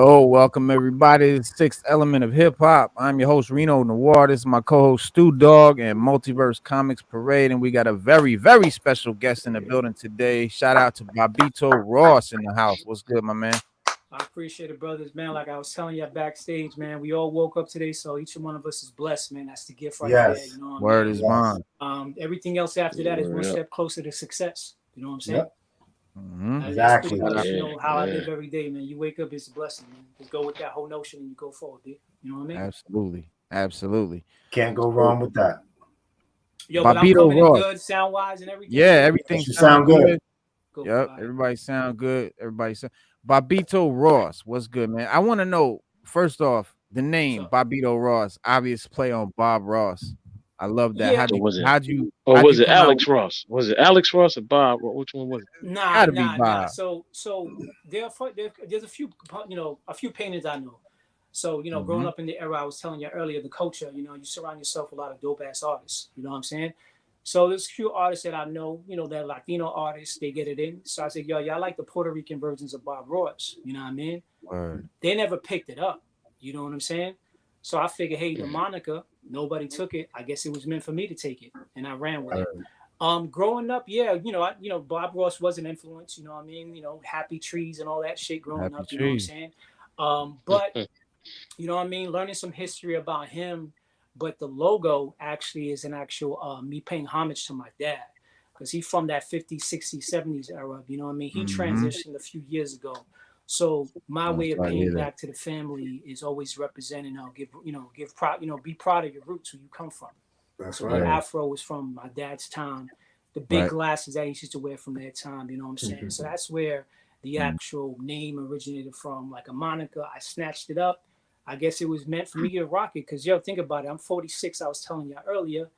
Yo, welcome everybody to the sixth element of hip hop. I'm your host Reno Noir. This is my co-host Stu Dog and Multiverse Comics Parade, and we got a very, very special guest in the building today. Shout out to BOBBITO Ross in the house. What's good, my man? I appreciate it, brothers, man. Like I was telling you backstage, man, we all woke up today, so each one of us is blessed, man. That's the gift right there. Yes. You know what Word I is mean? bond. Everything else after that is one Yeah. step closer to success. You know what I'm saying? Yep. That's Exactly. pretty much, Yeah, how I yeah. live every day, man. You wake up, it's a blessing, man. Just go with that whole notion and you go forward, dude. You know what I mean? Absolutely, absolutely. Can't go wrong with that. Yo, but I'm BOBBITO coming in Ross. good, sound wise and everything. Yeah, everything You sound sound good. good. Go. Yep, All right. everybody sound good. Everybody sound. BOBBITO Ross, what's good, man? I want to know first off the name What's up? BOBBITO Ross. Obvious play on Bob Ross. I love that. Yeah. So was it? How'd you Or how'd was you it come out? Alex Ross? Was it Alex Ross or Bob? Which one was it? Nah. Gotta be Bob. So there's a few, a few painters I know. So, growing up in the era I was telling you earlier, the culture, you surround yourself with a lot of dope ass artists. You know what I'm saying? So there's a few artists that I know, they're Latino artists, they get it in. So I said, yo, y'all like the Puerto Rican versions of Bob Ross. You know what I mean? Word. They never picked it up. You know what I'm saying? So I figured, hey, the moniker, nobody took it. I guess it was meant for me to take it. And I ran with it. Growing up, yeah, Bob Ross was an influence, you know what I mean? Happy trees and all that shit growing Happy up, you know what I'm trees. saying? But you know what I mean? Learning some history about him. But the logo actually is an actual me paying homage to my dad. Because he's from that 50s, 60s, 70s era. You know what I mean? He transitioned a few years ago. So my way of sorry to hear paying that. back to the family is always representing, give proud, be proud of your roots, where you come from. That's The right. afro was from my dad's time. The big Right. glasses that he used to wear from that time, you know what I'm saying? So that's where the actual name originated from, like a moniker. I snatched it up. I guess it was meant for me to rock it. Because, think about it. I'm 46. I was telling you earlier.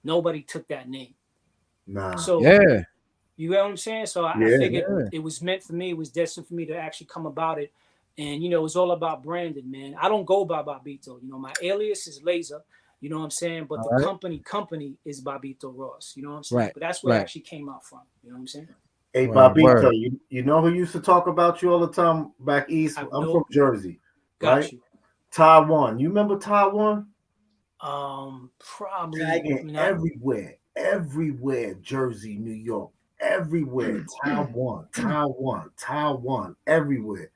Nobody took that name. Nah. So, Yeah. you know what I'm saying? So I Yeah. figured Yeah. it was meant for me. It was destined for me to actually come about it. And, it was all about branding, man. I don't go by BOBBITO. My alias is Laser. You know what I'm saying? But All the right. company is BOBBITO Ross. You know what I'm saying? Right. But that's where it Right. actually came out from. You know what I'm saying? Hey, Word. Bobbito, you know who used to talk about you all the time back east? I I'm know. from Jersey, Got right? you. Taiwan. You remember Taiwan? Probably Tagging not. everywhere. Jersey, New York, everywhere. Taiwan, everywhere.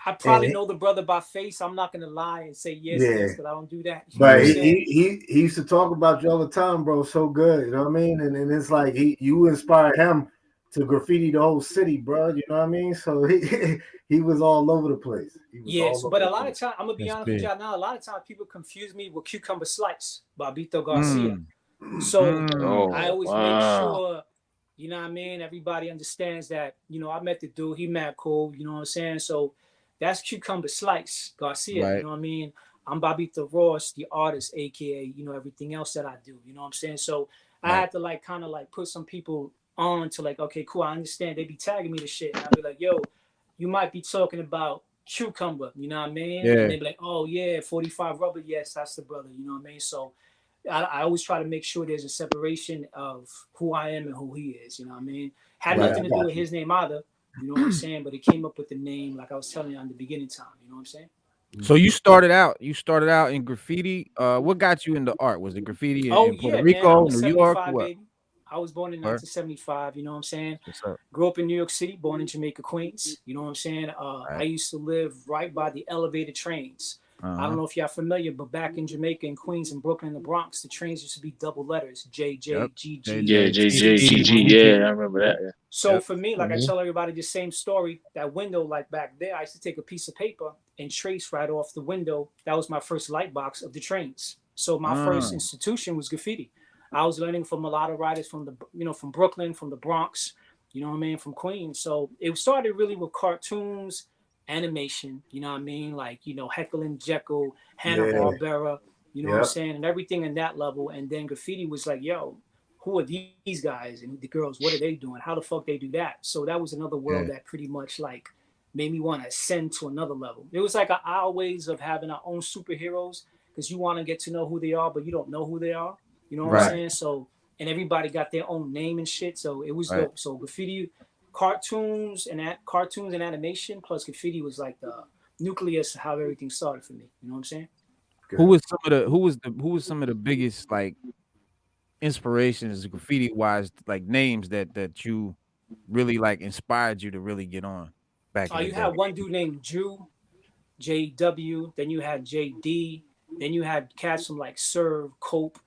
I probably And know the brother by face. I'm not gonna lie and say yes, yeah, because I don't do that. You know what but I'm he, saying? he used to talk about you all the time, bro. So good, you know what I mean? And it's like you inspired him to graffiti the whole city, bro. You know what I mean? So he was all over the place. He was Yes, all over but a the lot of place. times, I'm gonna be That's honest with big. y'all now. A lot of times, people confuse me with Cucumber Slice, Bobbito Garcia. Mm. So Mm. I Oh, always make wow. sure, you know what I mean, everybody understands that, I met the dude, he mad cool, you know what I'm saying? So that's Cucumber Slice Garcia, you Right. know what I mean? I'm Bobbito Ross, the artist, aka, everything else that I do, you know what I'm saying? So I Right. had to like kind of like put some people on to like, okay, cool, I understand. They be tagging me to shit. And I'll be like, yo, you might be talking about Cucumber, you know what I mean? And Yeah. they be like, oh yeah, 45 Rubber, yes, that's the brother, you know what I mean? So I always try to make sure there's a separation of who I am and who he is. You know what I mean? Had Yeah, Right. nothing I to do got with you. his name either. You know what I'm saying? But it came up with the name, like I was telling you on the beginning time. You know what I'm saying? So you started out. You started out in graffiti. What got you into art? Was it graffiti Oh in Puerto yeah, man. I'm Rico, a New York? 75 What? baby. I was born in Where? 1975. You know what I'm saying? What's up? Grew up in New York City, born in Jamaica, Queens. You know what I'm saying? I Right. used to live right by the elevated trains. I don't Uh-huh. know if y'all familiar, but back in Jamaica and Queens and Brooklyn and the Bronx, the trains used to be double letters, J J Yep. G G Yeah, and JJGG. GG. Yeah, I remember that. Yeah. So Yep. for me, like I Mhm. tell everybody the same story, that window, like back there, I used to take a piece of paper and trace right off the window. That was my first light box of the trains. So my first Mm. institution was graffiti. I was learning from a lot of writers from from Brooklyn, from the Bronx, you know what I mean, from Queens. So it started really with cartoons, animation, you know what I mean, like Heckle and Jekyll, Hanna Yeah, Barbera, you know what I'm yep. saying, and everything in that level. And then graffiti was like, yo, who are these guys and the girls? What are they doing? How the fuck they do that? So that was another world Yeah. that pretty much like made me want to ascend to another level. It was like our ways of having our own superheroes because you want to get to know who they are, but you don't know who they are. You know what I'm Right. Right. saying? So and everybody got their own name and shit. So it was Right. dope. So graffiti, cartoons and animation plus graffiti was like nucleus of how everything started for me. You know what I'm saying? Who was some of the biggest like inspirations graffiti wise, like names that you really like inspired you to really get on back in the You day? had one dude named Drew, JW. Then you had JD. Then you had cats from like Serve, Cope.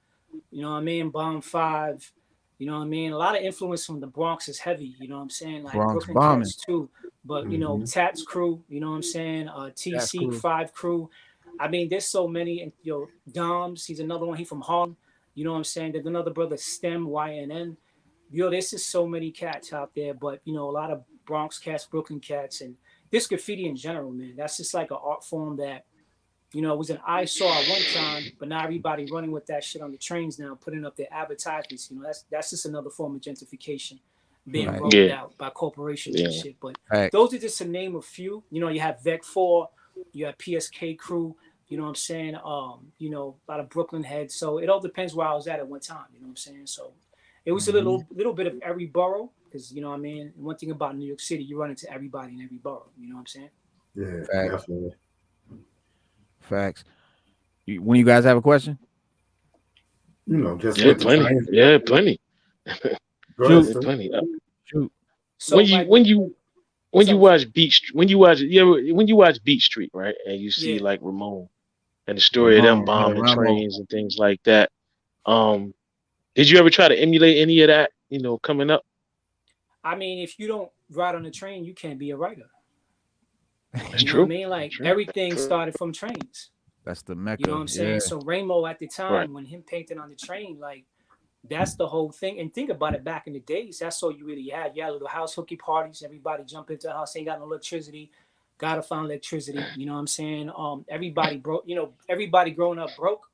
You know what I mean? Bomb Five. You know what I mean? A lot of influence from the Bronx is heavy. You know what I'm saying? Like Bronx Brooklyn bombing. cats too. But you know, Tats crew. You know what I'm saying? That's TC cool. 5 crew. I mean, there's so many. And Doms. He's another one. He from Harlem. You know what I'm saying? There's another brother, Stem YNN. There's just so many cats out there. But a lot of Bronx cats, Brooklyn cats, and this graffiti in general, man. That's just like an art form that was an eyesore at one time, but now everybody running with that shit on the trains now, putting up their advertisements. That's just another form of gentrification being rolled out by corporations and shit. But those are just to name a few. You have Vec 4, you have PSK crew. You know what I'm saying? A lot of Brooklyn heads. So it all depends where I was at one time. You know what I'm saying? So it was a little bit of every borough, because what I mean. One thing about New York City, you run into everybody in every borough. You know what I'm saying? Yeah, definitely. Facts. When you guys have a question? Just plenty. Yeah, plenty. Plenty. Shoot. So when you watch Beat Street, right, and you see like Ramon and the story of them bombing trains and things like that, did you ever try to emulate any of that? Coming up. I mean, if you don't ride on a train, you can't be a writer. That's true. Know what I mean? Like everything started from trains. That's the mecca. You know what I'm saying? Yeah. So Ramo at the time, when him painting on the train, like that's the whole thing. And think about it, back in the days, that's all you really had. You had little house hooky parties. Everybody jump into the house, ain't got no electricity. Gotta find electricity. You know what I'm saying? Everybody broke. Everybody growing up broke.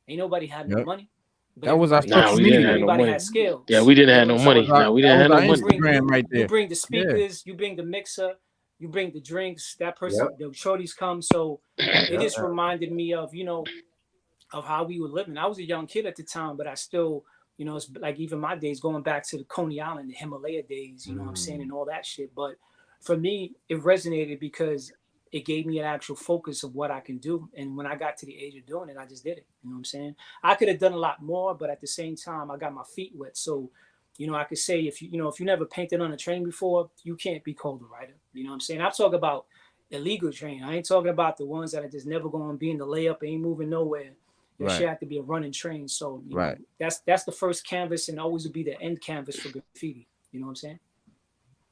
Ain't nobody had no money. But that was our social media. media. Everybody had skills. Yeah, we didn't have no money. No, we didn't have no money. Instagram right there. You bring the speakers. You bring the mixer. You bring the drinks. That person, the shorties come. So it just reminded me of of how we were living. I was a young kid at the time, but I still, it's like even my days going back to the Coney Island, the Himalaya days. You know what I'm saying, and all that shit. But for me, it resonated because it gave me an actual focus of what I can do. And when I got to the age of doing it, I just did it. You know what I'm saying? I could have done a lot more, but at the same time, I got my feet wet. So, I could say if you never painted on a train before, you can't be called a writer. You know what I'm saying? I'm talking about illegal train. I ain't talking about the ones that are just never going to be in the layup, ain't moving nowhere. It should have to be a running train. So, you know, that's the first canvas and always will be the end canvas for graffiti. You know what I'm saying?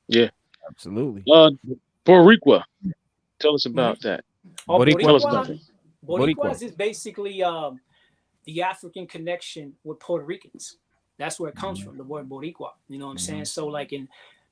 Yeah. Absolutely. Boricua. Tell us about that. Boricua is basically the African connection with Puerto Ricans. That's where it comes from, the word Boricua. You know what I'm saying? So like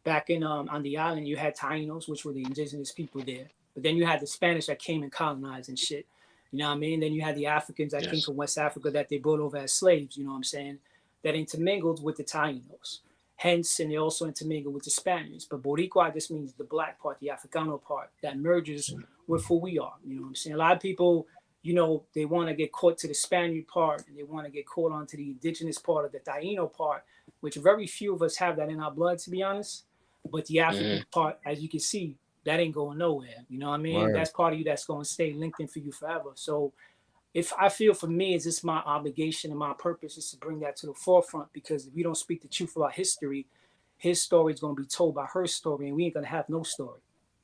back in on the island, you had Tainos, which were the indigenous people there. But then you had the Spanish that came and colonized and shit. You know what I mean? Then you had the Africans that came from West Africa that they brought over as slaves, you know what I'm saying? That intermingled with the Tainos. Hence, and they also intermingle with the Spaniards. But Boricua just means the black part, the Africano part that merges with who we are. You know what I'm saying? A lot of people, they want to get caught to the Spaniard part and they want to get caught onto the indigenous part of the Taino part, which very few of us have that in our blood, to be honest. But the African part, as you can see, that ain't going nowhere. You know what I mean? Right. That's part of you that's going to stay linked in for you forever. So if I feel for me, it's just my obligation and my purpose is to bring that to the forefront, because if we don't speak the truth about history, his story is going to be told by her story and we ain't going to have no story.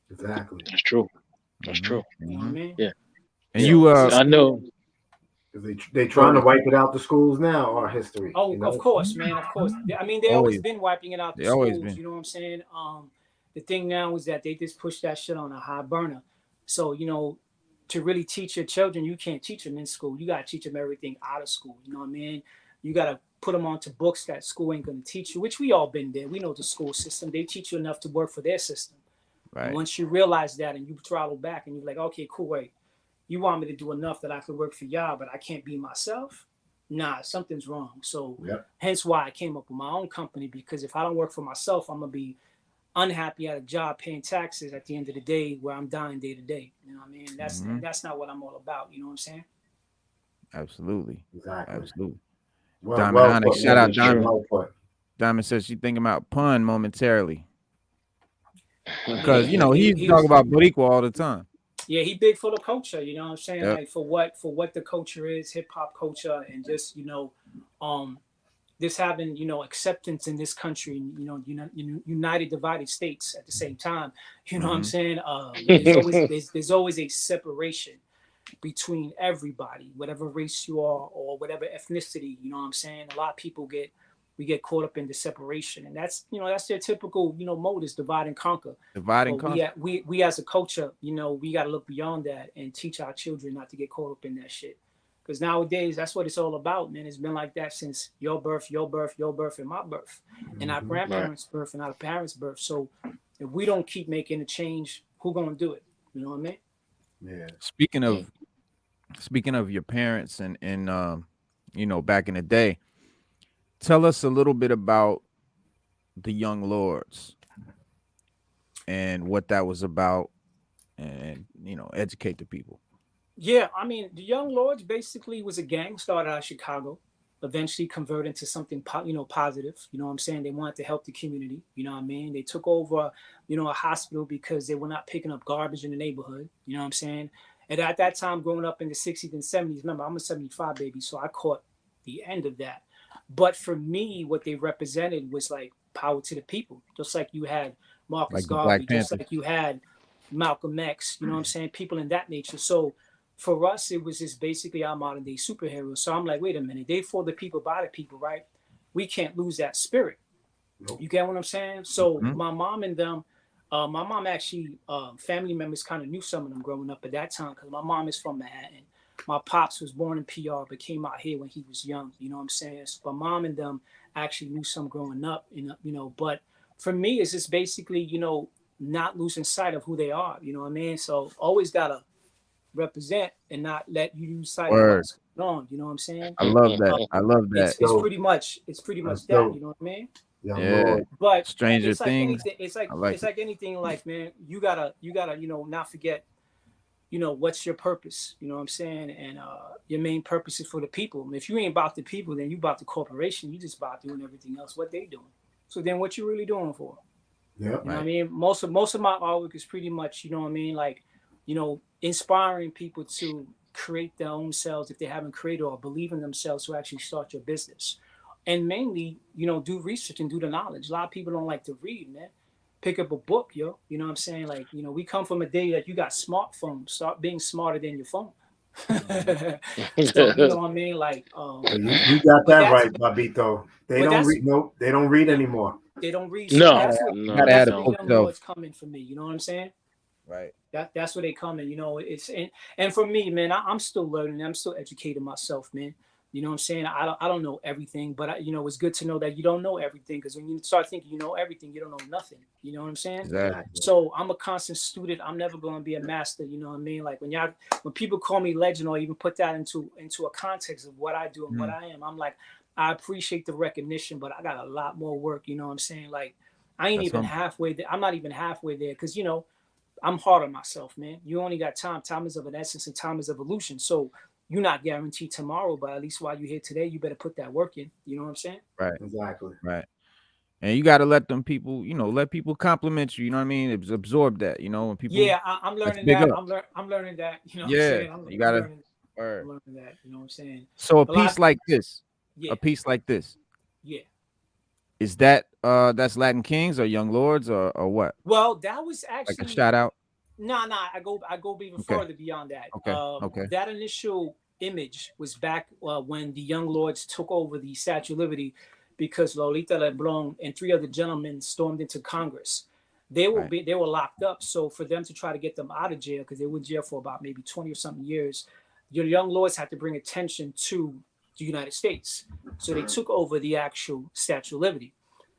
Exactly. That's true. That's true. You know what I mean? Yeah. And I know. They trying to wipe it out the schools now, our history. Oh, of course, man. Of course. I mean, they always been wiping it out the schools. You know what I'm saying? The thing now is that they just push that shit on a high burner. So, to really teach your children, you can't teach them in school. You got to teach them everything out of school. You know what I mean? You got to put them onto books that school ain't going to teach you, which we all been there. We know the school system. They teach you enough to work for their system. Right. And once you realize that and you throttle back and you're like, okay, cool, wait. You want me to do enough that I could work for y'all, but I can't be myself? Nah, something's wrong. So hence why I came up with my own company, because if I don't work for myself, I'm going to be unhappy at a job paying taxes at the end of the day where I'm dying day to day. You know what I mean? That's not what I'm all about. You know what I'm saying? Absolutely. Exactly. Absolutely. Well, Diamond Onyx, shout out Diamond. Diamond says she's thinking about pun momentarily. Because, he's talking about Boricua all the time. Yeah, he big for the culture, you know what I'm saying? Yep. Like for what the culture is, hip hop culture, and just, um this having, acceptance in this country, and united divided states at the same time. You know what I'm saying? There's always a separation between everybody, whatever race you are or whatever ethnicity, you know what I'm saying? A lot of people get caught up in the separation, and that's their typical, mode is divide and conquer. Divide and But conquer. we as a culture, we got to look beyond that and teach our children not to get caught up in that shit. Because nowadays, that's what it's all about, man. It's been like that since your birth, and my birth, and our grandparents' birth, and our parents' birth. So if we don't keep making a change, who gonna do it? You know what I mean? Yeah. Speaking of your parents and back in the day, tell us a little bit about the Young Lords and what that was about, and educate the people. Yeah, I mean, the Young Lords basically was a gang started out of Chicago, eventually converted into something positive. You know what I'm saying? They wanted to help the community. You know what I mean? They took over, a hospital because they were not picking up garbage in the neighborhood. You know what I'm saying? And at that time, growing up in the 60s and 70s, remember, I'm a 75 baby, so I caught the end of that. But for me, what they represented was like power to the people. Just like you had Marcus Garvey, just like you had Malcolm X, you know what I'm saying? People in that nature. So for us, it was just basically our modern day superheroes. So I'm like, wait a minute, they for the people, by the people, right? We can't lose that spirit. Nope. You get what I'm saying? So my mom and them, my mom actually, family members kind of knew some of them growing up at that time because my mom is from Manhattan. My pops was born in PR, but came out here when he was young. You know what I'm saying? So my mom and them actually knew some growing up, But for me, it's just basically, not losing sight of who they are. You know what I mean? So always gotta represent and not let you lose sight of what's going on. You know what I'm saying? I love that. I love that. It's pretty much that. You know what I mean? Yeah. But Stranger it's like Things. anything. It's like anything in life, man. You gotta not forget. What's your purpose? You know what I'm saying? And your main purpose is for the people. If you ain't about the people, then you about the corporation. You just about doing everything else what they doing. So then what you really doing for? Yeah. You know what I mean? Most of my artwork is pretty much, like, inspiring people to create their own selves if they haven't created or believe in themselves to actually start your business. And mainly, do research and do the knowledge. A lot of people don't like to read, man. Pick up a book, yo. You know what I'm saying? Like, we come from a day that you got smartphones. Start being smarter than your phone. So, you know what I mean? Like, you got that right, Bobbito. They don't read. Nope, they don't read anymore. They don't read. So that's where the Young Lords coming for me. You know what I'm saying? Right. That's where they come in. It's and for me, man, I'm still learning. I'm still educating myself, man. You know what I'm saying? I don't know everything, but it's good to know that you don't know everything, because when you start thinking you know everything, you don't know nothing. You know what I'm saying? Exactly. So I'm a constant student. I'm never going to be a master. You know what I mean? Like when people call me legend or even put that into a context of what I do and what I am, I'm like, I appreciate the recognition, but I got a lot more work. You know what I'm saying? Like I ain't even halfway there. I'm not even halfway there because I'm hard on myself, man. You only got time. Time is of an essence and time is evolution. So you're not guaranteed tomorrow, but at least while you're here today, you better put that work in. You know what I'm saying? Right. Exactly. Right. And you got to let them people, let people compliment you. You know what I mean? Absorb that, when people. Yeah, I'm learning that. I'm learning that. You know what I'm saying? You got to. I'm learning that. You know what I'm saying? So a piece like this, Yeah. Is that that's Latin Kings or Young Lords or what? Well, that was actually like a shout out. Nah, I go even further beyond that. Okay. That initial image was back when the Young Lords took over the Statue of Liberty because Lolita Lebrón and 3 other gentlemen stormed into Congress. They were locked up. So for them to try to get them out of jail, because they were in jail for about maybe 20 or something years, your Young Lords had to bring attention to the United States. So they took over the actual Statue of Liberty.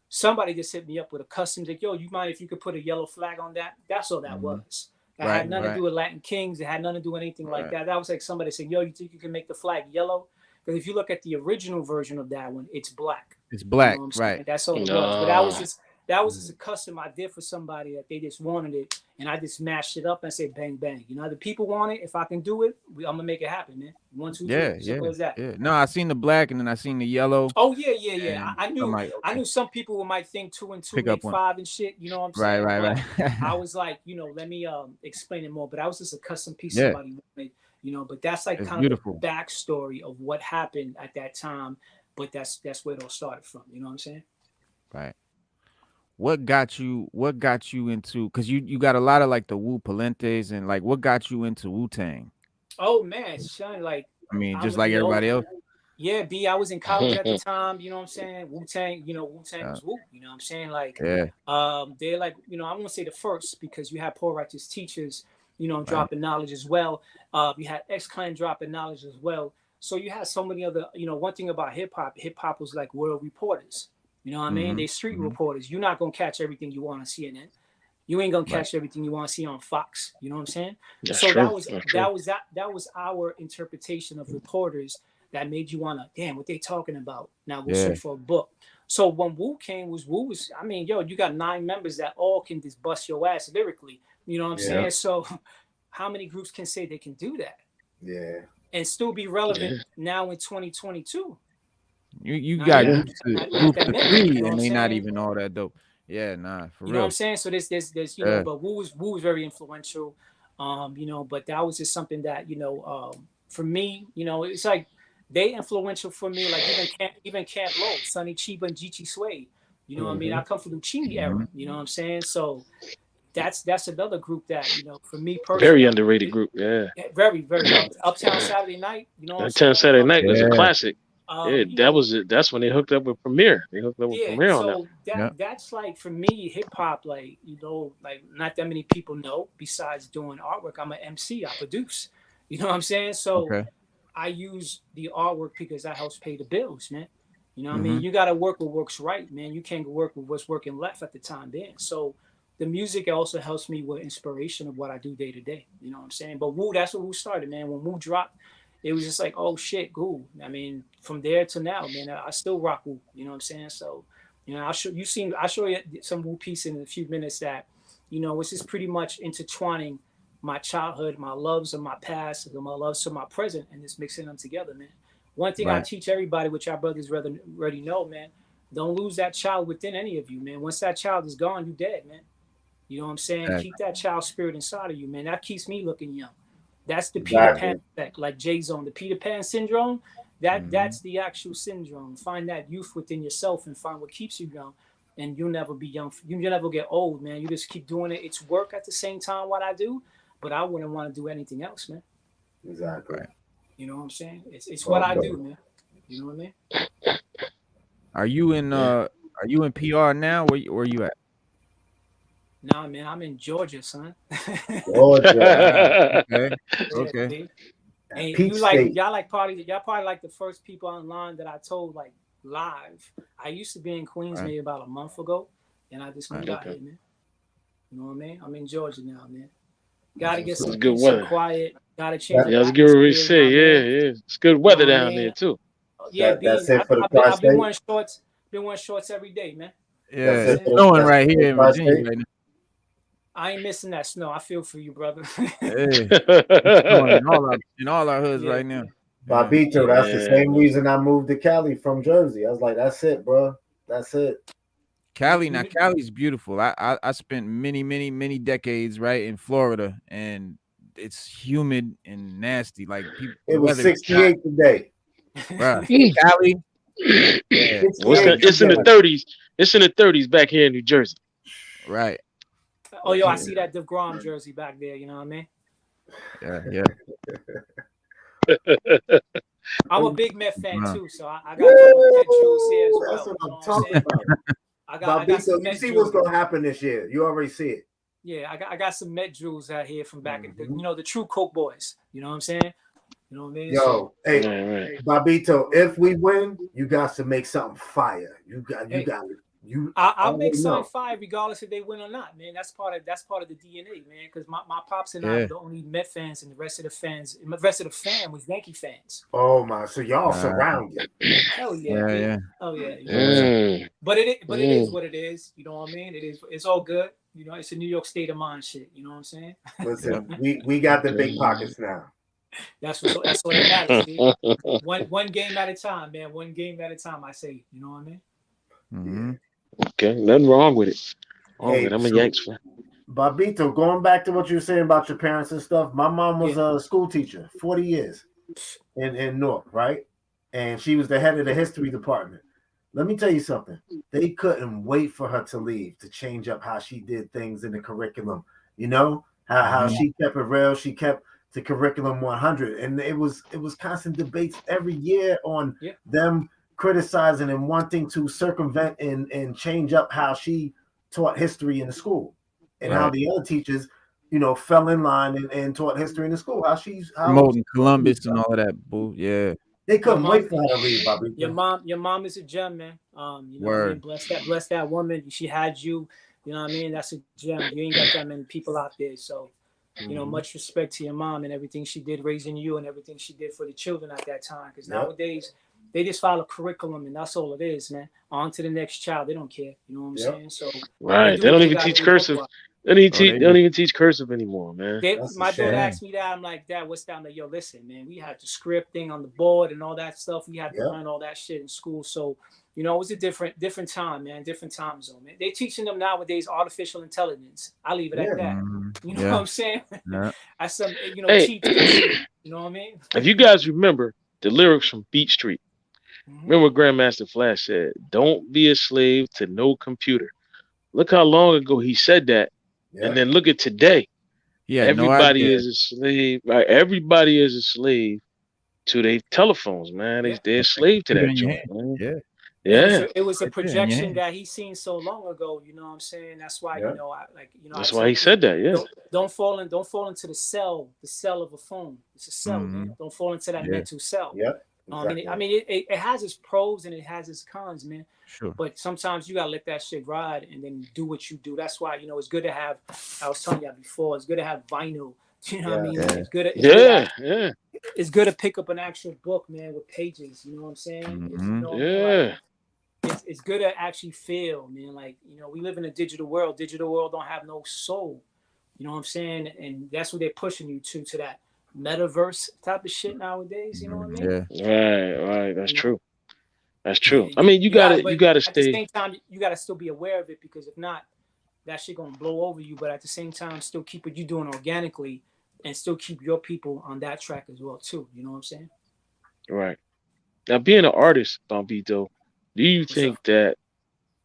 Somebody just hit me up with a custom, like, yo, you mind if you could put a yellow flag on that? That's all that was. It had nothing to do with Latin Kings. It had nothing to do with anything like that. That was like somebody saying, yo, you think you can make the flag yellow? Because if you look at the original version of that one, it's black. It's black, right? That's all it was. But that was just a custom I did for somebody that they just wanted it, and I just mashed it up and said bang bang. You know, the people want it. If I can do it, I'm gonna make it happen, man. 1, 2, 3. Simple as that. Yeah. No, I seen the black and then I seen the yellow. Oh yeah. I knew. Like, I knew some people might think 2 and 2 Pick make up 5 and shit. You know what I'm saying? Right. I was like, let me explain it more. But that was just a custom piece somebody made. But that's like kind of the backstory of what happened at that time. But that's where it all started from. You know what I'm saying? Right. What got you into, because you got a lot of like the Wu Palentes, and like what got you into Wu-Tang? Oh man, son, like I mean, just like everybody else. Yeah, B, I was in college at the time, you know what I'm saying? Wu-Tang, Wu-Tang was Wu, you know what I'm saying? Like they're like, I won't say the first, because you had Poor Righteous Teachers, dropping knowledge as well. You had X-Clan dropping knowledge as well. So you had so many other, one thing about hip hop was like world reporters. You know what I mean? They street reporters. You're not gonna catch everything you want on CNN. You ain't gonna catch everything you want to see on Fox. You know what I'm saying? That's so true. that was our interpretation of reporters that made you wanna, damn, what they talking about. Now we'll search for a book. So when Wu was, I mean, you got 9 members that all can just bust your ass lyrically. You know what I'm saying? So how many groups can say they can do that? Yeah. And still be relevant now in 2022. You got group to 3 and they not even all that dope. Yeah, nah, for real. You know what I'm saying? So there's but Wu was very influential. But that was just something that, for me, it's like they influential for me, like even Camp Low, Sonny Chiba and Geechee Suede. You know what I mean? I come from the Chini era, you know what I'm saying? So that's another group that, for me personally, very underrated group. Yeah. Very, very Uptown Saturday Night, Uptown Saturday Night was a classic. That's when they hooked up with Premier. They hooked up with Premier on that. That's like, for me, hip hop, like, like not that many people know. Besides doing artwork, I'm an MC. I produce. You know what I'm saying? So I use the artwork because that helps pay the bills, man. You know what I mean? You got to work what works right, man. You can't work with what's working left at the time then. So the music also helps me with inspiration of what I do day to day. You know what I'm saying? But Wu, that's where Wu started, man. When Wu dropped, it was just like, oh shit, cool. I mean, from there to now, man, I still rock Wu. You know what I'm saying? So, I'll show you some Wu piece in a few minutes that, it's just pretty much intertwining my childhood, my loves of my past, and my loves of my present, and just mixing them together, man. One thing I teach everybody, which our brothers already know, man, don't lose that child within any of you, man. Once that child is gone, you dead, man. You know what I'm saying? Keep that child spirit inside of you, man. That keeps me looking young. That's the Peter Pan effect, like Jay-Zone, the Peter Pan syndrome. That's the actual syndrome. Find that youth within yourself and find what keeps you young, and you'll never be young. You'll never get old, man. You just keep doing it. It's work at the same time what I do, but I wouldn't want to do anything else, man. Exactly. You know what I'm saying? It's what I do, man. You know what I mean? Are you in PR now? Where you at? Nah, man, I'm in Georgia, son. Georgia. Okay. And y'all probably like the first people online that I told like live. I used to be in Queens maybe about a month ago, and I just moved out here, man. You know what I mean? I'm in Georgia now, man. Gotta get some good weather. Quiet. Gotta change. Yeah, I was getting ready to say, it's good weather down there too. Yeah, that's it for the I've been wearing shorts. Been wearing shorts every day, man. Yeah, it's snowing right here in Virginia right now. I ain't missing that snow. I feel for you, brother. Hey, in all our hoods right now. Bobbito, that's the same reason I moved to Cali from Jersey. I was like, that's it, bro. That's it. Cali's beautiful. I spent many decades right in Florida, and it's humid and nasty. Like it was 68 today. Right. Cali. It's in the 30s. It's in the 30s back here in New Jersey. Right. Oh, yo, I see that DeGrom jersey back there. You know what I mean? Yeah. I'm a big Met fan too, so I got Met jewels here as well. That's what I'm talking about. I got some Met jewels. What's gonna happen this year? You already see it. Yeah, I got some Met jewels out here from back in the true Coke boys. You know what I'm saying? You know what I mean? Yo, hey, Bobbito, if we win, you got to make something fire. You got I'll make son five regardless if they win or not, man. That's part of the DNA, man. Because my pops and I were the only Met fans, and the rest of the fan was Yankee fans. Oh my! So y'all surrounded. Hell yeah, yeah. Oh yeah. But it is what it is. You know what I mean? It's all good. You know, it's a New York state of mind shit. You know what I'm saying? Listen, we got the big pockets now. That's what matters. See? One game at a time, man. One game at a time. I say. You know what I mean? Mm-hmm. Okay, nothing wrong with it. I'm a Yanks fan. Bobbito, going back to what you were saying about your parents and stuff, my mom was a school teacher, 40 years in Newark, right? And she was the head of the history department. Let me tell you something. They couldn't wait for her to leave to change up how she did things in the curriculum. You know, how she kept it real. She kept the curriculum 100. And it was constant debates every year on them criticizing and wanting to circumvent and change up how she taught history in the school, and how the other teachers, you know, fell in line and taught history in the school. How promoting Columbus and all of that boo. Yeah, they couldn't wait for her to leave, Bobby. Your mom is a gem, man. You know what I mean? Bless that woman. She had you. You know what I mean? That's a gem. You ain't got that many people out there, so. You know, much respect to your mom and everything she did raising you and everything she did for the children at that time. Because nowadays, they just follow curriculum and that's all it is, man. On to the next child. They don't care. You know what I'm saying? So they don't even teach cursive. They don't even teach cursive anymore, man. My daughter asked me that. I'm like, Dad, what's that? I'm like, yo, listen, man, we had the script thing on the board and all that stuff. We had to learn all that shit in school. So, you know, it was a different time, man, different time zone, man. They're teaching them nowadays artificial intelligence. I leave it at that. You know what I'm saying? I some, you know, cheap shit. You know what I mean? If you guys remember the lyrics from Beat Street, remember Grandmaster Flash said, "Don't be a slave to no computer." Look how long ago he said that. And then look at today. Yeah, everybody is a slave. Right? Everybody is a slave to their telephones, man. They're a slave to that joint, man. It was a projection that he seen so long ago. You know what I'm saying? That's why you know, that's why he said that. Yeah. Don't fall into the cell of a phone. It's a cell. Man. Don't fall into that mental cell. Exactly. I mean, it has its pros and it has its cons, man. Sure. But sometimes you gotta let that shit ride and then do what you do. That's why, you know, it's good to have. I was telling you before, it's good to have vinyl. You know what I mean? It's good. It's good to pick up an actual book, man, with pages. You know what I'm saying? It's, you know, it's good to actually feel, man. Like, you know, we live in a digital world. Digital world don't have no soul. You know what I'm saying? And that's what they're pushing you to that metaverse type of shit nowadays. You know what I mean? Right. That's true. That's true. I mean, you gotta stay. At the same time, you gotta still be aware of it, because if not, that shit gonna blow over you. But at the same time, still keep what you're doing organically, and still keep your people on that track as well too. You know what I'm saying? Right. Now, being an artist, Bobbito, do you think that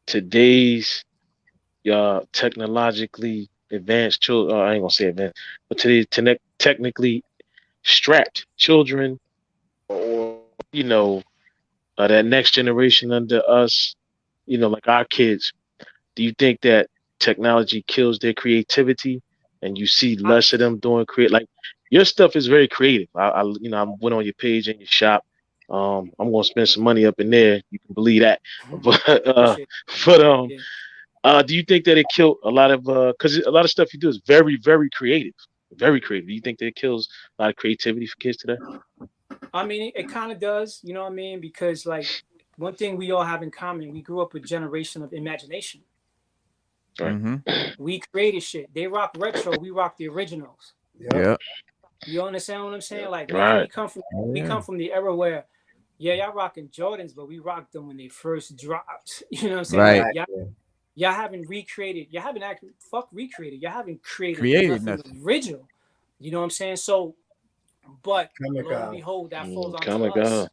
today's technologically advanced children, I ain't gonna say advanced, but today's technically strapped children, or, you know, that next generation under us, you know, like our kids, do you think that technology kills their creativity and you see less of them doing like your stuff is very creative? I went on your page and your shop. I'm gonna spend some money up in there. You can believe that. But do you think that it killed a lot of because a lot of stuff you do is very, very creative, very creative? Do you think that it kills a lot of creativity for kids today? I mean, it kind of does. You know what I mean? Because like one thing we all have in common, we grew up with a generation of imagination. Right. We created shit. They rock retro. We rock the originals. Yeah. You understand what I'm saying? Like, man, we come from the era where, y'all rocking Jordans, but we rocked them when they first dropped. You know what I'm saying? Right. Like, y'all haven't recreated. Y'all haven't actually recreated. Y'all haven't created nothing original. You know what I'm saying? So, but lo and behold, that falls on us.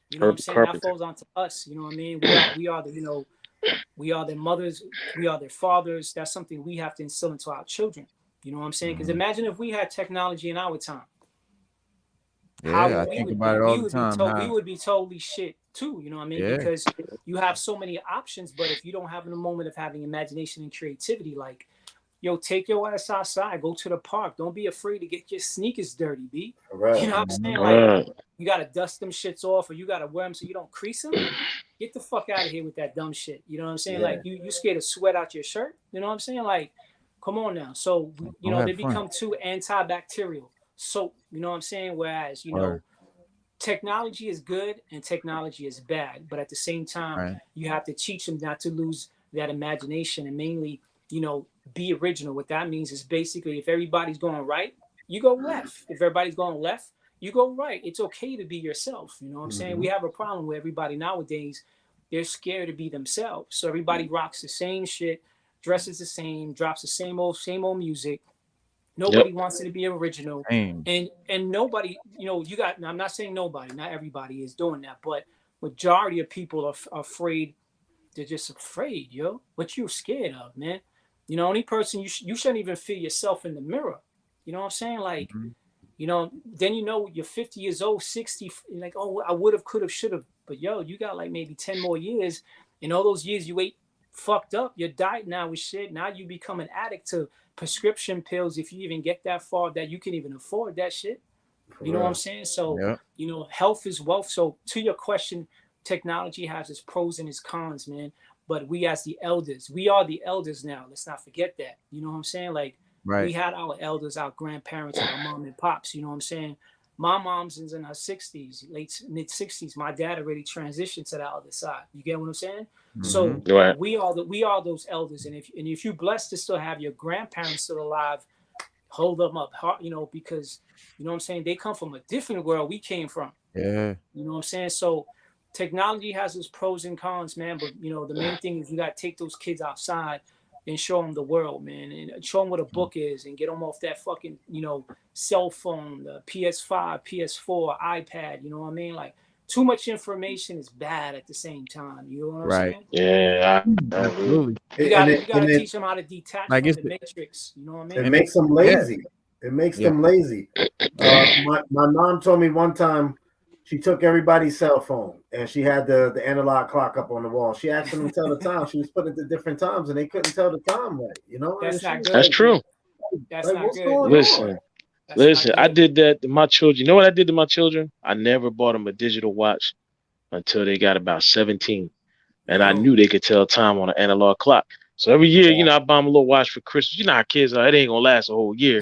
You know what I'm saying? That falls onto us. You know what I mean? We are the, you know, we are their mothers, we are their fathers. That's something we have to instill into our children. You know what I'm saying? Because imagine if we had technology in our time. I think about it all the time. We would be totally shit too. You know what I mean? Because you have so many options, but if you don't have a moment of having imagination and creativity, like, yo, take your ass outside, go to the park. Don't be afraid to get your sneakers dirty, B. Right. You know what I'm saying? Like, you gotta dust them shits off, or you gotta wear them so you don't crease them. get the fuck out of here with that dumb shit. You know what I'm saying? Yeah. Like you scared to sweat out your shirt. You know what I'm saying? Like, come on now. So you know, they become too antibacterial soap. You know what I'm saying? Whereas, you know, technology is good and technology is bad, but at the same time, you have to teach them not to lose that imagination and mainly, you know, be original. What that means is basically if everybody's going right, you go left. If everybody's going left, you go right. It's okay to be yourself. You know what I'm saying? We have a problem with everybody nowadays. They're scared to be themselves. So everybody rocks the same shit, dresses the same, drops the same old music. Nobody wants it to be original. And nobody, you know, you got, I'm not saying nobody, not everybody is doing that, but majority of people are afraid. They're just afraid, yo. What you scared of, man? You know, only person you shouldn't even feel yourself in the mirror. You know what I'm saying? Like, you know, then you know you're 50 years old, 60, like, oh, I would have, could have, should have. But yo, you got like maybe 10 more years. And all those years you ate fucked up, your diet now is shit. Now you become an addict to prescription pills if you even get that far that you can even afford that shit. You know what I'm saying? So, you know, health is wealth. So to your question, technology has its pros and its cons, man. But we as the elders, we are the elders now. Let's not forget that. You know what I'm saying? Like, we had our elders, our grandparents, our mom and pops. You know what I'm saying? My mom's in her 60s, mid 60s. My dad already transitioned to the other side. You get what I'm saying? So we are those elders. And if you're blessed to still have your grandparents still alive, hold them up, you know, because you know what I'm saying, they come from a different world we came from. You know what I'm saying? So technology has its pros and cons, man. But you know, the main thing is you got to take those kids outside and show them the world, man, and show them what a book is, and get them off that fucking, you know, cell phone, the PS5, PS4, iPad. You know what I mean? Like, too much information is bad at the same time. You know what I'm saying? Yeah, absolutely. You gotta teach them how to detach from the matrix. You know what I mean? It makes them lazy. It makes them lazy. My mom told me one time she took everybody's cell phone and she had the analog clock up on the wall. She asked them to tell the time. She was putting it to different times and they couldn't tell the time right. You know, that's not good. That's true. That's not good. Listen, I did that to my children. You know what I did to my children? I never bought them a digital watch until they got about 17. And I knew they could tell time on an analog clock. So every year, you know, I buy them a little watch for Christmas. You know how kids are, it ain't gonna last a whole year.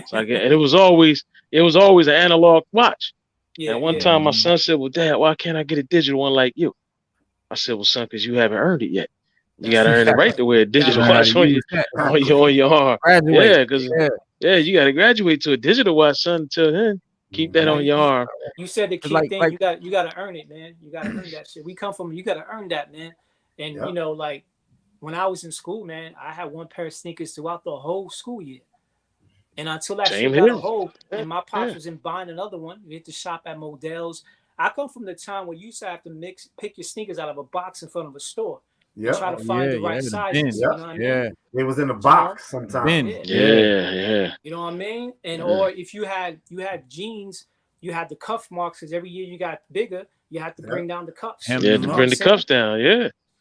So and it was always an analog watch. And one time my son said, well, Dad, why can't I get a digital one like you? I said, well, son, because you haven't earned it yet. You gotta earn the right to wear a digital watch on your arm. Yeah, because you gotta graduate to a digital watch, son. Until then, keep that on your arm. You said the key thing, you gotta earn it, man. You gotta earn that shit. We come from, you gotta earn that, man. And you know, like when I was in school, man, I had one pair of sneakers throughout the whole school year. And until that shit got a hold, and my pops was in buying another one, we had to shop at Modell's. I come from the time where you used to have to pick your sneakers out of a box in front of a store. Try to find the right sizes. You know what I mean? It was in a box sometimes. Yeah. You know what I mean? And or if you had jeans, you had the cuff marks because every year you got bigger, you had to bring down the cuffs. You had to bring the cuffs down.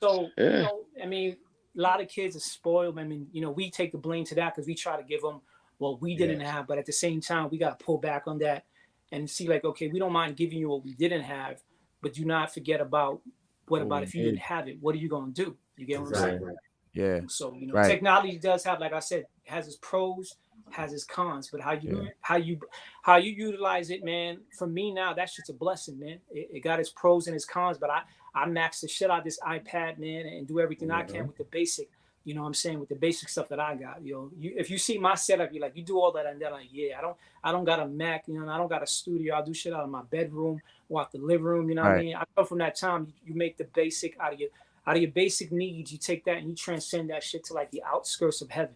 So you know, I mean, a lot of kids are spoiled. I mean, you know, we take the blame to that because we try to give them what we didn't have, but at the same time, we got to pull back on that and see, like, okay, we don't mind giving you what we didn't have, but do not forget about what about if you didn't have it? What are you going to do? You get what I'm saying? Yeah. So, you know, technology does have, like I said, has its pros, has its cons, but how you utilize it, man, for me now, that shit's a blessing, man. It got its pros and its cons, but I max the shit out of this iPad, man, and do everything I can with the basic. You know what I'm saying? With the basic stuff that I got, you know, if you see my setup, you're like, you do all that, and then like, I don't got a Mac, you know, I don't got a studio. I do shit out of my bedroom or out the living room. You know what I mean? I come from that time. You make the basic out of your basic needs. You take that and you transcend that shit to like the outskirts of heaven.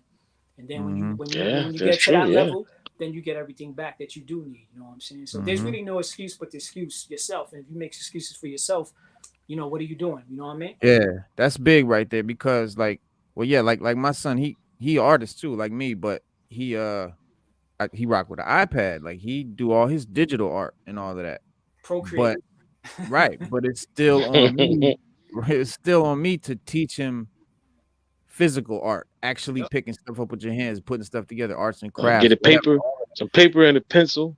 And then when you get to that level, then you get everything back that you do need. You know what I'm saying? So there's really no excuse but to excuse yourself. And if you make excuses for yourself, you know, what are you doing? You know what I mean? Yeah, that's big right there because like. Well, yeah, like my son, he artist too, like me, but he rock with an iPad. Like he do all his digital art and all of that. Procreate. But it's still on me. It's still on me to teach him physical art, actually picking stuff up with your hands, putting stuff together, arts and crafts. Get a paper, some paper and a pencil.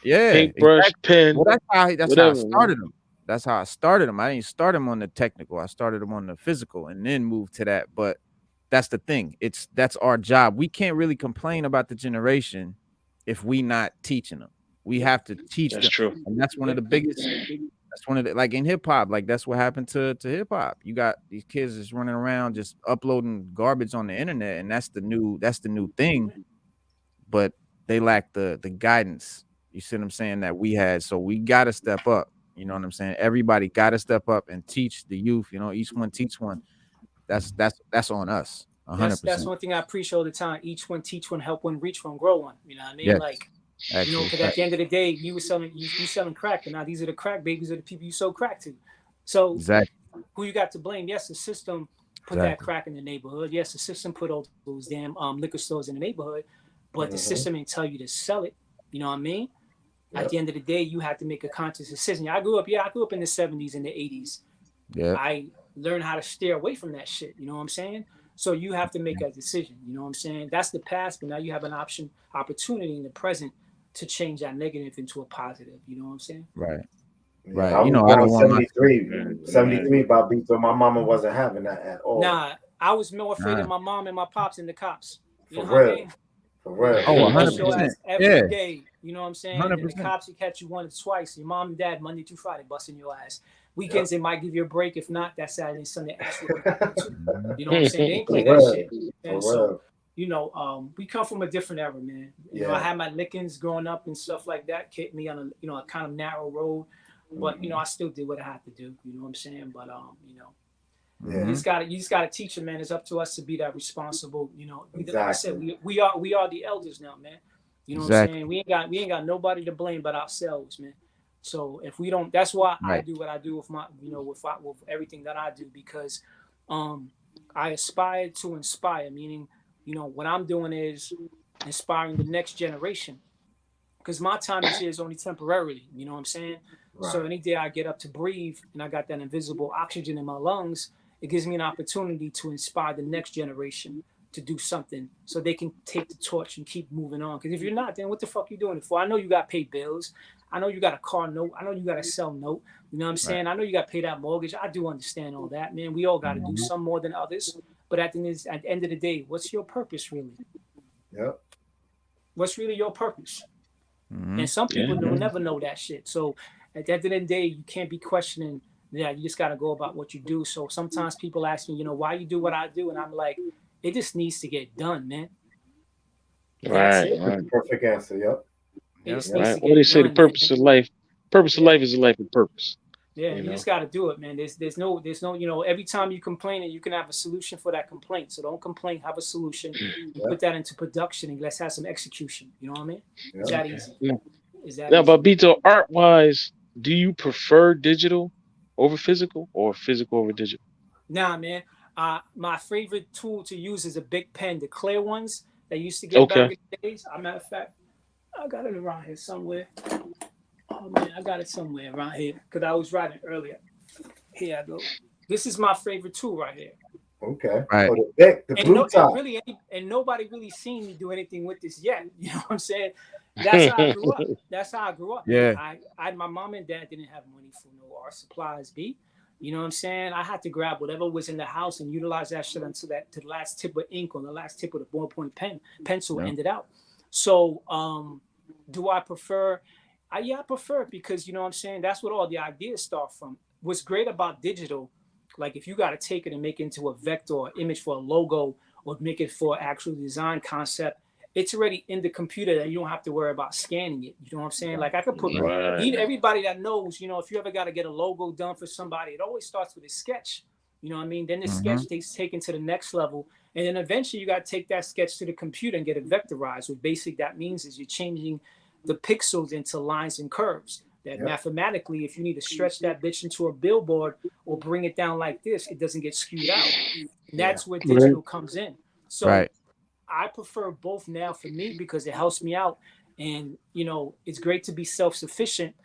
Yeah, paintbrush, pen. Well, that's how I started him. that's how I started them. I didn't start them on the technical. I started them on the physical and then moved to that. But that's the thing. That's our job. We can't really complain about the generation if we not teaching them. We have to teach That's them. true. And that's one of the biggest. That's one of the, like in hip hop, like that's what happened to hip hop. You got these kids just running around just uploading garbage on the internet, and that's the new thing. But they lack the guidance. You see what I'm saying, that we had. So we gotta step up. You know what I'm saying? Everybody gotta step up and teach the youth. You know, each one teach one. That's on us. 100%. That's one thing I preach all the time. Each one teach one, help one, reach one, grow one. You know what I mean? Yes. Like, Actually, you know, because at the end of the day, you selling crack, and now these are the crack babies, are the people you sold crack to. So exactly. Who you got to blame? Yes, the system put that crack in the neighborhood. Yes, the system put all those damn liquor stores in the neighborhood, but the system didn't tell you to sell it. You know what I mean? Yep. At the end of the day, you have to make a conscious decision. I grew up in the 70s and the 80s. Yeah. I learned how to steer away from that shit. You know what I'm saying? So you have to make a decision. You know what I'm saying? That's the past, but now you have an opportunity in the present to change that negative into a positive. You know what I'm saying? Right. Yeah, right. I you know, I don't want 73, Bobbito. My mama wasn't having that at all. Nah, I was more afraid of my mom and my pops than the cops. You For know real. What I mean? For real. Oh, 100%. Every day. You know what I'm saying? 100%. And the cops will catch you once, twice. Your mom and dad, Monday through Friday, busting your ass. Weekends, they might give you a break. If not, that Saturday and Sunday, ass you know what I'm saying? They ain't play that shit. And so, you know, we come from a different era, man. You know, I had my lickings growing up and stuff like that, kept me on a kind of narrow road. But, you know, I still did what I had to do. You know what I'm saying? But, you know, you just gotta teach them, man. It's up to us to be that responsible. You know, like I said, we are the elders now, man. You know what I'm saying? We ain't got nobody to blame but ourselves, man. So if we don't, that's why I do what I do with my, you know, with everything that I do, because I aspire to inspire, meaning, you know, what I'm doing is inspiring the next generation, because my time is here is only temporarily. You know what I'm saying? Right. So any day I get up to breathe and I got that invisible oxygen in my lungs, it gives me an opportunity to inspire the next generation to do something so they can take the torch and keep moving on. Because if you're not, then what the fuck you doing it for? I know you got to pay bills. I know you got a car note. I know you got to sell note. You know what I'm saying? I know you got to pay that mortgage. I do understand all that, man. We all got to do some more than others. But at the end of the day, what's your purpose really? Yep. What's really your purpose? And some people will never know that shit. So at the end of the day, you can't be questioning. Yeah, you just got to go about what you do. So sometimes people ask me, you know, why you do what I do? And I'm like, it just needs to get done, man. Right. Perfect answer. Yep. Right. What do they say? The purpose of life. Purpose of life is a life with purpose. Yeah, you just got to do it, man. There's no, you know, every time you complain, and you can have a solution for that complaint. So don't complain, have a solution, and put that into production, and let's have some execution. You know what I mean? Is that easy? Is that now, easy? Bobbito, art-wise, do you prefer digital over physical or physical over digital? Nah, man. My favorite tool to use is a big pen, the clear ones that used to get back in the days. As a matter of fact, I got it around here somewhere. Oh man, I got it somewhere around here because I was writing earlier. Here I go. This is my favorite tool right here. Okay. Right. Oh, the blue top. And nobody really seen me do anything with this yet. You know what I'm saying? That's how I grew up. That's how I grew up. Yeah. My mom and dad didn't have money for no art supplies, B. You know what I'm saying? I had to grab whatever was in the house and utilize that shit until to the last tip of ink on the last tip of the ballpoint pencil ended out. So do I prefer? I prefer it because, you know what I'm saying, that's what all the ideas start from. What's great about digital, like if you got to take it and make it into a vector or image for a logo or make it for actual design concept, it's already in the computer that you don't have to worry about scanning it. You know what I'm saying? Like I could put everybody that knows, you know, if you ever got to get a logo done for somebody, it always starts with a sketch. You know what I mean? Then the sketch takes taken to the next level. And then eventually you got to take that sketch to the computer and get it vectorized. What basically that means is you're changing the pixels into lines and curves. That mathematically, if you need to stretch that bitch into a billboard or bring it down like this, it doesn't get skewed out. And that's where digital comes in. So I prefer both now for me because it helps me out. And, you know, it's great to be self-sufficient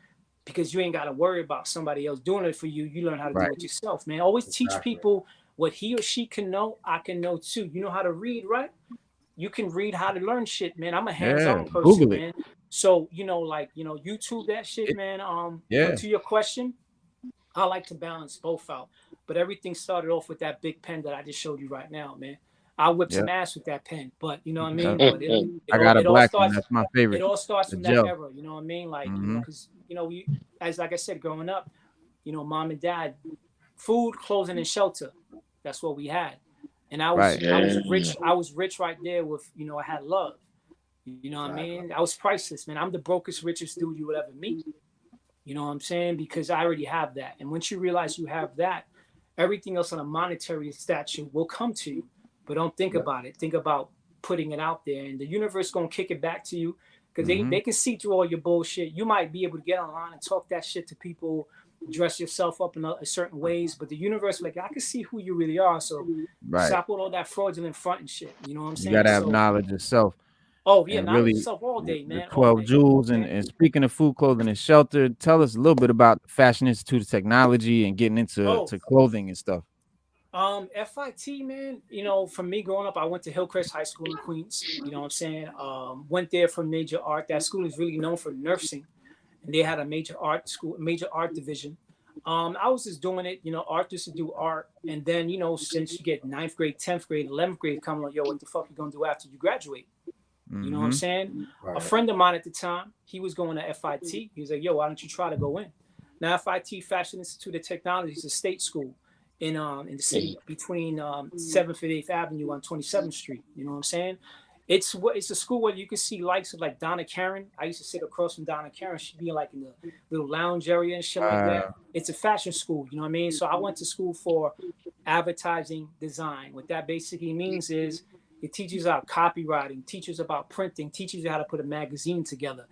because you ain't got to worry about somebody else doing it for you. You learn how to do it yourself, man. Always teach people what he or she can know, I can know too. You know how to read, right? You can read how to learn shit, man. I'm a hands-on person, man. So, you know, like, you know, YouTube that shit, man. To your question, I like to balance both out. But everything started off with that big pen that I just showed you right now, man. I whipped Yeah. some ass with that pen, but you know what I Yeah. mean. But I got a it all black one. starts That's my favorite. The from that gel. era. You know what I mean? Like Mm-hmm. because we as like I said, growing up, mom and dad, food, clothing, and shelter. That's what we had, and Right. I Yeah. was rich. I was rich right there with I had love. You know what I Exactly. mean? I was priceless, man. I'm the brokest, richest dude you would ever meet. You know what I'm saying? Because I already have that. And once you realize you have that, everything else on a monetary statue will come to you. But don't think Yep. about it. Think about putting it out there. And the universe gonna kick it back to you because Mm-hmm. they can see through all your bullshit. You might be able to get online and talk that shit to people, dress yourself up in a certain ways, but the universe, like, I can see who you really are. So Right. stop with all that fraudulent front and shit. You know what I'm You gotta saying? have So, knowledge of self. oh yeah, And knowledge really yourself all day, the man, all 12 day. You know what jewels. I'm And saying? speaking of food, clothing, and shelter, tell us a little bit about the Fashion Institute of Technology and getting into Oh, clothing and stuff. FIT, man, for me growing up, I went to Hillcrest High School in Queens. You know what I'm saying? Went there for major art. That school is really known for nursing, and they had a major art school, major art division. I was just doing it, art just to do art. And then, since you get ninth grade, 10th grade, 11th grade, coming like, yo, what the fuck you gonna do after you graduate? You know what I'm Mm-hmm. saying? A Right. friend of mine at the time, he was going to FIT. He was like, yo, why don't you try to go in? Now, FIT, Fashion Institute of Technology, is a state school in the city between 7th and 8th Avenue on 27th Street. You know what I'm saying? It's a school where you can see likes of like Donna Karen. I used to sit across from Donna Karen. She'd be like in the little lounge area and shit like that. It's a fashion school, you know what I mean? So I went to school for advertising design. What that basically means is it teaches you about copywriting, teaches about printing, teaches you how to put a magazine together.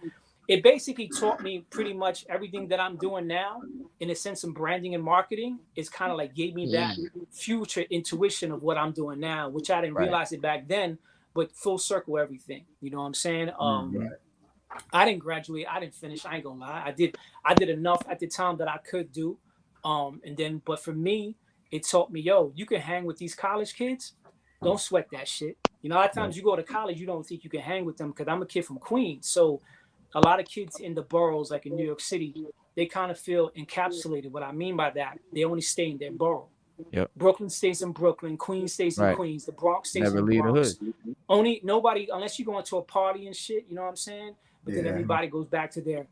It basically taught me pretty much everything that I'm doing now in a sense of branding and marketing. It's kind of like gave me that future intuition of what I'm doing now, which I didn't Right. realize it back then, but full circle everything. You know what I'm saying? Mm-hmm. I didn't graduate. I didn't finish. I ain't gonna lie. I did enough at the time that I could do. And then, but for me, it taught me, yo, you can hang with these college kids. Don't sweat that shit. A lot of times you go to college, you don't think you can hang with them because I'm a kid from Queens. So a lot of kids in the boroughs, like in New York City, they kind of feel encapsulated. What I mean by that, they only stay in their borough. Yep. Brooklyn stays in Brooklyn, Queens stays in Right. Queens, the Bronx stays in Never the leave the hood. Bronx. Only nobody, unless you go into a party and shit, you know what I'm saying? But then Yeah. everybody goes back to their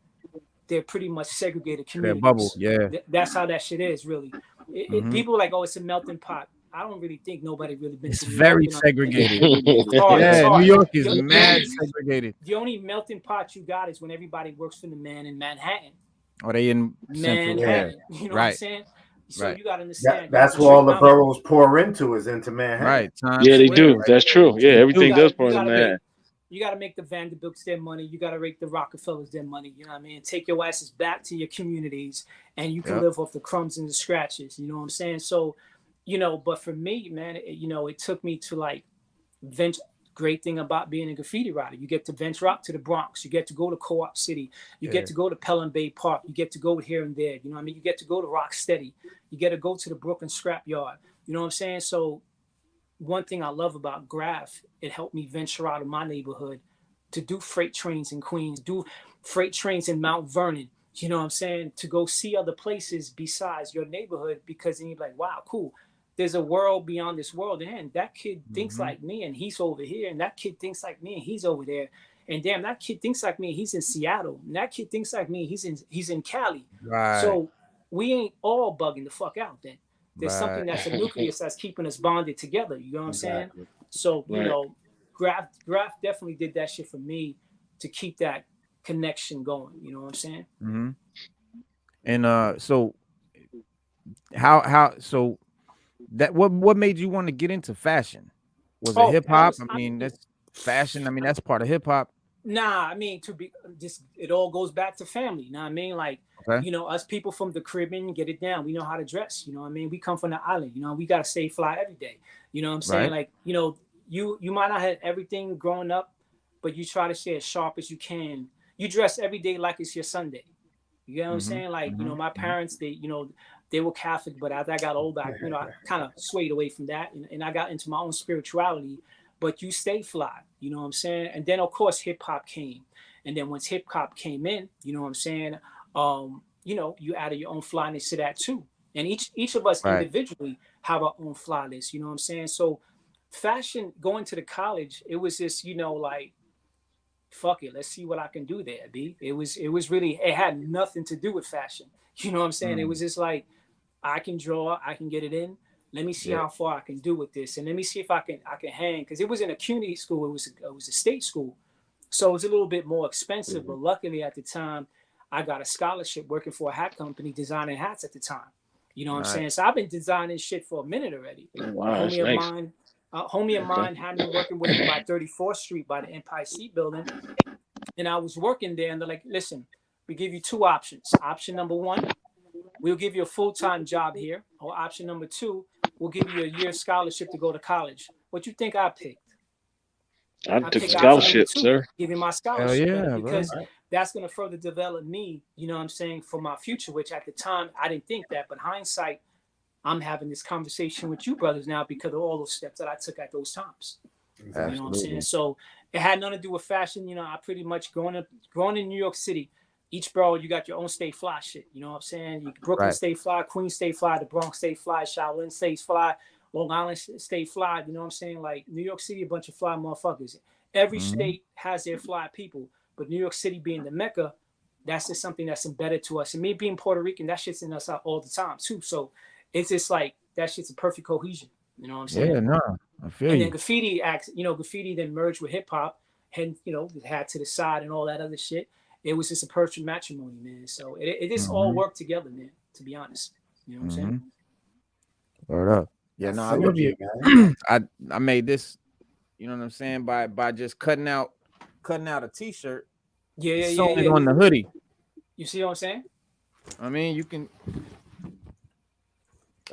pretty much segregated Their bubble. communities. Yeah. That's how that shit is, really. Mm-hmm. People are like, oh, it's a melting pot. I don't really think nobody really been It's to New very York. segregated. It's hard. It's Yeah, hard. New York is The- the mad only- segregated. The only melting pot you got is when everybody works for the man in Manhattan. Or they in Central. Yeah. Manhattan. You know what I'm Right. saying? So Right. you got to understand. That's the where all the trigonometry. boroughs pour into is into Manhattan. Right. Times Yeah, they Square. do. That's true. Yeah, They everything do. does You point in gotta that. you got to make the Vanderbilts their money. You got to make the Rockefellers their money. You know what I mean? Take your asses back to your communities, and you can Yep. live off the crumbs and the scratches. You know what I'm saying? So, but for me, man, it took me to like venture. Great thing about being a graffiti writer, you get to venture out to the Bronx. You get to go to Co-op City. You Yeah. get to go to Pelham Bay Park. You get to go here and there. You know what I mean? You get to go to Rocksteady. You get to go to the Brooklyn Scrapyard. You know what I'm saying? So one thing I love about Graph, it helped me venture out of my neighborhood to do freight trains in Queens, do freight trains in Mount Vernon. You know what I'm saying? To go see other places besides your neighborhood, because then you're like, wow, cool. There's a world beyond this world. And that kid thinks Mm-hmm. like me and he's over here. And that kid thinks like me and he's over there. And damn, that kid thinks like me and he's in Seattle. And that kid thinks like me, he's in Cali. Right. So we ain't all bugging the fuck out then. There's something Right. that's a nucleus that's keeping us bonded together. You know what I'm saying? Exactly. So, Right. Graph definitely did that shit for me to keep that connection going. You know what I'm saying? Mm-hmm. And so how so that what made you want to get into fashion? Was it Oh, hip hop? I I mean, that's fashion. I mean, that's part of hip hop. Nah, I mean, to be just, it all goes back to family. You know what I mean? Like, Okay. us people from the Caribbean get it down. We know how to dress. You know what I mean? We come from the island. We got to stay fly every day. You know what I'm saying? Right. Like, you might not have everything growing up, but you try to stay as sharp as you can. You dress every day like it's your Sunday. You know what I'm Mm-hmm. saying? Like, Mm-hmm. my parents, they were Catholic, but as I got older, I kind of swayed away from that, and I got into my own spirituality. But you stay fly, you know what I'm saying? And then of course hip hop came, and then once hip hop came in, you know what I'm saying? you know, you added your own flyness to that too. And each of us Right. individually have our own flyness, you know what I'm saying? So fashion, going to the college, it was just, you know, like, fuck it, let's see what I can do there, B. It was really, it had nothing to do with fashion. You know what I'm saying? It was just like, I can draw, I can get it in. Let me see Yeah. how far I can do with this, and let me see if I can hang, because it was in a community school. It was a state school, so it was a little bit more expensive. But luckily at the time, I got a scholarship working for a hat company designing hats at the time. You know what I'm Nice. saying? So I've been designing shit for a minute already. A Wow, that's homie of nice. mine, had me working with him by 34th Street by the Empire State Building, and I was working there, and they're like, "Listen, we give you two options. Option number one, we'll give you a full-time job here. Or option number two, we'll give you a year scholarship to go to college." What you think I picked? I I took a picked option number scholarship, two, sir. give me my Hell scholarship, yeah, bro. because that's going to further develop me, you know what I'm saying, for my future, which at the time I didn't think that. But hindsight, I'm having this conversation with you brothers now because of all those steps that I took at those times. You know what I'm saying? Absolutely. So it had nothing to do with fashion. You know, I pretty much growing in New York City, each borough, you got your own stay fly shit. You know what I'm saying? Brooklyn Right. stay fly, Queens stay fly, the Bronx stay fly, Shaolin stays fly, Long Island stay fly. You know what I'm saying? Like New York City, a bunch of fly motherfuckers. Every Mhm. state has their fly people, but New York City being the mecca, that's just something that's embedded to us. And me being Puerto Rican, that shit's in us out all the time too. So it's just like that shit's a perfect cohesion. You know what I'm saying? Yeah, no, I feel And then you. graffiti then merged with hip hop, and the hat to the side and all that other shit. It was just a perfect matrimony, man. So it just all Mhm. worked together, man. To be honest, you know what I'm saying? Mhm. Word up. Yeah, That's no, I love you. synergy, man. I made this, you know what I'm saying, by just cutting out a t-shirt Yeah, and yeah, yeah, sewing it yeah. on the hoodie. You see what I'm saying? I mean, you can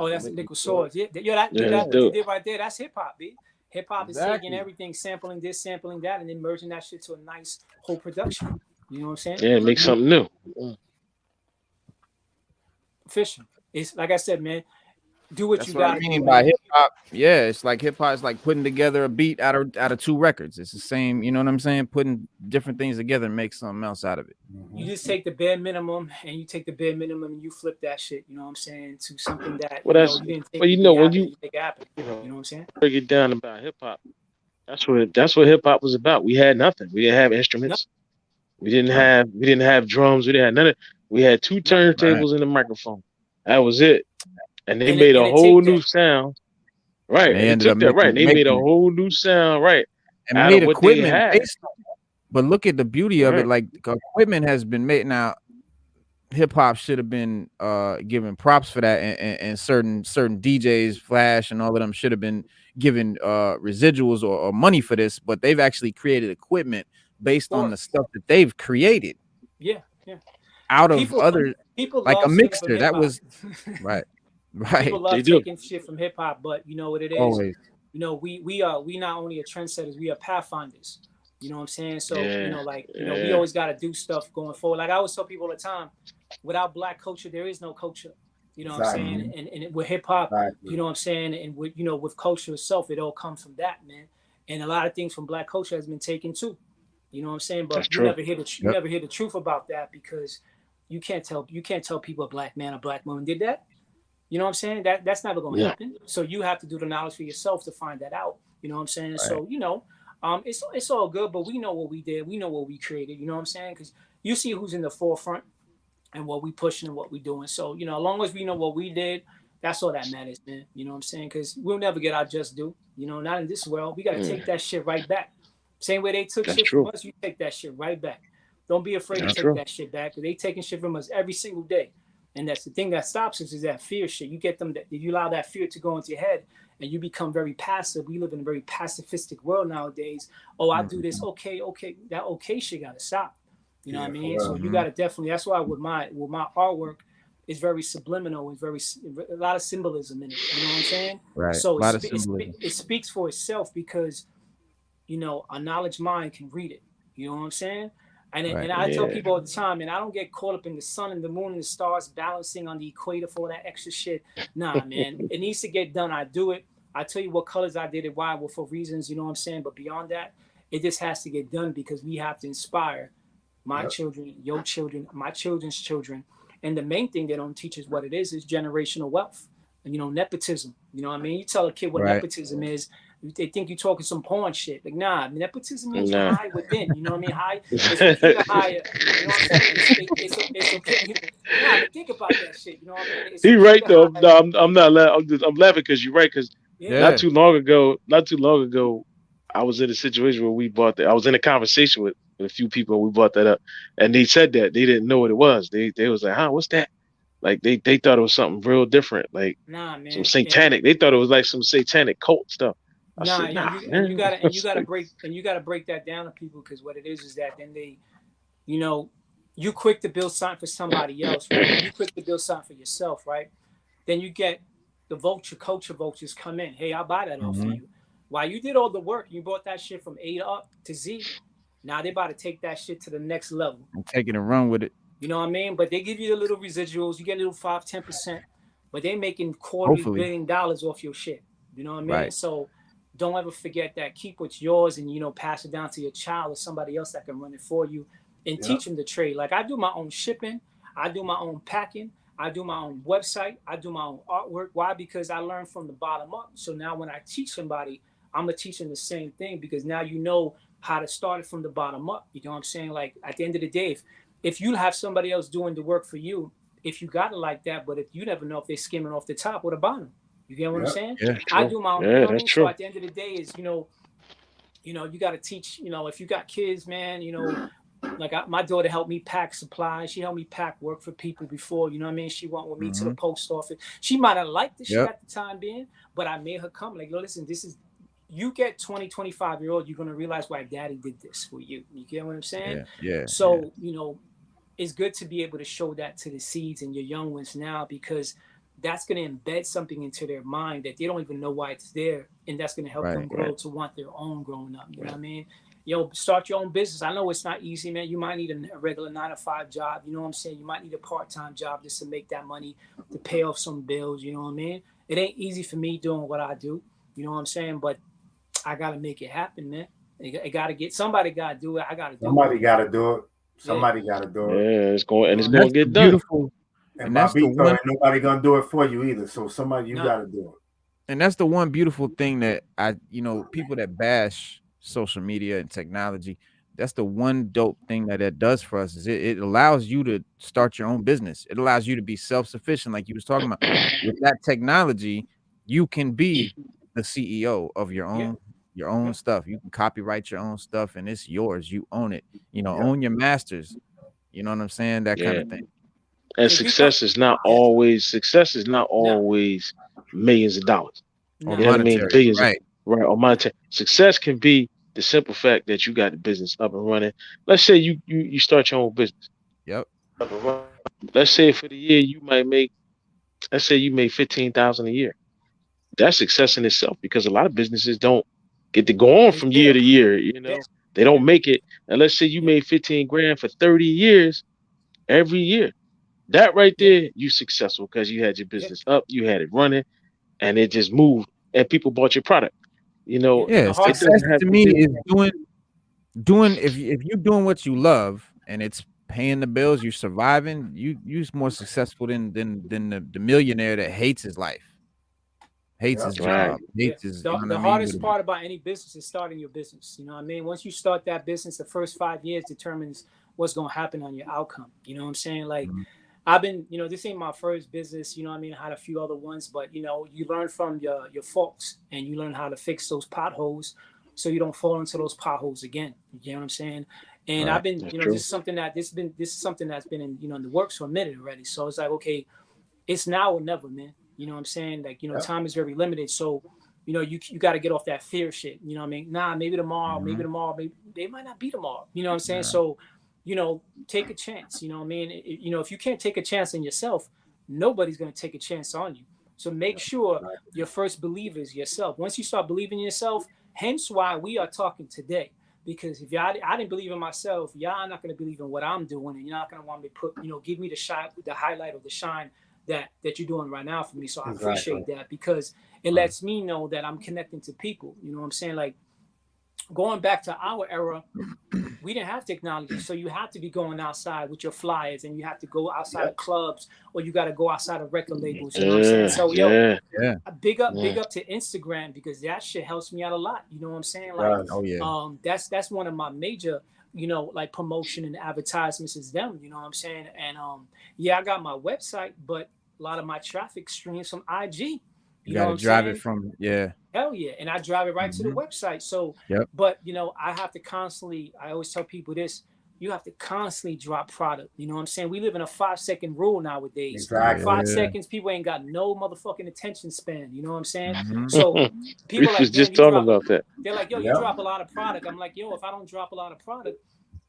Oh, that's liquid swords. Yeah, Yeah, that's what you dope. did right there. That's hip hop, B. Hip hop is taking exactly. everything, sampling this, sampling that, and then merging that shit to a nice whole production. You know what I'm saying? Yeah, make something new. Official. It's like I said, man. Do what That's you what I gotta do, mean by man. hip hop. Yeah, it's like hip hop is like putting together a beat out of two records. It's the same, you know what I'm saying? Putting different things together and make something else out of it. You just take the bare minimum and you flip that shit, you know what I'm saying, to something that, Well, that's you didn't think well, would be when happening, you you make it happen. You know what I'm saying? break it down about hip hop, that's what hip hop was about. We had nothing. We didn't have No, instruments. We didn't right. have drums. We didn't have none of. We had two No. Right. turntables and a microphone. That was it. And they And it made a and it whole take new that. sound. And Right. they It ended up took that right. They made a making it whole new sound. Right. and Out of made what they equipment had. based on. But look at the beauty of it. Right. Like equipment has been made now. Hip hop should have been given props for that, and certain DJs, Flash, and all of them should have been given residuals or money for this. But they've actually created equipment based on For the stuff that they've created yeah, yeah. out of People other, people like a love shit from mixer. hip That hop. was right, People right, They love do. taking shit from hip hop, but you know what it is? always. We not only are trendsetters, we are pathfinders. You know what I'm saying? So, Yeah. we Yeah. always gotta do stuff going forward. Like I always tell people all the time, without black culture, there is no culture. You know what I'm Exactly. saying? And with hip hop, Exactly. you know what I'm saying, and with culture itself, it all comes from that, man. And a lot of things from black culture has been taken too. You know what I'm saying? That's But true. you Yep. never hear the truth about that, because you can't tell people a black man or black woman did that. You know what I'm saying? That's never gonna Yeah. happen. So you have to do the knowledge for yourself to find that out. You know what I'm saying? Right. So it's all good, but we know what we did. We know what we created. You know what I'm saying? Because you see who's in the forefront and what we pushing and what we doing. So as long as we know what we did, that's all that matters, man. You know what I'm saying? Because we'll never get our just due. Not in this world. We gotta take Mm, that shit right back. Same way they took that's shit from true. us, you take that shit right back. Don't be afraid to That's Yep. take true. that shit back. Because they taking shit from us every single day. And that's the thing that stops us, is that fear shit. You get them that you allow that fear to go into your head and you become very passive. We live in a very pacifistic world nowadays. Oh, I do this. Mhm. Okay, okay. That okay shit gotta stop. You know what I Yeah, for mean? So real. you Mhm. gotta definitely. That's why with my artwork, it's very subliminal. It's very a lot of symbolism in it. You know what I'm saying? Right. So A lot of symbolism. it speaks for itself, because a knowledge mind can read it. You know what I'm saying? And Right. I tell Yeah. people all the time, and I don't get caught up in the sun and the moon and the stars balancing on the equator for all that extra shit. Nah, man, it needs to get done. I do it. I tell you what colors I did it, why, well, for reasons, you know what I'm saying? But beyond that, it just has to get done, because we have to inspire my Yep. children, your children, my children's children, And the main thing they don't teach is what it is generational wealth. And, nepotism. You know what I mean? You tell a kid what Right. nepotism is, they think you're talking some porn shit. Like, nah, nepotism means you Nah. hide within. You know what I mean? It's okay to hire. You know what I'm saying? It's okay. Nah, but think about that shit. You know what I mean? It's He okay right to though. hire. No, I'm not laughing. I'm laughing because you're right. Because Yeah. Yeah. not too long ago, I was in a situation where we bought that. I was in a conversation with a few people. And we brought that up, and they said that they didn't know what it was. They was like, "Huh, what's that?" Like they thought it was something real different, like Nah, some man. satanic. They thought it was like some satanic cult stuff. I Nah, said, "Nah, and you man." gotta break that down to people, because what it is that then they, you know, you quick to build something for somebody else, right? When you quick to build something for yourself, right? Then you get the culture vultures come in. Hey, I'll buy that off of Mhm. you. While you did all the work, you brought that shit from A up to Z. Now they about to take that shit to the next level. And take it and run with it. You know what I mean? But they give you the little residuals. You get a little 5-10%, but they making quarterly Hopefully. $1 billion off your shit. You know what I mean? Right. So don't ever forget that. Keep what's yours and, pass it down to your child or somebody else that can run it for you and teach them the trade. Like, I do my own shipping. I do my own packing. I do my own website. I do my own artwork. Why? Because I learned from the bottom up. So now when I teach somebody, I'm going to teach them the same thing, because now you know how to start it from the bottom up. You know what I'm saying? Like, at the end of the day, if you have somebody else doing the work for you, if you got it like that, but if you never know if they're skimming off the top or the bottom, you get what I'm saying? Yeah. I do my own, Yeah, you know what I that's mean? true. So at the end of the day is, you got to teach, if you got kids, man, like my daughter helped me pack supplies. She helped me pack work for people before, you know what I mean? She went with me to the post office. She might have liked the shit at the time being, but I made her come like, listen, you get 20, 25-year-old, you're going to realize why daddy did this for you. You get what I'm saying? Yeah. So, it's good to be able to show that to the seeds and your young ones now, because that's going to embed something into their mind that they don't even know why it's there. And that's going to help them grow to want their own growing up. You know what I mean? Start your own business. I know it's not easy, man. You might need a regular 9-to-5 job. You know what I'm saying? You might need a part-time job just to make that money to pay off some bills. You know what I mean? It ain't easy for me doing what I do. You know what I'm saying? But I got to make it happen, man. Somebody got to do it. I got to do it. Somebody got to do it. Somebody got to do it. Yeah, it's going And to that's get the done. beautiful. And that's the Bobbito, one. ain't nobody gonna do it for you either. So somebody, you got to do it. And that's the one beautiful thing that people that bash social media and technology, that's the one dope thing that does for us, is it allows you to start your own business. It allows you to be self-sufficient, like you was talking about. With that technology, you can be the CEO of your own stuff. You can copyright your own stuff, and it's yours. You own it. Own your masters. You know what I'm saying? That kind of thing. And success is not always millions of dollars. Or You know what I mean? monetary, Billions, right? Or monetary. Success can be the simple fact that you got the business up and running. Let's say you start your own business. Yep. Let's say for the year you might make, let's say you make 15,000 a year. That's success in itself, because a lot of businesses don't get to go on from year to year. They don't make it. And let's say you made 15 grand for 30 years every year. That right there, you successful, because you had your business up, you had it running, and it just moved, and people bought your product. Yeah, It success doesn't have to to me be. is doing if you're doing what you love and it's paying the bills, you're surviving, you're more successful than the millionaire that hates his life, hates his job, hates his, the hardest part about any business is starting your business. You know what I mean? Once you start that business, the first 5 years determines what's going to happen on your outcome. You know what I'm saying? Like, I've been, this ain't my first business, you know what I mean? I had a few other ones, but you learn from your faults, and you learn how to fix those potholes so you don't fall into those potholes again. You know what I'm saying? And I've been, this is something that's been in, in the works for a minute already. So it's like, okay, it's now or never, man. You know what I'm saying? Like, time is very limited. So, you got to get off that fear shit. You know what I mean? Nah, maybe tomorrow, maybe it might not be tomorrow. You know what I'm saying? So, take a chance. You know what I mean? If you can't take a chance on yourself, nobody's going to take a chance on you. So make sure your first believer is yourself. Once you start believing in yourself, hence why we are talking today. Because if I didn't believe in myself, y'all not going to believe in what I'm doing, and you're not going to want me to put, give me the highlight or the shine that you're doing right now for me. So I appreciate that, because it lets me know that I'm connecting to people. You know what I'm saying? Like, going back to our era, we didn't have technology, so you have to be going outside with your flyers, and you have to go outside of clubs, or you got to go outside of record labels. You know what I'm saying? So yeah. big up to Instagram, because that shit helps me out a lot. You know what I'm saying? Like, Oh yeah. That's one of my major, like promotion and advertisements is them. You know what I'm saying? And yeah, I got my website, but a lot of my traffic streams from IG. You You know got what to I'm drive saying? it from Hell yeah. And I drive it right to the website. So, Yep. but I have to constantly, I always tell people this, you have to constantly drop product. You know what I'm saying? We live in a 5-second rule nowadays. Exactly. 5 seconds, people ain't got no motherfucking attention span. You know what I'm saying? Mhm. So we people was like, just damn, you talking drop, about that. they're like, yo, you drop a lot of product. I'm like, yo, if I don't drop a lot of product,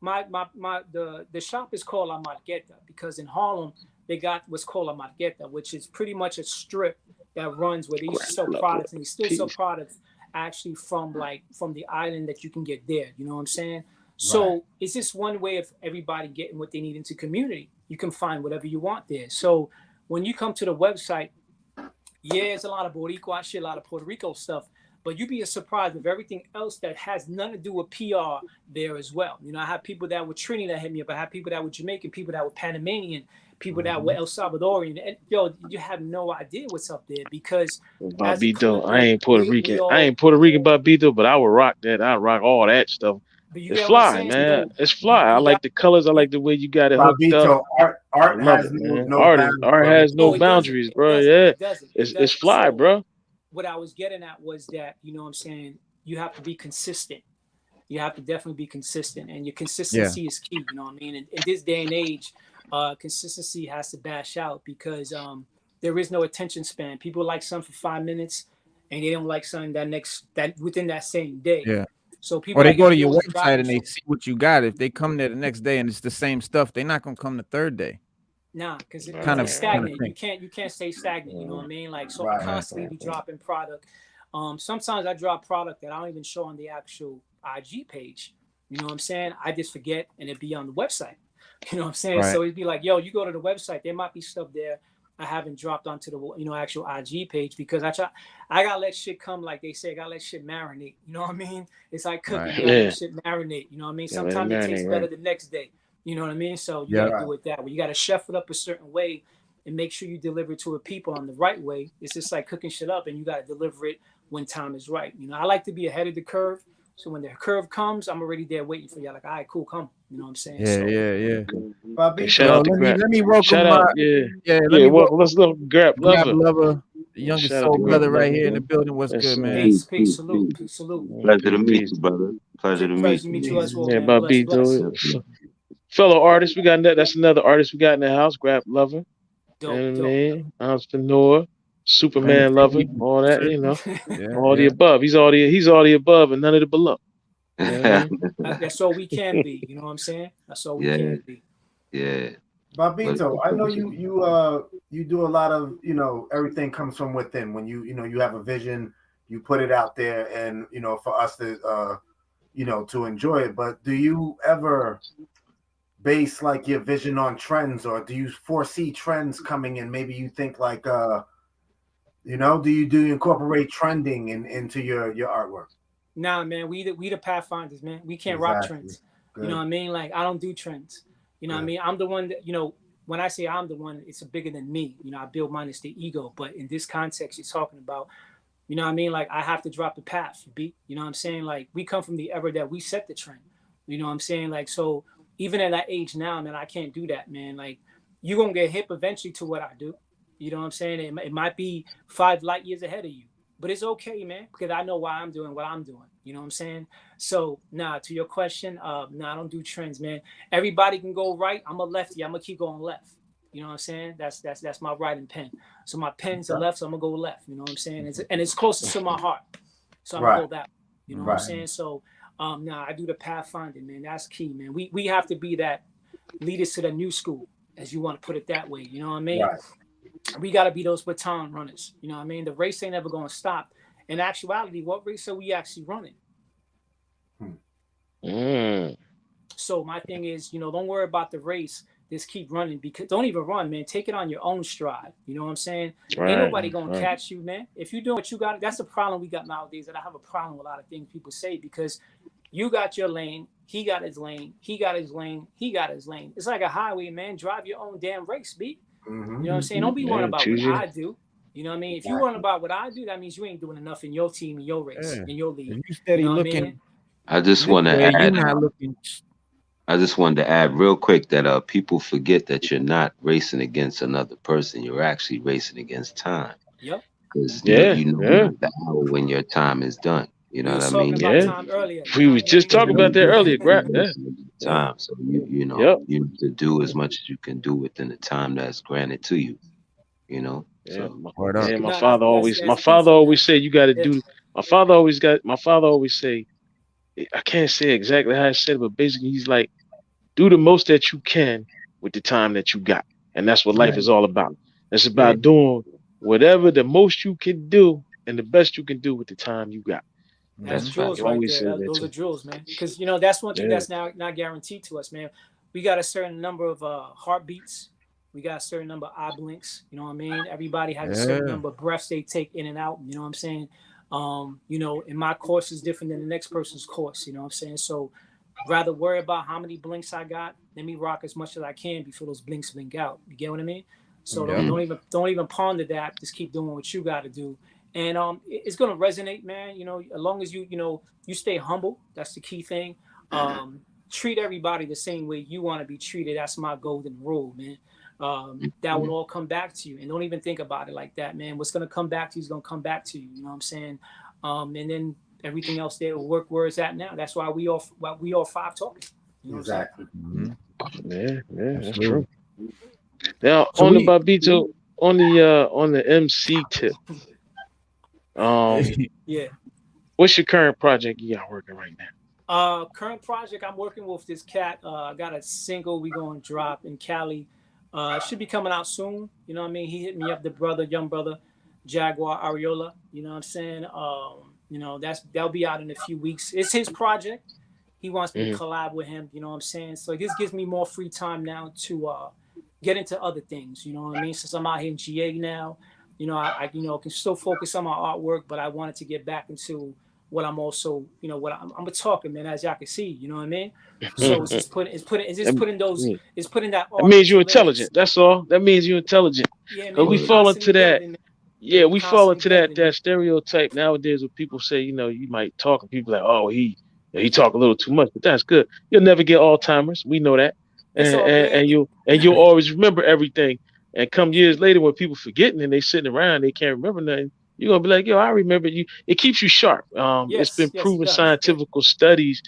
the shop is called La Marqueta, because in Harlem, they got what's called La Marqueta, which is pretty much a strip that runs where they used to sell products, and they still sell products actually from the island that you can get there. You know what I'm saying? So it's just one way of everybody getting what they need into community. You can find whatever you want there. So when you come to the website, yeah, it's a lot of Boricua shit, a lot of Puerto Rico stuff, but you'd be surprised with everything else that has nothing to do with PR there as well. I have people that were Trini that hit me up. I have people that were Jamaican, people that were Panamanian, people that were El Salvadorian. And, yo, you have no idea what's up there, because as a Bobbito, I collective, ain't Puerto we Rican. all, I ain't Puerto Rican Bobbito, but I would rock that. I rock all that stuff. but you It's get what I'm fly, saying? man. So It's fly. I you got, like the colors. I like the way you got it hooked up. Bobbito, I art love has it, no, man. no Art bounds, bro. has no it boundaries, doesn't. bro. It doesn't. It's fly, So bro. what I was getting at was that, you know what I'm saying, you have to be consistent. You have to definitely be consistent, and your consistency is key. You know what I mean? And in this day and age, consistency has to bash out, because there is no attention span. People like something for 5 minutes, and they don't like something that within that same day. Yeah. So people Or they like, go to yo, your what's the website and they rapping? see what you got. If they come there the next day and it's the same stuff, they're not gonna come the third day. Nah, because Kind it's of stagnant. thing. You can't stay stagnant. You know what I mean? Like, so I Right. constantly be dropping product. Sometimes I drop product that I don't even show on the actual IG page. You know what I'm saying? I just forget, and it be on the website. You know what I'm saying? Right. So it'd be like, yo, you go to the website, there might be stuff there I haven't dropped onto the actual IG page, because I gotta let shit come, like they say, I gotta let shit marinate. You know what I mean? It's like cooking, Right. you gotta let shit marinate. You know what I mean? Yeah, let it Sometimes it tastes marinate, better right. the next day. You know what I mean? So you Yeah. gotta do it that way. You gotta chef it up a certain way and make sure you deliver it to the people on the right way. It's just like cooking shit up, and you gotta deliver it when time is right. I like to be ahead of the curve. So when the curve comes, I'm already there waiting for you. Like, all right, cool, come. You know what I'm saying? Yeah, So yeah. Hey, Bobbito, shout Yo, out to Grab. let me welcome Shout my out, let yeah. me Welcome. welcome Let's look. Grab Grab lover. Lover, the Yeah, youngest shout out to soul Grab brother right lover, here in the man. building. What's Yes, good, sir. man? peace, salute, peace, salute. Pleasure to meet Peace. you, brother. Pleasure to Pleasure meet to you. meet you as well, Yeah, man. Bless, Bobbito. bless. Fellow artist, we got that's another artist we got in the house. Grab lover. You know Dope, what I dope. mean? Entrepreneur, Famous Superman lover, people. all that, you know. Yeah, All the yeah. above. He's all the above and none of the below. You know what I mean? That's all we can be. You know what I'm saying? That's all we Yeah. can be. Yeah. Bobbito, I know you do a lot of, everything comes from within. When you have a vision, you put it out there, and for us to to enjoy it. But do you ever base like your vision on trends, or do you foresee trends coming, and maybe you think like do you incorporate trending into your artwork? Nah, man, we the pathfinders, man. We can't rock Exactly. trends. Good. You know what I mean? Like, I don't do trends. You know what I mean? I'm the one that, when I say I'm the one, it's bigger than me. I build mine, it's the ego. But in this context, you're talking about, you know what I mean? Like, I have to drop the path, beat. You know what I'm saying? Like, we come from the era that we set the trend. You know what I'm saying? Like, so even at that age now, man, I can't do that, man. Like, you're going to get hip eventually to what I do. You know what I'm saying? It might be 5 light years ahead of you. But it's okay, man, because I know why I'm doing what I'm doing. You know what I'm saying? So, to your question, I don't do trends, man. Everybody can go right. I'm a lefty. I'm going to keep going left. You know what I'm saying? That's my writing pen. So my pen's a left, so I'm going to go left. You know what I'm saying? And it's closest to my heart. So I'm going to go that way. You know what I'm saying? So, I do the pathfinding, man. That's key, man. We have to be that leaders to the new school, as you want to put it that way. You know what I mean? Right. We got to be those baton runners. You know what I mean? The race ain't ever going to stop. In actuality, what race are we actually running? So my thing is, don't worry about the race. Just keep running, because don't even run, man. Take it on your own stride. You know what I'm saying? Right, ain't nobody going to right. catch you, man. If you're doing what you got, that's the problem we got nowadays. That I have a problem with a lot of things people say, because You got your lane. He got his lane. He got his lane. He got his lane. It's like a highway, man. Drive your own damn race, B. You know what I'm saying? Don't be worrying about what I do. You know what I mean? If you worrying about what I do, that means you ain't doing enough in your team, in your race, in your league. If you steady know what looking, I mean? I just this want to way, you add. not looking. I just wanted to add real quick that people forget that you're not racing against another person. You're actually racing against time. Yep. Because Yeah, you know yeah, not the hour when your time is done. You We know what was I talking mean? about yeah. time earlier. You We know was what I just mean? talking about that earlier, You're Yeah, racing against Yeah. time. So you know yep. you need to do as much as you can do within the time that's granted to you. You know, Yeah, so Word up. that's man. key. No, that's My key father for you, always man. said you got to Yeah. do. My father always say. I can't say exactly how I said it, but basically he's like, do the most that you can with the time that you got, and that's what life Right. is all about. It's Yeah. about doing whatever the most you can do and the best you can do with the time you got. That's That's That's fact. drills he right always there. said that Those are too. drills, man. Because that's one thing Yeah, that's now not guaranteed to us, man. We got a certain number of heartbeats. We got a certain number of eye blinks. You know what I mean? Everybody has a certain Yeah. number of breaths they take in and out. You know what I'm saying? And my course is different than the next person's course. You know what I'm saying? So rather worry about how many blinks I got. Let me rock as much as I can before those blinks blink out. You get what I mean? So Yep. Mm. don't even ponder that. Just keep doing what you got to do, and it's gonna resonate, man. As long as you stay humble. That's the key thing. Treat everybody the same way you want to be treated. That's my golden rule, man. That would all come back to you, and don't even think about it like that, man. What's gonna come back to you is gonna come back to you. You know what I'm saying? And then everything else there will work where it's at now. That's why we all five talking. You know what I'm saying? Exactly. Mhm. yeah, that's Absolutely. true. Now So on the we, Bobito, on the MC tip, um, Yeah. what's your current project you got working right now? Current project I'm working with this cat. I got a single we gonna drop in Cali. It should be coming out soon. You know what I mean? He hit me up, the brother, young brother, Jaguar Ariola. You know what I'm saying? That'll be out in a few weeks. It's his project. He wants me to Hmm. collab with him. You know what I'm saying? So this gives me more free time now to get into other things. You know what I mean? Since I'm out here in GA now, I can still focus on my artwork, but I wanted to get back into what I'm also, I'm a talker, man, as y'all can see, you know what I mean? So it's just That, putting that that art means into you're lyrics. intelligent. That's all. That means you're intelligent. Yeah, Cause man, we we Word. fall constantly into that. building, man. Yeah, Yeah, we we fall constantly into that building, man. stereotype nowadays where people say, you might talk and people like, oh, he talk a little too much, but that's good. You'll never get Alzheimer's. We know that, It's and all and, good. and you and you'll always remember everything. And come years later, when people forgetting and they sitting around, they can't remember nothing. You're gonna be like, yo, I remember you. It keeps you sharp. It's been Yes, it proven does. Yeah, scientific studies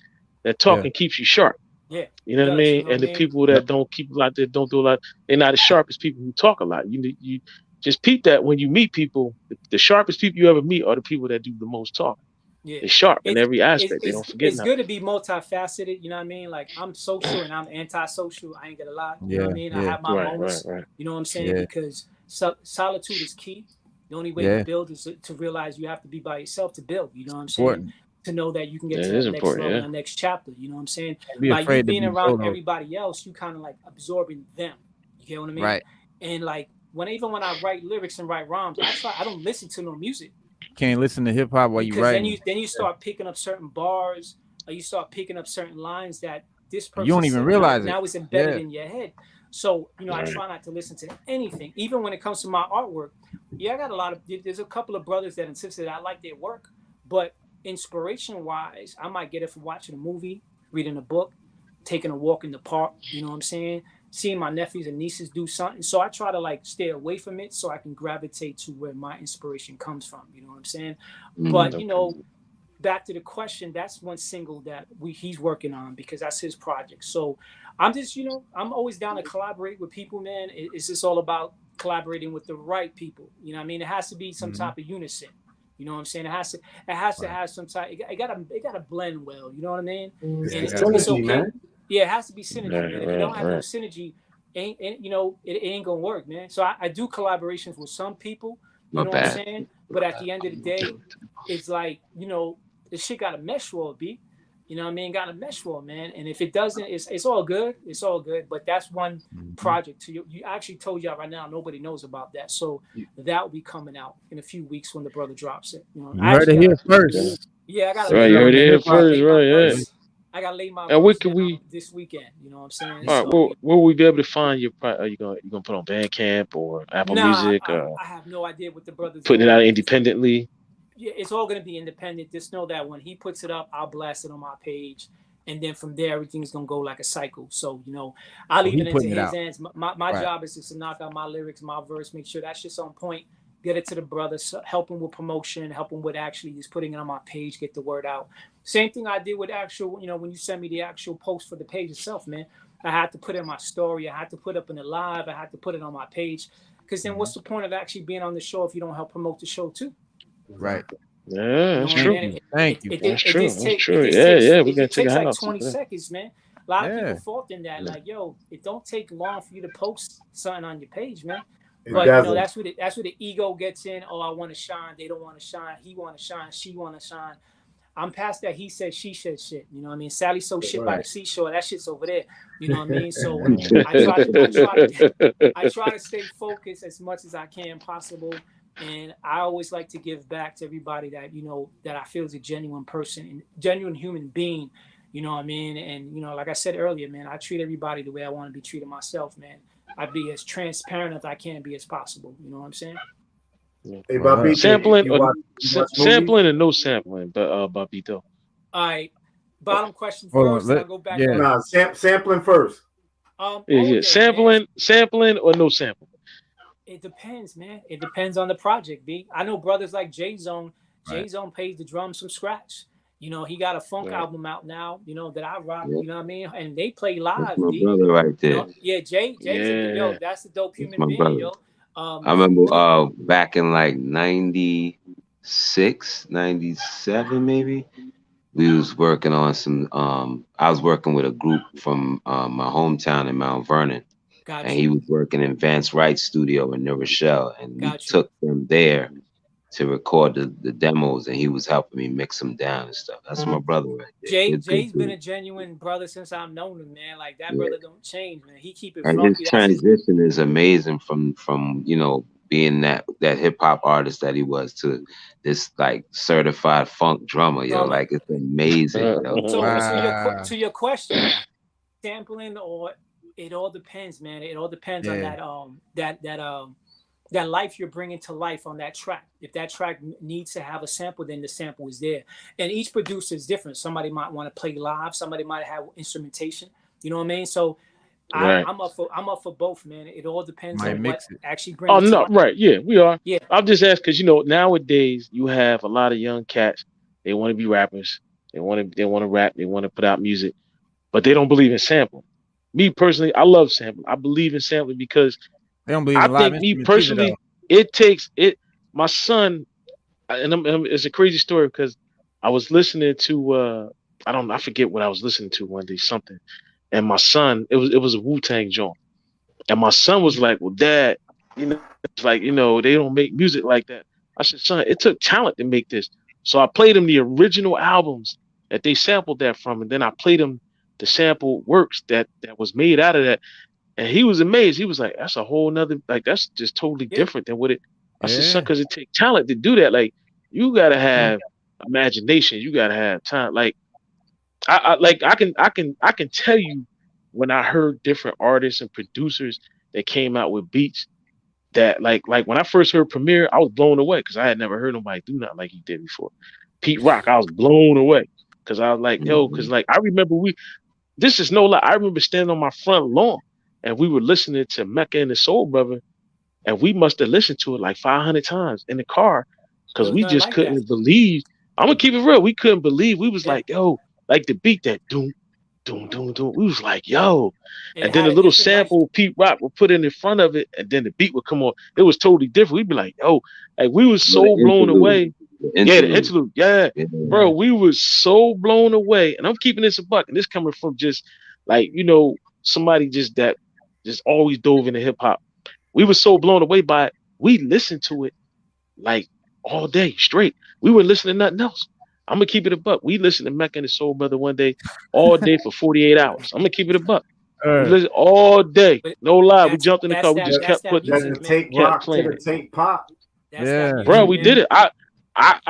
that yeah, talking keeps you sharp. yeah, You it know what I does. You mean? know what I And the mean? people yep, that don't keep a lot, that don't do a lot, they're not as sharp as people who talk a lot. You just peep that when you meet people. The sharpest people you ever meet are the people that do the most talking. Yeah. They're sharp in It's every it's aspect. They it's don't forget it's nothing. good to be multifaceted, you know what I mean? Like I'm social and I'm antisocial. I ain't gonna lie. You know what I yeah, mean? I yeah, have my Right, right, moments, right. you know what I'm saying? yeah, Because solitude is key. The only way to yeah. build is to realize you have to be by yourself to build, you know what I'm saying? Important. To know that you can get Yeah, to it is that next important. level, Yeah. that next chapter, you know what I'm saying? Don't be By you afraid to being be around solo. everybody else, you kind of like absorbing them. You get what I mean? Right. And like even when I write lyrics and write rhymes, I don't listen to no music Can't listen to hip hop while you because then writing. you start picking up certain bars, or you start picking up certain lines that this You person don't even said. Now realize it. now it's embedded Yeah. in your head. So I Right. try not to listen to anything, even when it comes to my artwork. Yeah, I got a lot of. There's a couple of brothers that insisted I like their work, but inspiration wise, I might get it from watching a movie, reading a book, taking a walk in the park. You know what I'm saying? Seeing my nephews and nieces do something. So I try to like stay away from it so I can gravitate to where my inspiration comes from. You know what I'm saying? But Mm. Okay. back to the question, that's one single that he's working on because that's his project. So I'm just, I'm always down to collaborate with people, man. It's just all about collaborating with the right people. You know what I mean? It has to be some Hmm. type of unison. You know what I'm saying? It has to Right. have some type. It gotta blend well. You know what I mean? It's And the It has it's to. synergy, okay. man. Yeah, it has to be synergy, Right, man. If you don't right, have no right. synergy, it ain't gonna work, man. So I do collaborations with some people. You My know what I'm bad. saying? But at the end of the day, it's like, this shit got to mesh well, B. You know what I mean? Got to mesh for it, man. And if it doesn't, it's all good. It's all good. But that's one project. To you actually told y'all right now, nobody knows about that. So that will be coming out in a few weeks when the brother drops it. You know, You heard it here first. Yeah, I gotta Right, lay you heard it here I gotta first, lay my right? Yeah. verse. I gotta lay my And where verse can down we? this weekend. You know what I'm saying? All right, So where will we be able to find your? Are you gonna put on Bandcamp or Apple nah, Music? I have no idea what the brother's Putting it doing. out independently. Yeah, it's all gonna be independent. Just know that when he puts it up, I'll blast it on my page, and then from there, everything's gonna go like a cycle. So you know, I leave he it into putting it his out. hands. My Right. job is just to knock out my lyrics, my verse, make sure that shit's on point. Get it to the brother, help him with promotion, help him with actually just putting it on my page, get the word out. Same thing I did with actual, you know, when you send me the actual post for the page itself, man. I had to put it in my story. I had to put it up in the live. I had to put it on my page. Because then what's the point of actually being on the show if you don't help promote the show too? Right. Yeah, You that's know what true. I mean? Thank you. That's true. That's It true. just Yeah, takes yeah. We it gotta take a takes like house. 20 seconds, man. A lot of Yeah. people fault in that. Like, yo, it don't take long for you to post something on your page, man. It But you know, doesn't. that's where the ego gets in. Oh, I want to shine. They don't want to shine. He want to shine. She want to shine. I'm past that. He said, she said shit. You know what I mean? Sally so shit by the Right. seashore. That shit's over there. You know what I mean? So I try to stay focused as much as I can possible. And I always like to give back to everybody that, you know, that I feel is a genuine person and genuine human being. You know what I mean? And, you know, like I said earlier, man, I treat everybody the way I want to be treated myself, man. I be as transparent as I can be as possible. You know what I'm saying? Hey, Bobby, Sampling you or watch movies? sampling and no sampling, but Bobito. All right. Bottom question Hold on. first, and I'll go back Yeah. up. Nah, sampling first. All Yeah. day, man. Sampling or no sampling. It depends, man. It depends on the project, B. I know brothers like J Zone. J Zone plays the drums from scratch. You know, he got a funk Right. album out now, you know, that I rock, Yep. you know what I mean? And they play That's live, my B. brother right You there. know, yeah, Jay's Yeah. that's a dope That's human my being, brother. yo. I remember back in like 96, 97 maybe. We was working on some I was working with a group from my hometown in Mount Vernon. Got And he you. was working in Vance Wright's studio in New Rochelle. And we Got you. took them there to record the demos, and he was helping me mix them down and stuff. That's my brother right there. Good Jay's been dude. a genuine brother since I've known him, man. Like that Yeah. brother don't change, man. He keep it And his funky. That's his transition is amazing from you know being that hip hop artist that he was to this like certified funk drummer, yo. drummer. Like it's amazing, yo. So Wow. to your question, sampling or it all depends, man. It all depends on Yeah. that life you're bringing to life on that track. If that track needs to have a sample, then the sample is there. And each producer is different. Somebody might want to play live. Somebody might have instrumentation. You know what I mean? So Right. I'm up for both, man. It all depends Might on what mix it. actually Oh brings it to no, life. right? Yeah, we are. Yeah, I'm just asking because nowadays you have a lot of young cats. They want to be rappers. They want to rap. They want to put out music, but they don't believe in sampling. Me personally, I love sampling. I believe in sampling because They don't believe I in live think me instruments either, though. personally, it takes it. My son, it's a crazy story because I was listening to I forget what I was listening to one day something, and my son it was a Wu-Tang joint. And my son was like, "Well, Dad, it's like they don't make music like that." I said, "Son, it took talent to make this." So I played him the original albums that they sampled that from, and then I played him the sample works that was made out of that, and he was amazed. He was like, "That's a whole nother like that's just totally yeah. different than what it." I said, "Son, Yeah. because it takes talent to do that. Like you gotta have imagination. You gotta have time. Like I can tell you when I heard different artists and producers that came out with beats that like when I first heard Premier, I was blown away because I had never heard nobody do nothing like he did before. Pete Rock, I was blown away because I was like, yo, because Mhm. like I remember this is no lie, I remember standing on my front lawn and we were listening to Mecca and the Soul Brother and we must have listened to it like 500 times in the car There because was we nothing just like that. couldn't believe. I'm gonna keep it real. We couldn't believe. We was Yeah, like, yo, like the beat that doom, doom, doom, doom. We was like, yo. it And then had the a little different life. sample Pete Rock would put in front of it, and then the beat would come on. It was totally different. We'd be like, yo, like we was Well, the so blown interlude. away. The Yeah, the interlude. interlude. Yeah, Yeah. bro, Yeah. we was so blown away. And I'm keeping this a buck. And this coming from just like, somebody just that just always dove into hip hop. We were so blown away by it. We listened to it like all day straight. We were listening to nothing else. I'm gonna keep it a buck. We listened to Mecca and his Soul Brother one day, all day for 48 hours. I'm gonna keep it a buck. We Uh, listened all day. But No lie. We jumped in the car. We just that's kept that putting, Then music, the man. tape kept rock to playing the it. tape pop. That's that yeah. Bro, music, we man. did it. I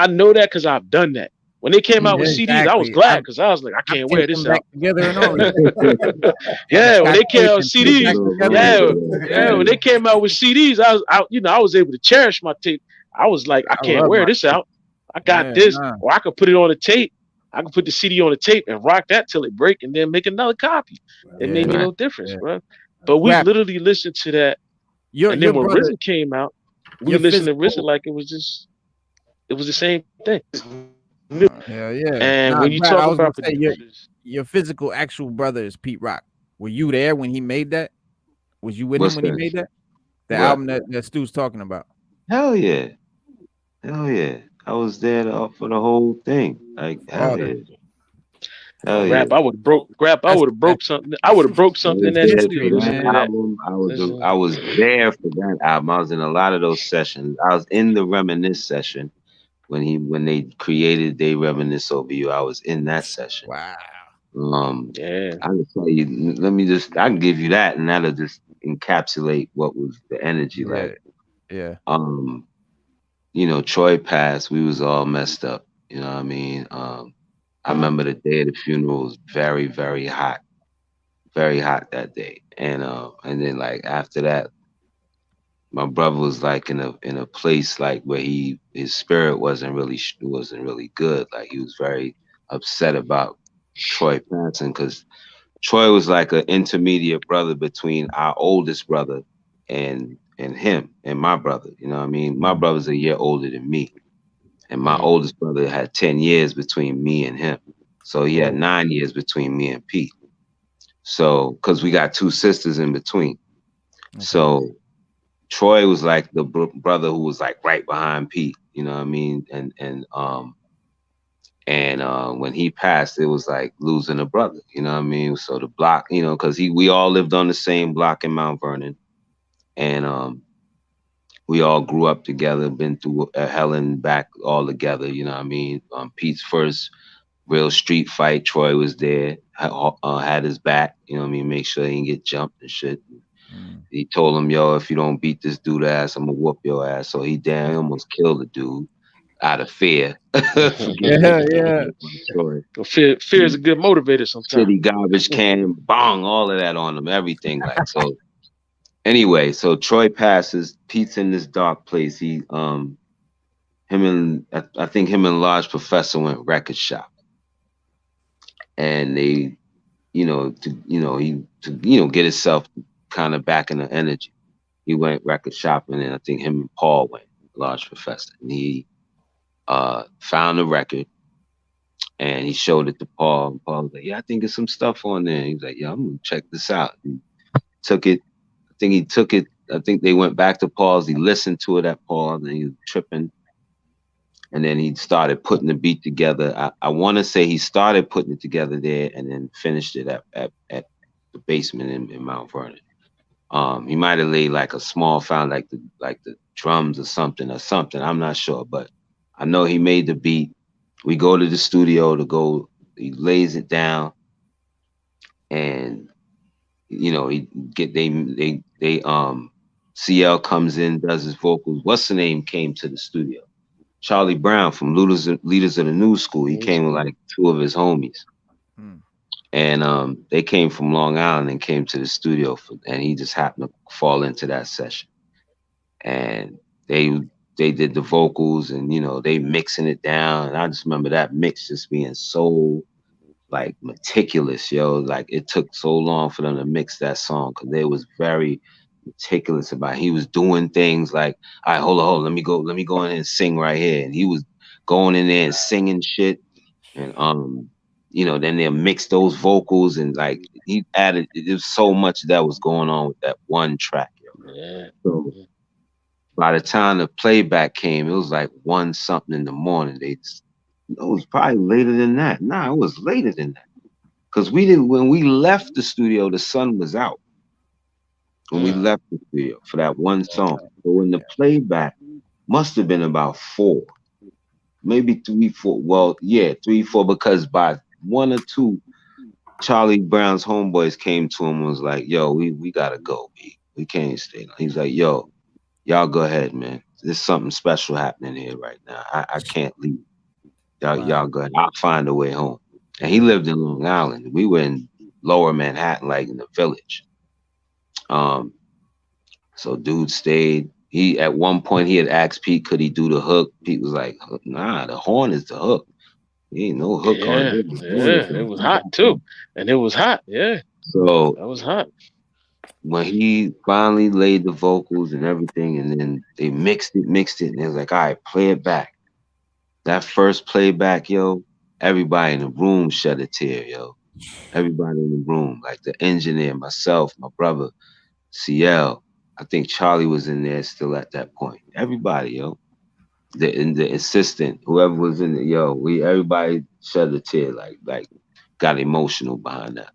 know that because I've done that. When they came out Yeah, with CDs, I was exactly. glad because I was like, I I've can't wear taped this them back out. together and all that. Had to Yeah, when scotch they came tape out with and put it back CDs, together. yeah, yeah, when Yeah, they came out with CDs, I was able to cherish my tape. I was like, I I can't love wear my this tape. out. I got Yeah, this, nah. or I could put it on a tape. I could put the CD on the tape and rock that till it break, and then make another copy. It made Yeah, me Right. no difference, yeah. bro. But we Rap, literally listened to that, and your then when brother, RZA came out, we your listened to RZA physical. like it was the same thing. Hell yeah. And Nah, when you rap. talk I was gonna about say producers, your physical actual brother is Pete Rock. Were you there when he made that? Was you with him What's when he that? made that? The What? album that Stu's talking about. Hell yeah. Hell yeah. I was there for the whole thing. Like, hell Father. yeah. Hell yeah. rap, I would have broke rap. I That's would have that's broke something. I would have broke I something was in that there history, studio for listening that to man. that. album. Listen, I was there for that album. I was in a lot of those sessions. I was in the Reminisce session when they created They Reminisce Over You. I was in that session. Wow. Um, yeah, I can tell you. Let me just. I can give you that, and that'll just encapsulate what was the energy Yeah, like. yeah. Um, Troy passed. We was all messed up. You know what I mean? I remember the day of the funeral was very, very hot that day. And then like after that, my brother was like in a place like where his spirit wasn't really good. Like he was very upset about Troy passing because Troy was like an intermediate brother between our oldest brother and him and my brother. You know what I mean? My Mm, brother's a year older than me. And my mm, oldest brother had 10 years between me and him. So he had whoa. 9 years between me and Pete. So, because we got two sisters in between. Okay. So Troy was like the brother who was like right behind Pete, you know what I mean? And when he passed, it was like losing a brother, you know what I mean? So the block, because we all lived on the same block in Mount Vernon, and we all grew up together, been through hell and back all together, you know what I mean? Pete's first real street fight, Troy was there, had his back, you know what I mean? Make sure he didn't get jumped and shit. Mm. He told him, yo, if you don't beat this dude ass, I'm gonna whoop your ass. So he damn almost killed the dude out of fear for getting his Yeah, ass yeah. whooped by Troy. fear is a good motivator sometimes. City garbage can, bong, all of that on him, everything like so. Anyway, so Troy passes. Pete's in this dark place. I think him and Large Professor went record shop, and they, get himself kind of back in the energy. He went record shopping, and I think him and Paul went, Large Professor, and he found the record and he showed it to Paul. And Paul was like, "Yeah, I think there's some stuff on there." He was like, "Yeah, I'm gonna check this out." He took it. I think he took it. I think they went back to Paul's. He listened to it at Paul's, and he was tripping. And then he started putting the beat together. I want to say he started putting it together there, and then finished it at the basement in Mount Vernon. He might have laid like a small found like the drums or something. I'm not sure, but I know he made the beat. We go to the studio to go. He lays it down, and he get they CL comes in, does his vocals. What's the name came to the studio? Charlie Brown from Leaders of the New School. He New came with school. like two of his homies, Mm. and they came from Long Island and came to the studio and he just happened to fall into that session. And they did the vocals, and they mixing it down. And I just remember that mix just being so like meticulous, yo. Like it took so long for them to mix that song because they was very meticulous about it. He was doing things like, all right, hold on, let me go in and sing right here. And he was going in there and singing shit. And then they'll mix those vocals, and like he added, there's so much that was going on with that one track, yo. Yeah. So by the time the playback came, it was like one something in the morning. It was probably later than that. Nah, it was later than that. Cause when we left the studio, the sun was out when we Mm. left the studio for that one song. So when the playback must have been about 4. maybe 3, 4. Well, yeah, 3, 4, because by 1 or 2, Charlie Brown's homeboys came to him and was like, yo, we gotta go, B. We can't stay. He's like, yo, y'all go ahead, man. There's something special happening here right now. I can't leave. Y'all go ahead. I'll find a way home. And he lived in Long Island. We were in lower Manhattan, like in the village. So dude stayed. He at one point he had asked Pete, could he do the hook? Pete was like, nah, the horn is the hook. There ain't no hook on Yeah, it. yeah. It was hot too, and it was hot. Yeah, So that was hot. when he finally laid the vocals and everything, and then they mixed it, and they was like, all right, play it back. That first playback, yo, everybody in the room shed a tear, yo. Everybody in the room, like the engineer, myself, my brother, CL. I think Charlie was in there still at that point. Everybody, yo. The assistant, whoever was in it, yo, everybody shed a tear, like got emotional behind that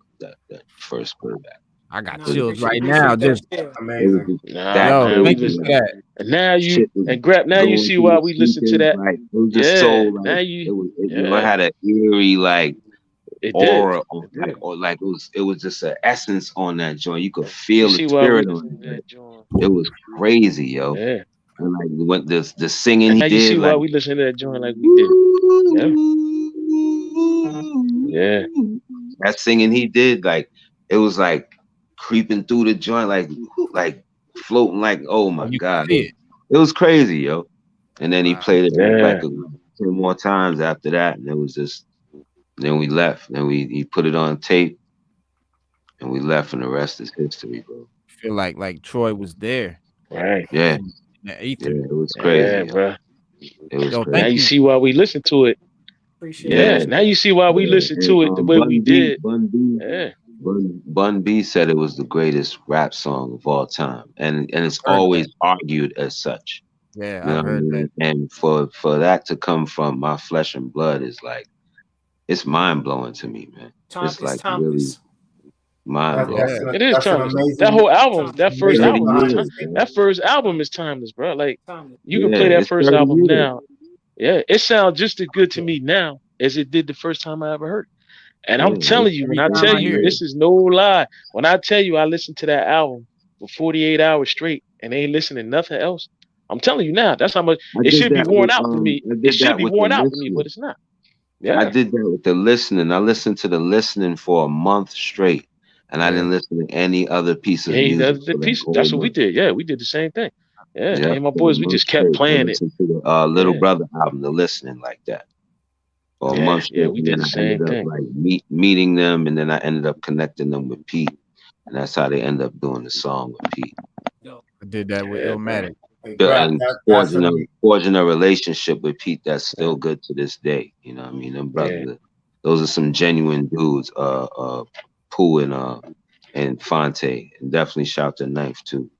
first playback. I got No, chills right appreciate now. that. Just Yeah. It was Amazing. just Nah, that yo, man, we thank you crazy. for listen. Like, that. And now you shit was and grab. Now you going see through why the we listen to speakers. that. Like, it was just so Yeah, like now you. it Yeah, had an eerie like it did. aura on It did. like it was just an essence on that joint. You could You feel the see why we spirit on listen to it. Like, that joint. it was crazy, yo. Yeah. And like when the singing he Now you see did, why like we listen to that joint like we did. Yeah. Yeah. that singing he did, like it was like creeping through the joint, like floating, like oh Oh, my you can god, see it. it was crazy, yo. And then he Wow. played it back Yeah. like 10 more times after that, and it was just. Then we left. Then he put it on tape, and we left, and the rest is history, bro. Feel like Troy was there Right. Yeah, in the yeah, ether. it was Yeah, crazy, yo. bro. It was Yo, Now thank crazy. you you. see why we listen to it. Appreciate Yeah, Yeah. that. Now you see why we yeah. listen And to it the way we did. Yeah. Bun B said it was the greatest rap song of all time, and I've it's heard always that. argued as such. Yeah, You know I've what I heard that. mean? And for that to come from my flesh and blood is like it's mind blowing to me, man. It's It's like really timeless. mind blowing. Yeah. It is That's an timeless. That amazing whole album, Timeless. that first 30 album is behind the years, time. man. scenes. That first album is timeless, bro. Like Timeless. you can play Yeah, that it's first 30 album years. now. Yeah, it sounds just as good to me now as it did the first time I ever heard it. And I'm Yeah, telling you, when Every I time tell I you, hear it. this is no lie. When I tell you I listened to that album for 48 hours straight and ain't listening to nothing else, I'm telling you now, that's how much I it did should be that worn out to me. I It did should that be with the worn out to me, but listening. it's not. I Yeah. did that with the listening. I listened to the listening for a month straight, and I Yeah. didn't listen to any other piece of Hey, music the for that piece. whole That's what we month. did. Yeah, we did the same thing. Yeah, Yeah, me and my for a boys, we month just kept straight. I playing it. listened to the Little Yeah, Brother album, the listening like that, for a yeah, month yeah. straight, We and did then the I same ended up thing. like meeting them, and then I ended up connecting them with Pete, and that's how they end up doing the song with Pete. Yo, I did that with Yeah, bro. Illmatic. Hey, Yeah, Graf, and that's an forging a relationship with Pete that's Yeah, still good to this day. You know what I mean? Them yeah, brothers, those are some genuine dudes. Pooh and Fonte, and definitely shout to Knife too.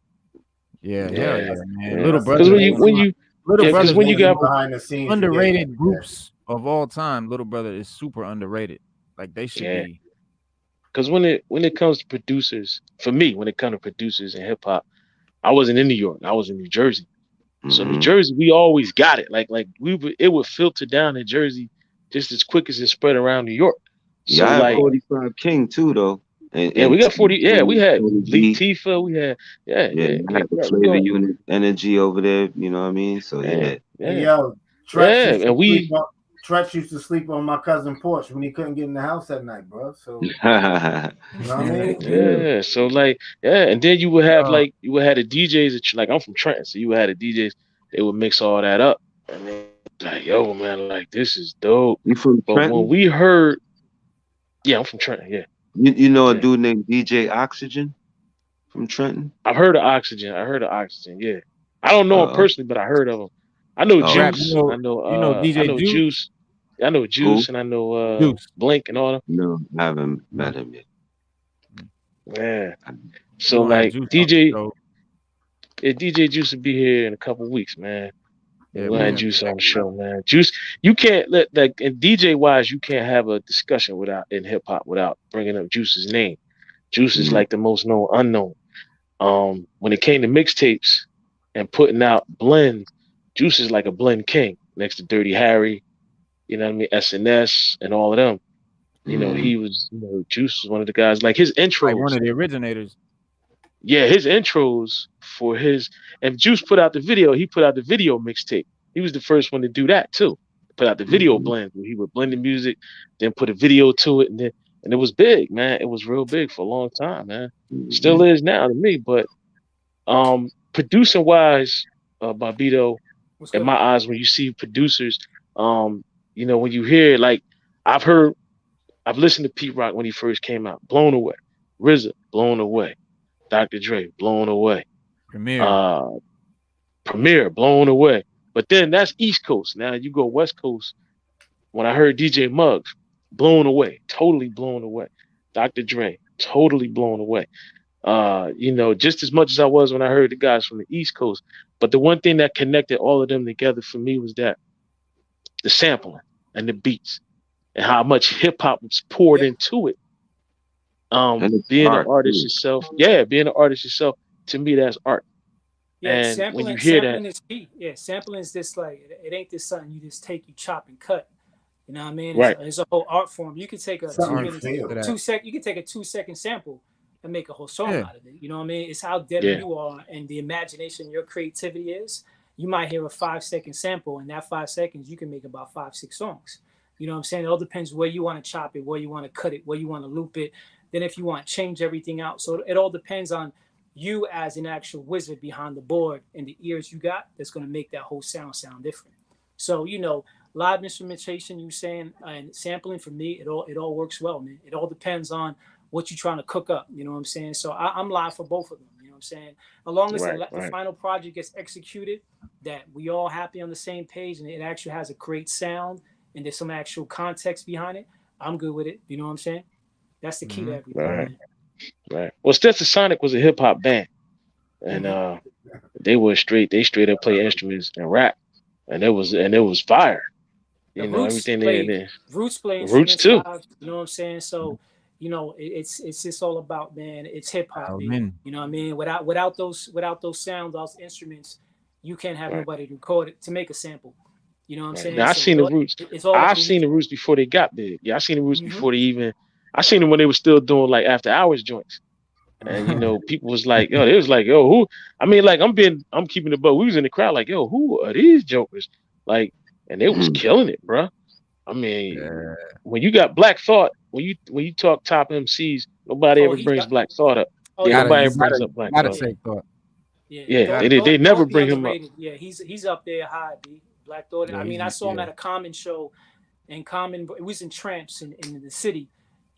Yeah, hell yeah, yeah, man. yeah. Little that's an Because Brothers is one of amazing my Little yeah, because Brothers is when you one of the amazing got, most behind the scenes you gave me. underrated groups of all time. Little Brother is super underrated. Like they should yeah, be. because when it comes to producers, for me, when it comes to producers in hip hop, I wasn't in New York. I was in New Jersey. So New Hmm. Jersey, we always got it. It would filter down in Jersey just as quick as it spread around New York. Yeah, So I had like, 45 King too though, yeah, we got 40. Yeah, we had Tony B. Latifah. We had, yeah, Yeah, yeah, I yeah. had the We Flavor got, Unit energy over there. You know what I mean? So yeah, yeah. Hey, yeah, yo, Tretch yeah. used to And sleep we, on Tretch used to sleep on my cousin's porch when he couldn't get in the house at night, bro. So you know what I mean? yeah. So like, yeah. And then you would have Yo, like, you would have the DJs that like, I'm from Trenton. So you would have the DJs, they would mix all that up. And then like, yo, man, like, this is dope. You from But when Trenton? we heard, yeah, I'm from Trenton. Yeah, You know a yeah. dude named DJ Oxygen from Trenton? I've heard of Oxygen. I heard of Oxygen. Yeah. I don't know him Uh, personally, but I heard of him. I know oh, Rap, Juice. I DJ know Juice? Juice. I know who? Juice and I know Juice. Blink and all them. No, I haven't No, met him yet. Yeah. we So gonna have like Juice on the DJ, show. yeah, DJ Juice will be here in a couple weeks, man. And Yeah, we'll we have gonna Juice on Check the him out. show, man. Juice, you can't let like and DJ wise, you can't have a discussion without in hip hop without bringing up Juice's name. Juice is Mm, like the most known unknown. When it came to mixtapes and putting out blends, Juice is like a blend king. next to Dirty Harry, you know what I mean, SNS and all of them. You know, he was, you know, Juice was one of the guys. Like his Like one intros, of the originators. yeah, his intros for his. And Juice put out the video. He put out the video mixtape. He was the first one to do that too. Put out the video blend where he would blend the music, then put a video to it, and it was big, man. It was real big for a long time, man. Still is now to me, but producing wise, Bobbito, What's in good? my eyes, when you see producers, you know, when you hear like I've heard, I've listened to Pete Rock when he first came out, blown away. RZA, blown away. Dr. Dre, blown away. Premier. Uh, Premier, blown away. But then that's East Coast. Now you go West Coast. When I heard DJ Muggs, blown away, totally blown away. Dr. Dre, totally blown away. You know, just as much as I was when I heard the guys from the East Coast. But the one thing that connected all of them together for me was that the sampling and the beats and how much hip hop was poured Yeah. into it. And it's Being an art artist too. yourself, yeah, being an artist yourself, to me that's art. Yeah, And when you hear that, sampling is key. Yeah, sampling is just like it ain't just something you just take, you chop and cut. You know what I mean? right, It's a whole art form. You could take a Something 2 you minute, feel. you could take a 2 second sample and make a whole song Yeah. out of it. You know what I mean? It's how deadly yeah, you are and the imagination, your creativity is. You might hear a 5 second sample, and that 5 seconds you can make about 5, 6 songs. You know what I'm saying? It all depends where you want to chop it, where you want to cut it, where you want to loop it. Then if you want to change everything out. So it all depends on you as an actual wizard behind the board and the ears you got that's going to make that whole sound different. So, you know, live instrumentation, you saying, and sampling for me, it all works well, man. It all depends on what you're trying to cook up. You know what I'm saying? So I'm live for both of them. You know what I'm saying? As long as right, the right, final project gets executed, that we all happy on the same page and it actually has a great sound and there's some actual context behind it, I'm good with it. You know what I'm saying? That's the key to everything, right, man. right. Well, Stetson Sonic was a hip hop band, and Mm-hmm. they straight up play instruments and rap, and it was fire. The You know, Roots everything play they Roots play Roots instruments too. live. You know what I'm saying? So, you know, it's just all about, man. It's hip hop, baby. Alvin. You know what I mean? Without those sounds, those instruments, you can't have Right, nobody to record it to make a sample. You know what I'm right. saying? Now So it's all up I've in the seen the music. Roots before they got big. Yeah, I seen the Roots Mm-hmm. before they even. I seen them when they were still doing like after hours joints. And you know, people was like, yo, they was like, yo, who? I mean, like, I'm keeping the boat. We was in the crowd, like, yo, who are these jokers? Like, and they was killing it, bro. I mean, Yeah. when you got Black Thought, when you talk top MCs, nobody Oh, ever he brings got. Black Thought up. Oh Yeah, yeah, Gotta nobody you ever he's brings gotta up Black gotta Thought. yeah. say thought. Yeah, Yeah, Gotta. they never don't be bring him up. underrated. Yeah, he's up there high. B Black Thought. Yeah, I mean, I he's saw him yeah. at a Common show, and Common it was in Tramps in the city,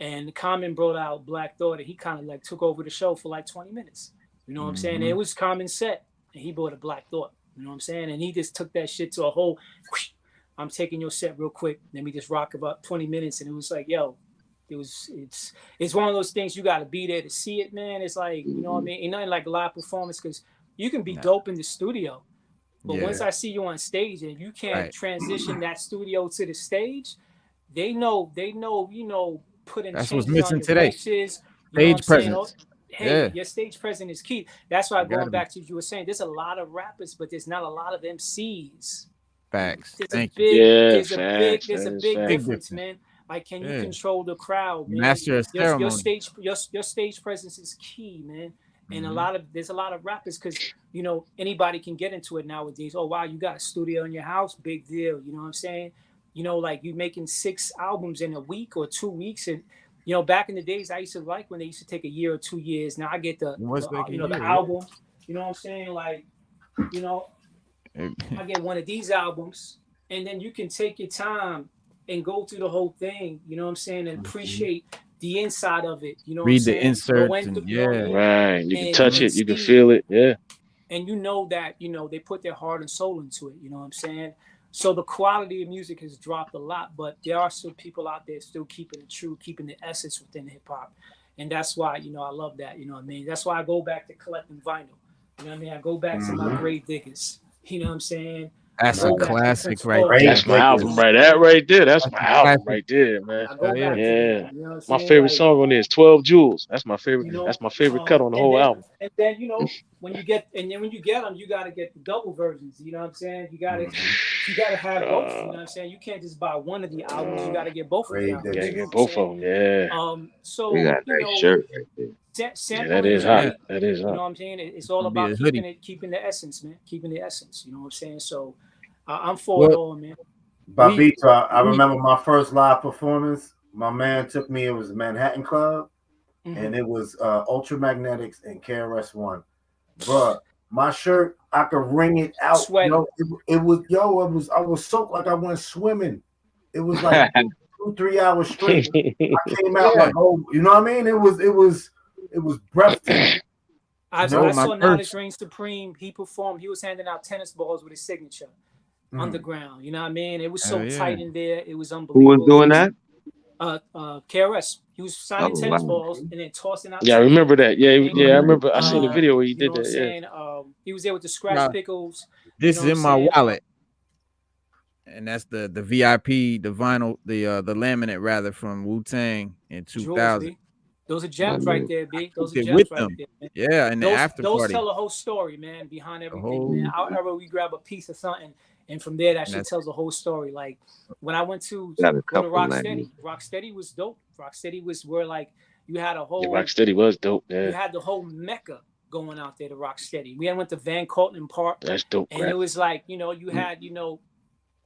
and Common brought out Black Thought, and he kind of like took over the show for like 20 minutes. You know what I'm saying? And it was Common set, and he brought a Black Thought. You know what I'm saying? And he just took that shit to a whole. Whoosh, I'm taking your set real quick. Let me just rock about 20 minutes, and it was like, yo, it's one of those things you got to be there to see it, man. It's like, you know what I mean? Ain't nothing like live performance because you can be Nah. dope in the studio, but once Yeah. I see you on stage and you can't Right. transition that studio to the stage, you know, putting That's what's changes on missing your today. voices. You know what I'm Stage saying? presence. Hey, Yeah. your stage presence is key. That's why You gotta going be. back to what you were saying, there's a lot of rappers, but there's not a lot of MCs. Facts. There's a Thank you. big, Yeah, there's a big, facts. there's a That is big facts. Big difference, difference. man. Like, can you Yeah. control the crowd, man? Master of Your ceremony. stage presence is key, man. And Mhm. there's a lot of rappers because you know anybody can get into it nowadays. Oh wow, you got a studio in your house, big deal. You know what I'm saying? You know, like you making 6 albums in a week or 2 weeks, and you know back in the days I used to like when they used to take a year or 2 years. Now I get What's like a you know the year? album. You know what I'm saying? Like you know Yeah. I get one of these albums, and then you can take your time and go through the whole thing. You know what I'm saying? And appreciate the inside of it. You know what I'm Read the saying? Go inserts into, and you know what I yeah. mean? Right. You can touch And it. You can see, feel it. Yeah. and you know that you know they put their heart and soul into it. You know what I'm saying? So the quality of music has dropped a lot, but there are still people out there still keeping it true, keeping the essence within hip hop, and that's why you know I love that. You know what I mean? That's why I go back to collecting vinyl. You know what I mean? I go back to my grave diggers. You know what I'm saying? That's a go back to classic Prince right Royce. there. That's my album right there. That's my album right there, man. I go Yeah. back to Yeah. that. You know what I'm My saying? favorite Like, song on there is 12 Jewels. That's my favorite. you know, That's my favorite cut on the whole album. and then you know when you get them, you gotta get the double versions. You know what I'm saying? You gotta have both. You know what I'm saying? You can't just buy one of the albums. You gotta get both of the albums. Yeah, You know get what I'm both saying? of them. Yeah. You So got a you nice know, shirt right there. Yeah, sampling that is is hot. great. That is You know hot. what I'm saying? It's all Gonna be about a hoodie. keeping the essence, man. Keeping the essence. You know what I'm saying? So I'm for it Well, all, man. Bobbito, I we- remember my first live performance. My man took me. It was Manhattan Club, and it was Ultramagnetics and KRS-One. Bruh, my shirt, I could wring it out. Sweaty. I was soaked like I went swimming. It was like 2-3 hours straight. I came out like, oh, you know what I mean? It was breathtaking. I know, saw my Knowledge first- Reign Supreme. He performed. He was handing out tennis balls with his signature underground. You know what I mean? It was so tight in there. It was unbelievable. Who was doing that? KRS. He was signing tennis balls and then tossing out. Yeah, I remember that. Yeah, tennis balls. yeah, I remember. I seen the video where he You know did what I'm that. saying? He was there with the scratch pickles. This you is know in what I'm my saying? wallet. And that's the VIP, the vinyl, the laminate rather from Wu-Tang in 2000. Those are gems right there, B. Those are Took it gems with right them. there, man. Yeah, and the after Those party. tell a whole story, man, behind everything, whole- man. Our era, we grab a piece of something, and from there, that shit that's- tells a whole story. Like when I went to Got a go to couple Rocksteady, Rocksteady was dope. Rocksteady was where like you had a whole Rocksteady was dope. you Yeah, had the whole mecca going out there to Rocksteady. We went to Van Cortlandt Park, that's dope. and it was like you had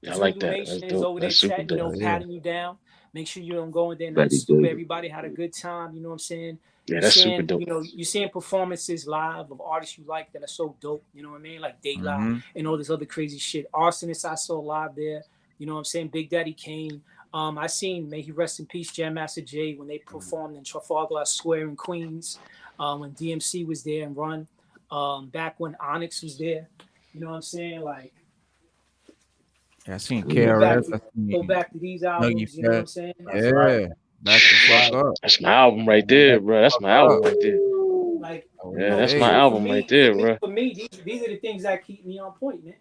I like that. Nation That's is dope. over there That's super chatting, dope. patting you down. Make sure you don't go in there and Betty stupid. Davis. Everybody had a good time. You know what I'm saying? Yeah, You're that's seeing, super dope. You know, you're seeing performances live of artists you like that are so dope. You know what I mean? Like Daylight and all this other crazy shit. Arsonist I saw live there. You know what I'm saying? Big Daddy Kane. I seen, may he rest in peace, Jam Master Jay when they performed in Trafalgar Square in Queens. When DMC was there and Run. Back when Onyx was there. You know what I'm saying? Like. I seen Go KRS. back to these albums. You know what I'm saying? Yeah. Back the fuck up. That's my album right there, bro. That's my album right there. Like, Yeah, that's my album right there, bro. For me, these are the things that keep me on point, man.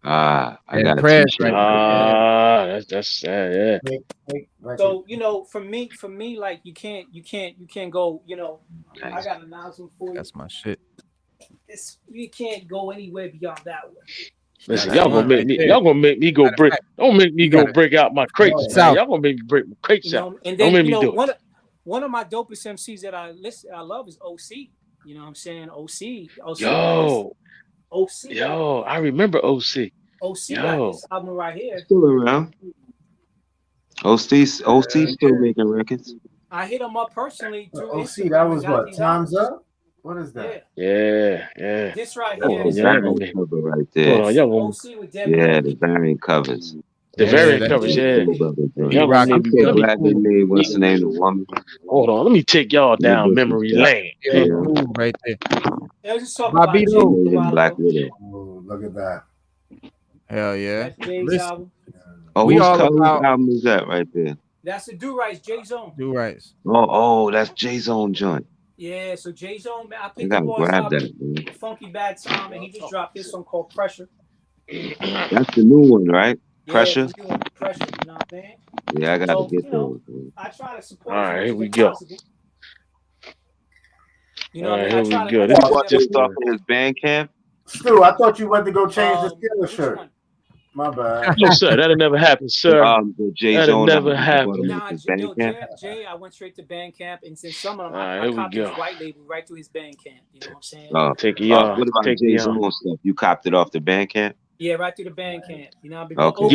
I got a Crash t-shirt. That's yeah. So for me, like you can't go. You know, I got an announcement for you. That's my shit. You can't go anywhere beyond that one. Listen, y'all gonna make me go break. Don't make me go break out my crates, man. Y'all gonna make me break my crates out. And Don't then make me do it. one of my dopest MCs that I love is OC. You know what I'm saying? OC. Yo, I remember OC. OC got this album right here. Still around. OC still making records. I hit him up personally through OC, that was what? Time's Up? What is that? Yeah. This right Oh, here is yeah, Cover right there. Hold on, y'all gonna, OC with Debbie. Yeah, the variant covers. the variant that's covers, it. yeah. He Y'all gonna rocking make me, I'm so glad they made what's the name of the woman. hold on, let me take y'all down memory lane. Yeah, cool right there. I was just talking about Jay Bobbito. a while Black ago. Widow. Oh, look at that. Hell yeah. That's Jay's Listen, album. Oh, We whose all color about- album is that right there? That's the Do Rights, Jay Zone. do rights. Oh, that's Jay's own joint. Yeah, so Jay Zone, man, I You picked gotta the boss grab up. that, man. Funky Bad Time, and he just dropped this song called Pressure. That's the new one, right? Pressure. Yeah, you want Pressure, you know what I'm saying? Yeah, I gotta So, get you know, those. Man. I try to support. All right, as here much we as go. possible. You know All what I right, mean? I here try we to go. put You bought that- this stuff in his Bandcamp? Stu, I thought you went to go change the Steelers which shirt. one? My bad. No, sir, that'll never happen, sir. The Jay That'll Zone never album, happen. you bought him Nah, at his Jay, I went straight to Bandcamp, and since some of them, All right, I here we copied his go. white label right through his Bandcamp. You know what I'm saying? Take y'all. What about Take Jay me on. Zone stuff? You copped it off the Bandcamp? Yeah, right through the Bandcamp. You know, Okay.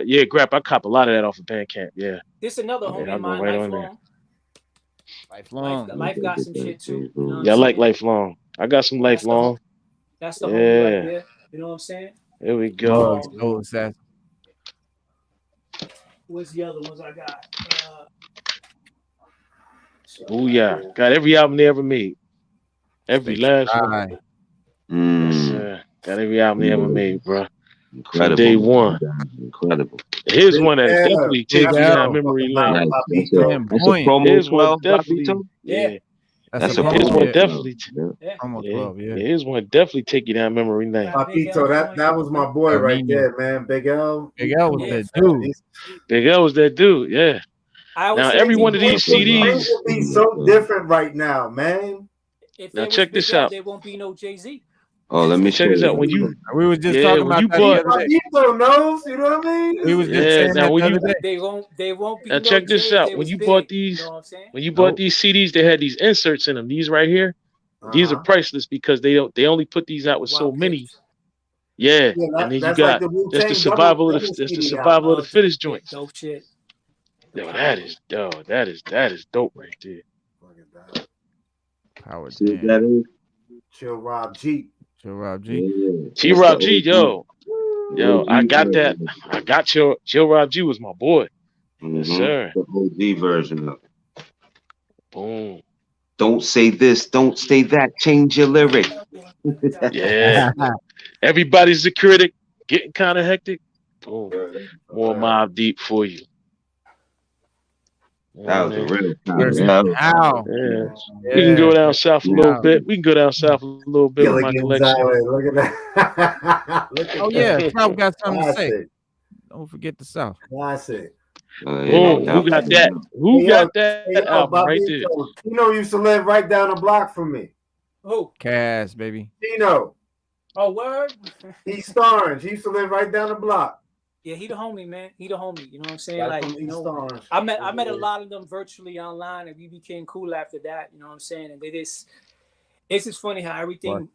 Yeah, Grandpa, I cop a lot of that off of Bandcamp. Yeah. This another homie I'll of go mine, right on there. Lifelong. Lifelong. Life got some shit too. You know what Yeah, I I'm like saying? Lifelong. I got some Lifelong. That's the homie right there. You know what I'm saying? Here we go. Oh, that's What's the other ones I got? Oh yeah, got every album they ever made. Every last one. Yes, sir. Got every album they ever made, bro. Incredible. From day one. Incredible. Here's one that definitely takes you yeah. down memory lane. That's a promo Here's one 12, definitely. Bobbito? Yeah. That's a Yeah. Here's promo one club. definitely. Yeah. Promo Yeah, club, yeah, yeah. here's one definitely take you down memory lane. Big Papito, L that joint. was my boy El right Nino. there, man. Big L. Big L was Yeah. that dude. Big L was that dude. Yeah. I always Now say every if one of these Things CDs. will be so different right now, man. if Now there was check Big this L, out. there won't be no Jay-Z. Oh, let me Check show this out. When you. you, We was just yeah, talking when about you that the bought, other day. Papito knows, you know what I mean? We was just yeah. saying Now that when the other you, day. They won't be now no check this Jay if out. they When was you big. bought You these, know what I'm saying? when you bought these CDs, they had these inserts in them. These right here. These are priceless because they only put these out with so Wild many. Pitch. Yeah, Yeah, and then you that's like got the Wu that's the Tang survival of double the CD survival of the fittest Yeah, joints. dope shit. Yo, that is dope right there. Look at that. Power See what Jam. that is? Chill Rob G. Chill Rob G. Yeah. T That's Rob the G, OG. yo, I OG got that. version. I got Chill Rob G was my boy. Yes, Mhm. sir. The OG version of it. Boom. Don't say this, don't say that, change your lyric. Yeah. Everybody's a critic. Getting kind of hectic. Boom. More Mob Deep for you. That was a real time. Versus That was How. Yeah. Yeah. We can go down south a little How. bit. We can go down south a little bit with my Gilligan's collection. Island. Look at that. Look at Oh that. yeah, South got something to say. Classic. Don't forget the South. Classic. Boom. yeah. Who got that? Who got that album right there? Tino used to live right down the block from me. Who? Cass, baby. Tino. Oh, word? East Orange. He used to live right down the block. Yeah, he the homie, man. He the homie. You know what I'm saying? Right Like, from you East know, Orange. I met a lot of them virtually online, and we became cool after that. You know what I'm saying? And it's just funny how everything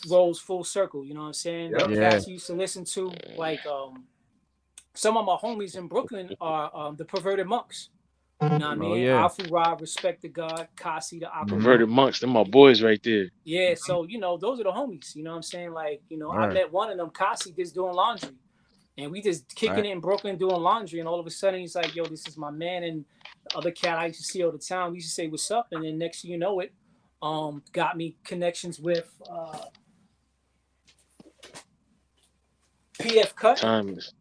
rolls full circle. You know what I'm saying? Yep. The Yeah. cats you used to listen to, like some of my homies in Brooklyn are the Perverted Monks. You know what I mean? yeah. Alpha Rob, Respect the God, Kasi the Aqua. Perverted Monks, them my boys right there. Yeah, so you know, those are the homies. You know what I'm saying? Like, you know, I Right. met one of them, Kasi, just doing laundry. And we just kicking it in Brooklyn doing laundry, and all of a sudden he's like, "Yo, this is my man." And the other cat I used to see all the time, we used to say, "What's up?" And then next thing you know it, got me connections with PF Cut. Timeless.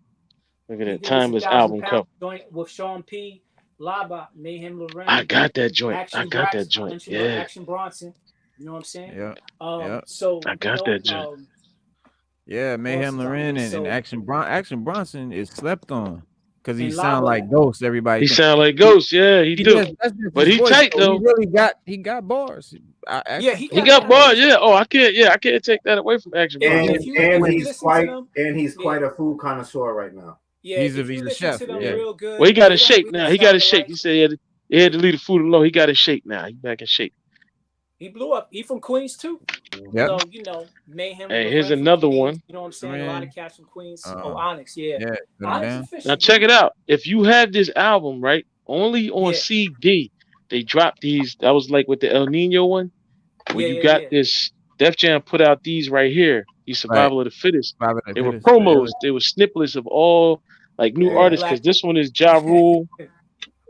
Look at He that did timeless this album 1,000 cover. pound joint with Sean P, Laba, Mayhem Loren. I got that joint. Action I got that Brax, joint. mentioned Yeah. Action Bronson. You know what I'm saying? Yeah. So I got that joint. Yeah, Mayhem Loren and Action Bronson is slept on because he And sound Lava- like Ghost. Everybody He think. sound like Ghost. Yeah, he do. That's just But his he voice, tight though. though. He really got bars. Yeah, He got bars. Yeah. Oh, I can't take that away from Action And, Bronson. he's quite a food connoisseur right now. Yeah, he's a listen chef. to them Yeah. real good. Well, he got they his don't shape really now. He got his sound shape. alike. He said he had to leave the food alone. He got his shape now. He back in shape. He blew up. He from Queens too. Yep. So, you know, Mayhem. Hey, Loren here's from another Queens, one. You know what I'm saying? A lot of cats from Queens. Uh-huh. Onyx, yeah. Yeah. Onyx man. official. Now check it out. If you had this album, right, only on Yeah. CD, they dropped these. That was like with the El Nino one. When you got this, Def Jam put out these right here. These Survival of the Fittest. They were promos. They were snippets of all like new artists. Because this one is Ja Rule.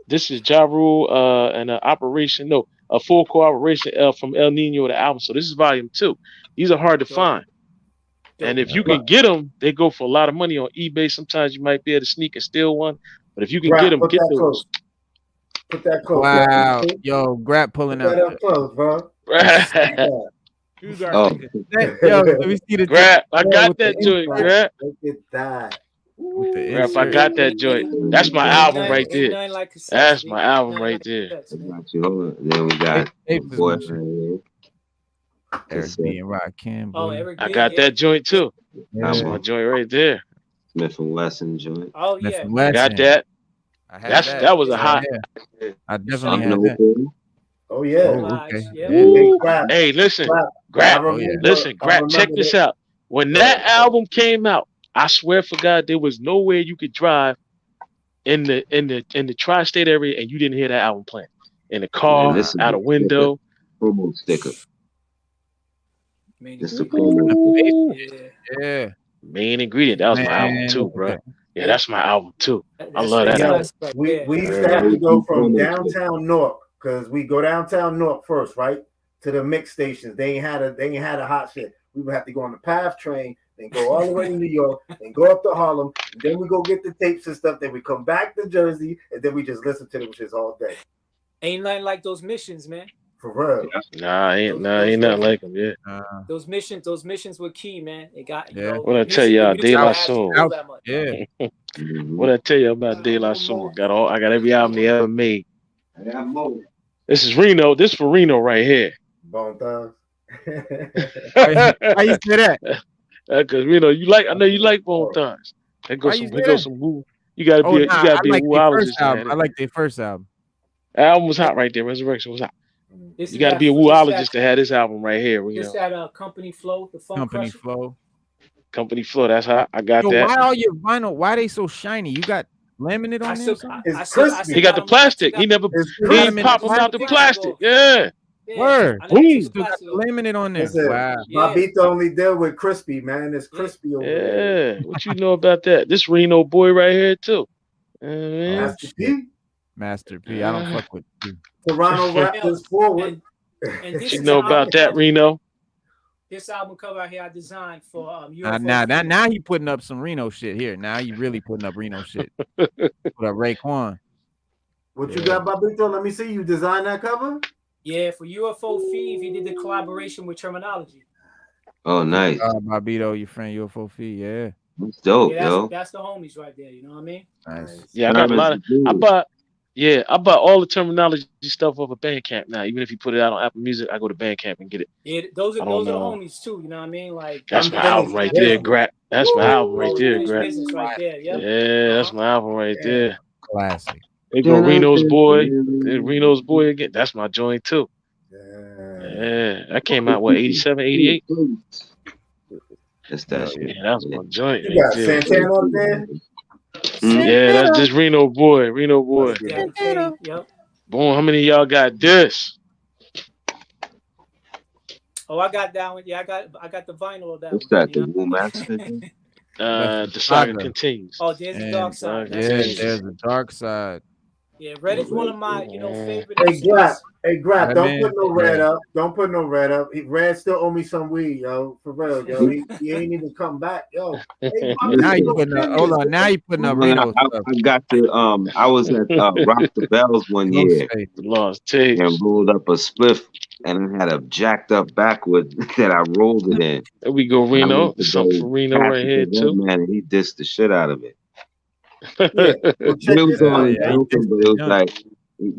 This is Ja Rule and a full cooperation from El Nino, the album. So this is volume 2. These are hard to find. And if you can get them, they go for a lot of money on eBay. Sometimes you might be able to sneak and steal one. But if you can get them, get those. Put that close. Wow. Yo, Grap pulling out. Put that up close, bro. Yo, let me see the Grap. I got that joint, Grap. Look at that. Grap, I got that joint. That's my album right there. That's my album right there. Then we got boy right here. Eric B and Rakim. Oh, Eric B. I got that joint too. That's my joint right there. Smith and Wesson joint. Oh yeah. Got that. That was a hot. I definitely had that. Oh yeah. Hey, listen, Grap, check this out. When that album came out, I swear for God, there was nowhere you could drive in the tri-state area and you didn't hear that album playing. In the car, out a window. Promo sticker. Yeah. Main ingredient. That was my album too, bro. Yeah, that's my album too. I love that album. We used to have to go from downtown North, because we go downtown North first, right? To the mix stations. They ain't had a hot shit. We would have to go on the PATH train, then go all the way to New York, then go up to Harlem, and then we go get the tapes and stuff. Then we come back to Jersey, and then we just listen to them shits all day. Ain't nothing like those missions, man. For real. Nah, ain't nothing like him. Yeah. Those missions were key, man. It got What I tell y'all, De La Soul. Yeah. What I tell you about De La Soul? I got every album they ever made. This is Reno. This for Reno right here. Bone Thugs. Why you say that? Because I know you like Bone Thugs. There goes some woo. You gotta be a woolologist. I like their first album. The album was hot right there. Resurrection was hot. You got to be a woolologist to have this album right here. It's that Company Flow, the Funk Company Crusher. Flow. Company Flow. That's hot. I got that. Why all your vinyl? Why they so shiny? You got laminate on there? He got the plastic. He pop them out the plastic. Yeah. Word. Boom. Still got the laminate on there. Wow. Bobbito only deal with crispy, man. It's crispy over there. Yeah. What you know about that? This Reno boy right here too. Master P. Master P. I don't fuck with P. Toronto Raptors forward. And you know about that, Reno? This album cover out here I designed for now he putting up some Reno shit here. Now you really putting up Reno shit. Put up Raekwon. What you got, Bobbito? Let me see. You designed that cover? Yeah, for UFO Feed, he did the collaboration with Terminology. Oh, nice. Bobbito, your friend UFO Feed, yeah. That's dope, that's the homies right there. You know what I mean? Nice. Yeah, I got a lot of. I bought all the Terminology stuff off of Bandcamp now. Even if you put it out on Apple Music, I go to Bandcamp and get it. Yeah, those are the homies too. You know what I mean? Like that's my album right there, Grap. That's my album right there, Grap. Yeah, that's my album right there. Classic. They go Reno's boy again. That's my joint too. Yeah, that came out 87, 88. That's that shit. Yeah, that's my joint. You got Santana up there? Yeah, that's just Reno boy. Yep. Boom, how many of y'all got this? Oh, I got that one. Yeah, I got the vinyl of that. What's that? The Woo Master? The saga continues. Oh, there's the dark side. Yeah, there's the dark side. Yeah, red is one of my, favorite. Hey, Grap, don't put no red up. Don't put no red up. Red still owe me some weed, yo. For real, yo. He ain't even come back, yo. Hey, now you putting up. Hold on. Now you putting up Reno stuff. I got the I was at Rock the Bells one year and rolled up a spliff, and I had a jacked up backwood that I rolled it in. There we go, Reno. Something for Reno right here too. Man, he dissed the shit out of it. Yeah. It was only joking, but it was like, he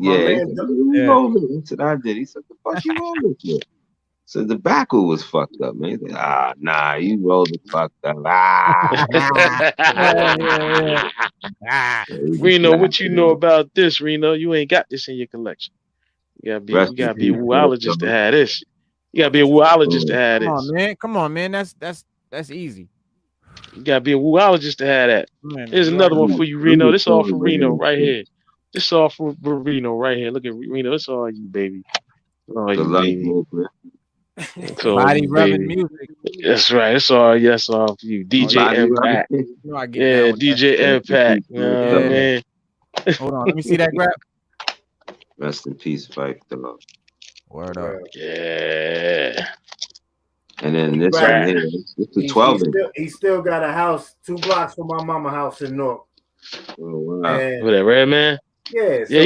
rolled it. That's what I did. He said, "The fuck you rolling for?" So the backwood was fucked up, man. He said, nah, you rolled it fucked up. Reno, what you know about this, Reno? You ain't got this in your collection. You gotta be a woolologist to have this. You gotta be a woolologist to have this. Come on, man. That's easy. You gotta be a woolologist to have that. Here's another one for you, Reno. This all for Reno right here. This all for Reno right here. Look at Reno. It's all you, baby. All you, baby. Body rubbing music. That's right. It's all for you. DJ Impact. Yeah, DJ Impact. You know what I mean? Hold on. Let me see that grab. Rest in peace, Fife Dog. Word up. Yeah. And then this one here, it's a 12 inch. He still got a house 2 blocks from my mama house in North. Oh wow. With that red man? Yeah. Yeah,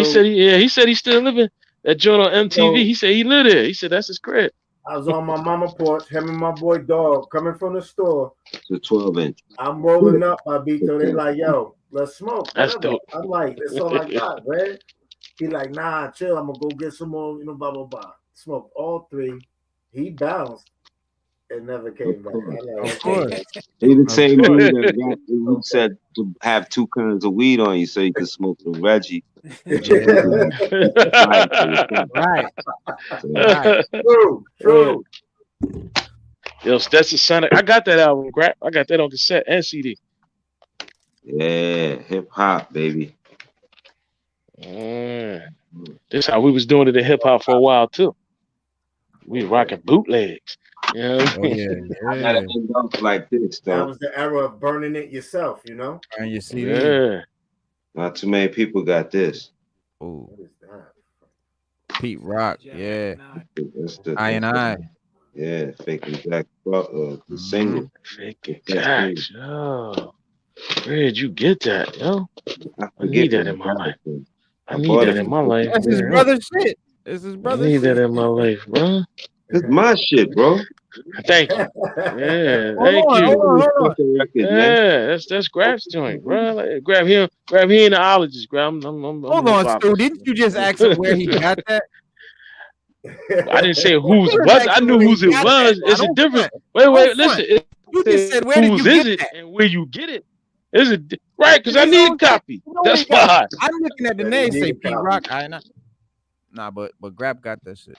he said he's still living that joint on MTV. He said he lived there. He said that's his crib. I was on my mama porch, him and my boy Dog coming from the store. It's a 12 inch. I'm rolling up, Bobbito. They like, yo, let's smoke. That's dope. I'm like, that's all I got, man. He like, nah, chill. I'm gonna go get some more, blah blah blah. Smoked all 3. He bounced and never came back. Of course. He the same dude who said to have 2 kinds of weed on you so you could smoke the Reggie. Right. True. Yo, Stetson Sonic. I got that album, Grap. I got that on cassette and CD. Yeah, hip hop, baby. This how we was doing it in hip hop for a while too. We was rocking bootlegs. You know what I mean? I gotta end up like this, though. That was the era of burning it yourself, Burn your CD. Yeah. Not too many people got this. Oh. Pete Rock, yeah. That's the I and I. Yeah, Faking Jack, the single. Faking Jack. Oh. Where did you get that, yo? I need that in my life. I need that in my life. That's his brother's shit. It's his I brother need that shit. in my life, bro. It's my shit, bro. Thank you. Yeah, Hold thank on, you. hold on, hold on. Fucking record, man. Yeah, that's Grab's joint, bro. Like, grab him, he an ologist, grab. I'm Hold a on, Stu. hipologist. Didn't you just ask him where he got that? I didn't say You whose just was. asked I him knew where he whose it got that. was. Now, It's a don't difference. front. Wait, Don't listen. front. It You just said said, where did whose you is get it that? and where you get it. Is it right? Because I His need a own shit. copy. You know where That's he got why. it. I'm looking at the Yeah, name. you Say need a Pete copy. Rock. I know. Nah, but Grab got that shit.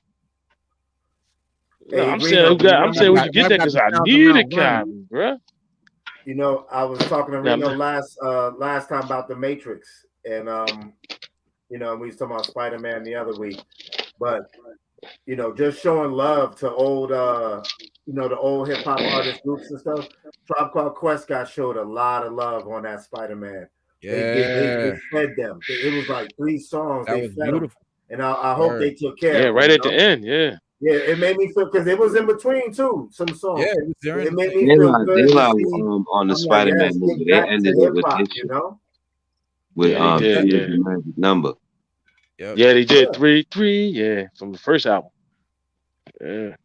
No, Hey, I'm Reno, saying do you I'm saying remember? where'd you get that? Grab got Because the I sounds of need a Mount Vernon. copy, bro. You know, I was talking to Now, Reno last time about the Matrix, and you know, we was talking about Spider-Man the other week, but you know, just showing love to old you know, the old hip hop artist groups and stuff. Tribe Called Quest got showed a lot of love on that Spider-Man. They Yeah, fed them. It was like 3 songs. that They was fed them, beautiful. and I hope Word. they took care yeah, of them. right You at the know? end. Yeah. Yeah, it made me feel because it was in between too. Some Yeah, songs. it was during It the made thing. me They feel like good to see. on the I'm like, Spider-Man yes, movie. get They back to ended it hip with hop. this You shit know. with Yeah, they did. Fuse Yeah. the Magic Number. Yep. Yeah, they did. Yeah. 3-3. Yeah, from the first album. Yeah.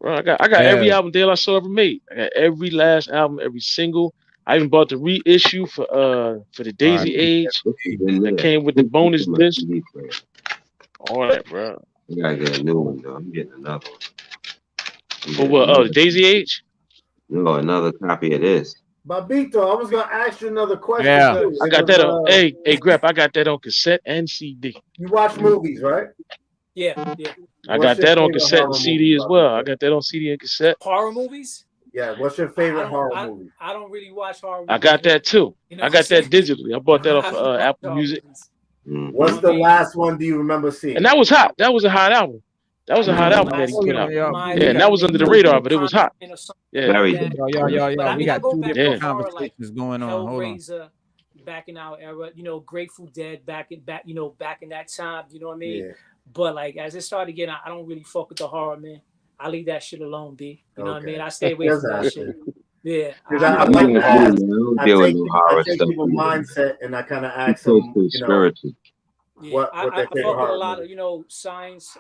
Bro, I got every Yeah. album De La Soul ever made. I got every last album, every single. I even bought the reissue for the Daisy R.I.P. Age This is in that there. came with the bonus My disc. CD player. All that, bro. I gotta get a new one though. I'm getting another one. I'm For getting what? Oh, the another, Daisy Age. no, another copy of this. Babito, I was gonna ask you another question Yeah. too. I It got was that on. Hey, Grep, I got that on cassette and CD. you watch movies, right? Yeah. I What's got your that on favorite cassette and horror movie, CD as well. I Babito? got that on CD and cassette. Horror movies. Yeah, what's your I favorite don't. horror movie? I don't really watch horror I movies. got Really, that too. you know I what I'm got that saying? digitally. I bought that I off don't watch Apple horror Music, movies. Mm. You know What's what I the mean? last one do you remember and seeing? that was hot. That was a hot album. That was I a hot know album that he last Oh, put yeah, out. yeah. my We Yeah, and got that was opinion, under the maybe radar, no but it was hot. comment or something Yeah. like Very that. good. Yo. But I We mean, I got go 2 back to different Yeah. horror like conversations going on. Hold on. Hellraiser, back in our era. You know, Grateful Dead, back in that time. You know what I mean? Yeah. But like as it started again, I don't really fuck with the horror, man. I leave that shit alone, B. You know what I mean? Okay. I stay away Just from that shit. asking. Yeah, Because I I don't I'm like fuck like to with you, horror. ask. man. I don't deal with no I horror take stuff people's either. mindset and I kind of Too ask close them, to the you know, spiritual. Yeah, what their I favorite fuck with a horror lot movie. of science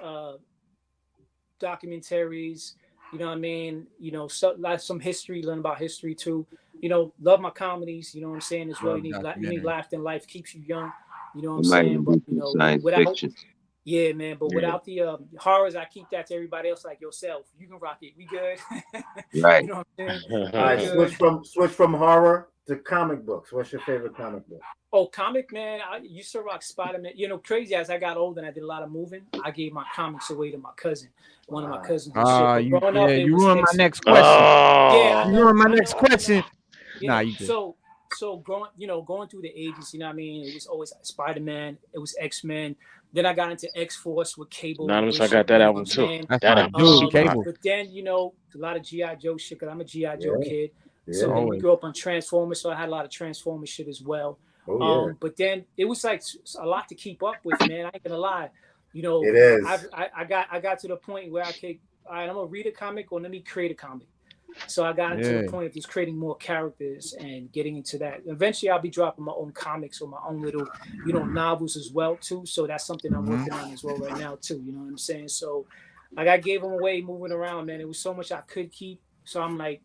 documentaries. You know what I mean? Like some history, learn about history too. Love my comedies. You know what I'm saying as well. Love You need documentary. laughter in life keeps you young. You know what I I'm might saying? even But do some science without fiction. yeah, man. But Yeah. without the horrors, I keep that to everybody else. Like yourself, you can rock it. We good. Right. You know what I'm saying? All right, Good. switch from horror to comic books. What's your favorite comic book? Oh, comic man, I used to rock Spider-Man. Crazy as I got older and I did a lot of moving, I gave my comics away to my cousin, one of my cousins and shit. But growing up, it You was ruined my X. next question. Yeah, I You know. ruined my I next know. question. Yeah. Nah, you good. So going through the ages, you know what I mean? It was always Spider-Man, it was X-Men. Then I got into X-Force with Cable and Anonymous, I Bishop, got that you know what album I'm too. saying? That's That my album dude, super hot. Cable. But then, a lot of G.I. Joe shit, because I'm a G.I. Joe kid. Yeah. So then we Always. grew up on Transformers, so I had a lot of Transformers shit as well. Oh yeah. But then it was like a lot to keep up with, man. I ain't gonna lie. It is. I got to the point where I could, all right, I'm gonna read a comic or let me create a comic. So I got into the point of just creating more characters and getting into that. Eventually, I'll be dropping my own comics or my own little, novels as well too. So that's something I'm working on as well right now too. You know what I'm saying? So, like I gave them away, moving around, man. It was so much I could keep. So I'm like,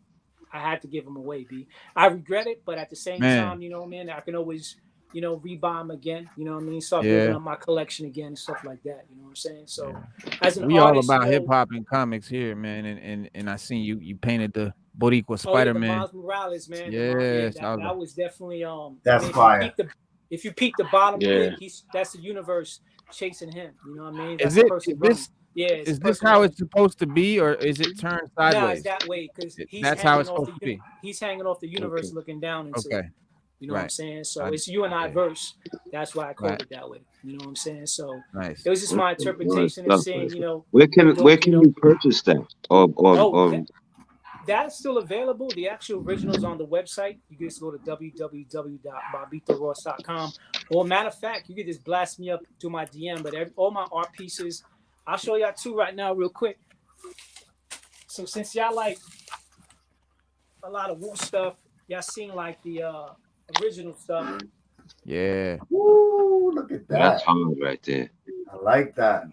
I had to give them away, B. I regret it, but at the same time, man, I can always, rebuy them again. You know what I mean? Start building up my collection again and stuff like that. You know what I'm saying? So, as an We artist, all about hip hop and comics here, man. And I seen you painted the Boricua Spider-Man. the Miles Morales, man. Yes, that was definitely That's fire. If you peek the bottom of it, that's the universe chasing him. You know what I mean? That's the person running. Yeah, is this how it's supposed to be, or is it turned sideways? No, it's that way because that's how it's supposed to be. He's hanging off the universe, looking down into it. You know what I'm saying? So it's you and I verse. That's why I called it that way. You know what I'm saying? So it was just my interpretation of saying, where can you purchase that? Or that's still available. The actual original's on the website. You can just go to www.bobbitoross.com. Or matter of fact, you can just blast me up to my DM. But all my art pieces, I'll show y'all two right now real quick. So since y'all like a lot of Wu stuff, y'all seen like the original stuff. Yeah. Woo, look at that. That's hard right there. I like that.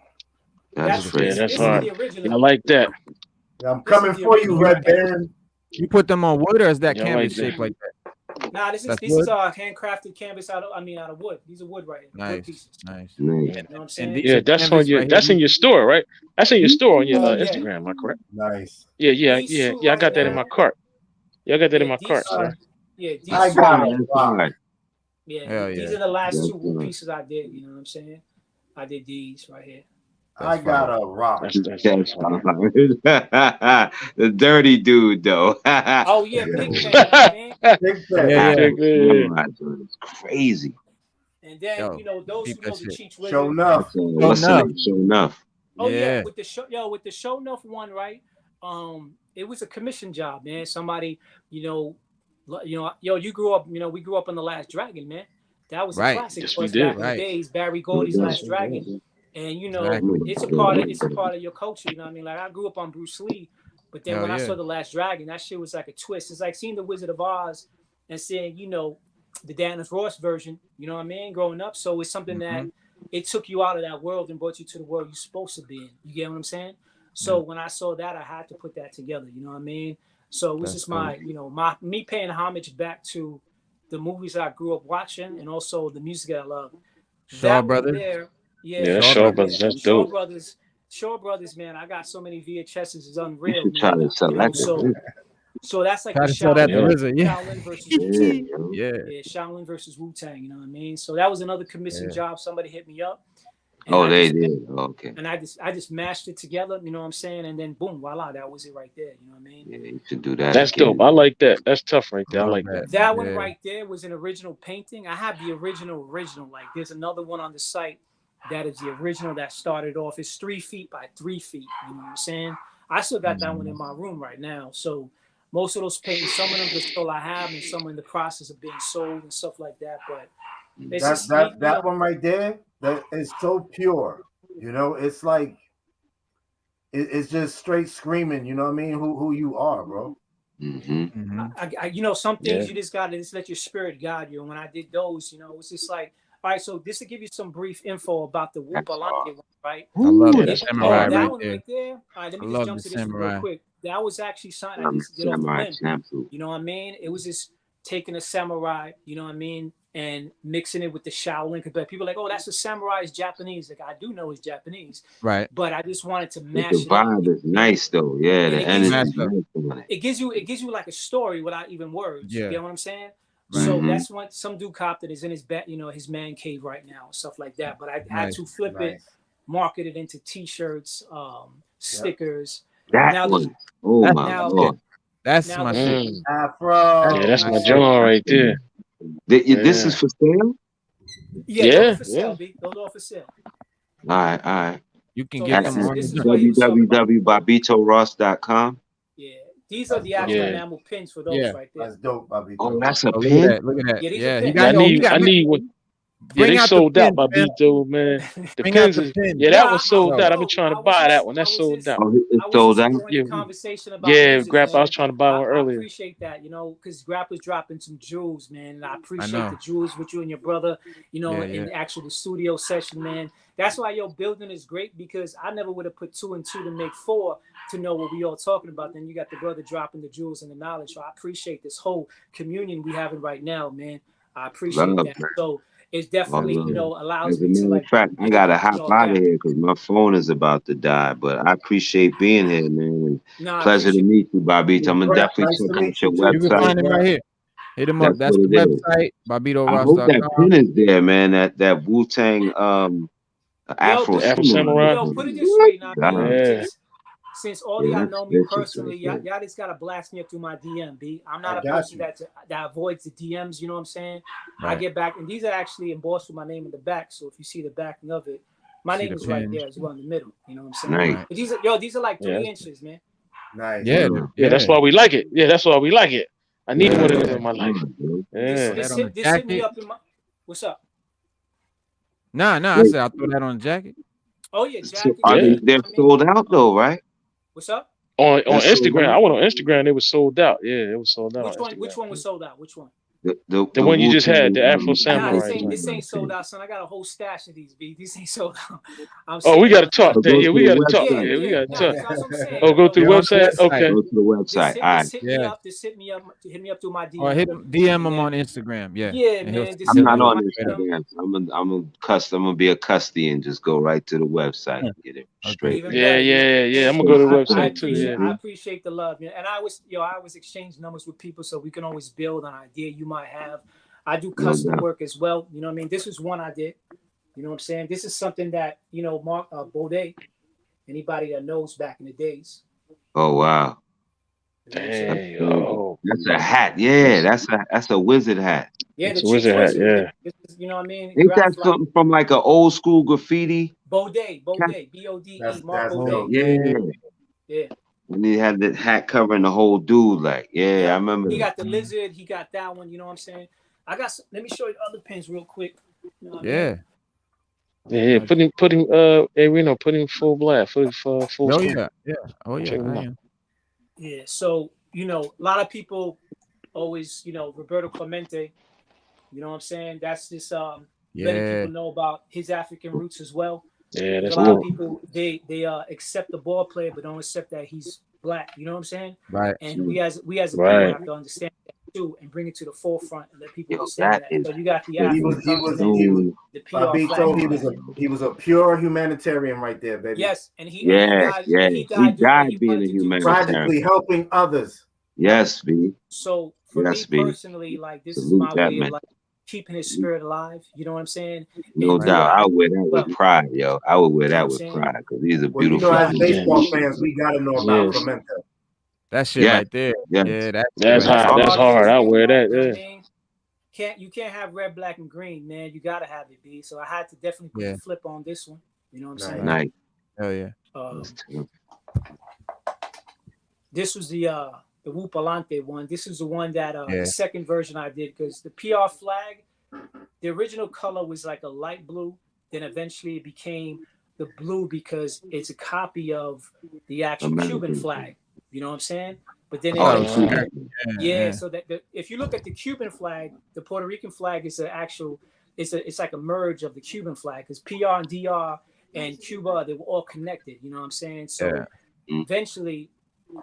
That's That's crazy. Yeah, that's this is hard. the original. Yeah, I like that. I'm This is coming the for you, original. Red Baron. You put them on wood, or is that Yeah, I canvas like shaped that. like that? Nah, this That's is wood. handcrafted canvas out of wood. These are wood right here. Wood Nice, pieces. nice. Nice. You know what I'm And saying? these Yeah, are that's on canvas your right that's in here. your store, right? That's in your store on your Yeah. Instagram, am I correct? Nice. Yeah, These two I right got that in here. my cart. Yeah, I got that in Yeah, my these cart, two. sir. Yeah, I these two got right a here. That's rock. hard. Yeah, Hell these yeah. are the last That's two wood hard. pieces I did. You know what I'm saying? I did these right here. I got a rock. That's hard. The dirty dude, though. Oh yeah, Yeah. pig pen. You know what I mean? Big Yeah, fan. yeah. Samurai joint is crazy. And then Yo, those peep who know that the shit. Cheech Show Wizard. enough. What's the enough. name? Show enough. Oh yeah, Yeah. with the show enough one, right? It was a commission job, man. Somebody, you grew up, we grew up on The Last Dragon, man. That was a Right. classic Yes, for we us did. back in the Right. days. Barry No Gordy's doubt. Last Dragon, and Exactly. it's a part of your culture. You know what I mean? Like I grew up on Bruce Lee, but then Hell when I yeah. saw The Last Dragon, that shit was like a twist. It's like seeing The Wizard of Oz and seeing, the Dennis Ross version. You know what I mean? Growing up, so it's something that it took you out of that world and brought you to the world you're supposed to be in. You get what I'm saying? So when I saw that, I had to put that together. You know what I mean? So it was That's just me paying homage back to the movies that I grew up watching and also the music that I love. Shaw That one Brothers. there, Yeah, yeah, that's Shaw Shaw Brothers. Brothers. That's Shaw dope. Brothers. Shaw Brothers, man, I got so many VHSs. It's You unreal, should try man. to select it. So that's like Try the to sell that to Yeah. RZA. Yeah. Shaolin versus Yeah, Wu-Tang. yo. Yeah. Yeah, Shaolin versus Wu-Tang, you know what I mean? So that was another commission job. Somebody hit me up. And Oh, I they just, did. Okay. And I just mashed it together, you know what I'm saying? And then boom, voila, that was it right there. You know what I mean? Yeah, you should do that. That's again. dope. I like that. That's tough right there. I Love like that. that. That one Yeah. right there was an original painting. I have the original. Like there's another one on the site that is the original that started off. It's 3 feet by 3 feet. You know what I'm saying? I still got that one in my room right now. So most of those paintings, some of them are still I have, and some are in the process of being sold and stuff like that. But it's just That one right there, that is so pure. It's like it's just straight screaming. You know what I mean? Who you are, bro? Some things you just gotta just let your spirit guide you. And when I did those, it's just like, all right. So this to give you some brief info about the Whoopalante one, right? I love Yeah, that that's samurai that right one there. right there. All right, let me I just love jump the to this one samurai. real quick. That was actually something I just did off the Samurai limb. shampoo. You know what I mean? It was just taking a samurai, you know what I mean, and mixing it with the Shaolin. Because people are like, oh, that's a samurai is Japanese. Like I do know it's Japanese, Right. but I just wanted to The mash it up. vibe is nice though. Yeah, the it gives energy. you- Nice on it. It gives you like a story without even words. Yeah. You get what I'm saying? Right. So that's what some dude copped that is in his his man cave right now, stuff like that. But I had to flip it, market it into t-shirts, stickers. That Now one. Oh That's my now- lord. That's Now my the- shit. Afro. Yeah, that's my Nice. joint right there. This is for sale? those Yeah, are for sale, B. Those are for sale. All right. You can So get this them is- on this the is what he was talking about. www.bobbitoross.com. Yeah. These are the actual Yeah. enamel pins for those Yeah. right there. That's dope, Bobby. Oh, that's a Oh, look at pin? that. Look at that. Yeah, these Yeah, are he pins. got. I yo, he need got. one. Yeah, Bring they out the sold out, pins, man. Bobito, man. The Bring out pins the is pins. that was sold I- out. I've been trying to I was buy just- that one. I That's was sold just- out. Oh, it's I was sold just out? enjoying Yeah. the conversation about Yeah, music, Grappa, I man. was trying to buy one I earlier. appreciate that, because Grappa's dropping some jewels, man. And I appreciate know. the jewels with you and your brother, Yeah, in actual the studio session, man. That's why your building is great, because I never would have put 2 and 2 to make 4 to know what we all talking about. Then you got the brother dropping the jewels and the knowledge. So I appreciate this whole communion we having right now, man. I appreciate Love, that. man. So it's definitely, allows As a me to matter like of fact, I gotta hop out of here because my phone is about to die. But I appreciate being here, man. Nah, I Pleasure to appreciate- meet you, Bobby. I'm gonna Right. definitely Nice to check meet out your you, too. You can website. find him right here. Hit him up. That's That's the what it is. website. I hope that BOBBITOROSS.com. pin is there, man. That Wu-Tang Afro Yo, Samurai. Yo, put it this way now, God. man. Yeah. Since all Yeah, y'all know me that's vicious personally, right there. y'all just gotta blast me up through my DM, B. I'm not I a got person you. that avoids the DMs, you know what I'm saying? I Right. get back, and these are actually embossed with my name in the back. So if you see the backing of it, my See name the is right pin. there as well in the middle. You know what I'm saying? Nice. But these are like 3 Yeah. inches, man. Nice. Yeah, Yeah, that's why we like it. Yeah, that's why we like it. I need Yeah. one of them in my life. Yeah. This on the hit me jacket. up in my. What's up? Nah, I said I'll throw that on the jacket. Oh yeah, So jacket. are Yeah. they're sold out though, right? What's up? On That's sold Instagram, out. I went on Instagram. It was sold out. Yeah, it was sold out. Which on one? Instagram. Which one was sold out? Which one? The one you just had, Wu-Tang, the Afro Nah, Samurai joint. this ain't sold out, son. I got a whole stash of these, B. These ain't sold out. I'm Oh, we saying, gotta talk. So Then go yeah, to we the gotta talk. yeah, website. Yeah, we yeah. gotta Nah, talk. that's what I'm saying. Oh, go to the You're on the website. website. Okay. Go to the website. All right. Just hit me Yeah. up. Just hit me up. Hit me up through my Or DM. DM him And on then, Instagram. Yeah. yeah, And he'll, man. Just I'm hit he'll, me not up he'll on on my straight up. DM. Instagram. I'm gonna be a custody and just go right to the website Yeah. and get it Okay. straight. Even Yeah, better. yeah. I'm gonna go to the I website too. appreciate Yeah. I appreciate the love, and I always exchange numbers with people so we can always build an idea you might have. I do No custom doubt. work as well. You know what I mean? This is one I did. You know what I'm saying? This is something that Mark Baudet, anybody that knows back in the days. Oh wow. You know what I'm saying? Dang. Oh, That's a hat. Yeah, that's a wizard hat. Yeah, the it's a Chief wizard hat. Wizard. Yeah. This is, you know what I mean? Ain't that Graph like something from like an old school graffiti? Baudet, Cap- BODE, Mark That's Baudet. dope. Yeah. Yeah. And he had that hat covering the whole dude. Like, yeah, I remember He that. got the lizard. He got that one. You know what I'm saying? I got. Let me show you the other pins real quick. You know what I mean? Yeah. Yeah. Put him. Hey, Reno, put him full blast. Full Oh screen. yeah. Yeah. Oh yeah. Check him I out. am. Yeah. So a lot of people always, Roberto Clemente. You know what I'm saying? That's just letting Yeah. people know about his African roots as well. Yeah, A that's lot of dope. people they accept the ball player, but don't accept that he's black. You know what I'm saying? Right. And we as a people Right. have to understand that too, and bring it to the forefront and let people Yo, understand that that. is So you got the He African was continent, the PR flag. he was a pure humanitarian right there, baby. Yes, and he Yeah, died. yeah. He He died doing what he died being wanted a to do. humanitarian. Tragically helping others. Yes, B. So for Yes, me B. personally, like this is Salute my that way of man. like keeping his spirit alive. You know what I'm saying? No And doubt. I would wear that well, with pride, yo. I would wear you know what that I'm with saying? pride because he's a Well, beautiful as human baseball being. fans, we gotta know about Yes. Clemente. That shit Yeah. right there. Yes. Yeah. That shit That's right hard. there. That's hard. I wear that. You know what I Yeah. mean? You can't have red, black, and green, man. You gotta have it, B. So I had to definitely put Yeah. the flip on this one. You know what I'm saying? Nice. Hell yeah. That's terrific. This was the Whoopalante one. This is the one that Yeah. the second version I did because the PR flag, the original color was like a light blue. Then eventually it became the blue because it's a copy of the actual Cuban American. flag. You know what I'm saying? But then Oh, it shoot. yeah, so that if you look at the Cuban flag, the Puerto Rican flag is an actual, it's like a merge of the Cuban flag because PR and DR and Cuba, they were all connected. You know what I'm saying? So Yeah. eventually,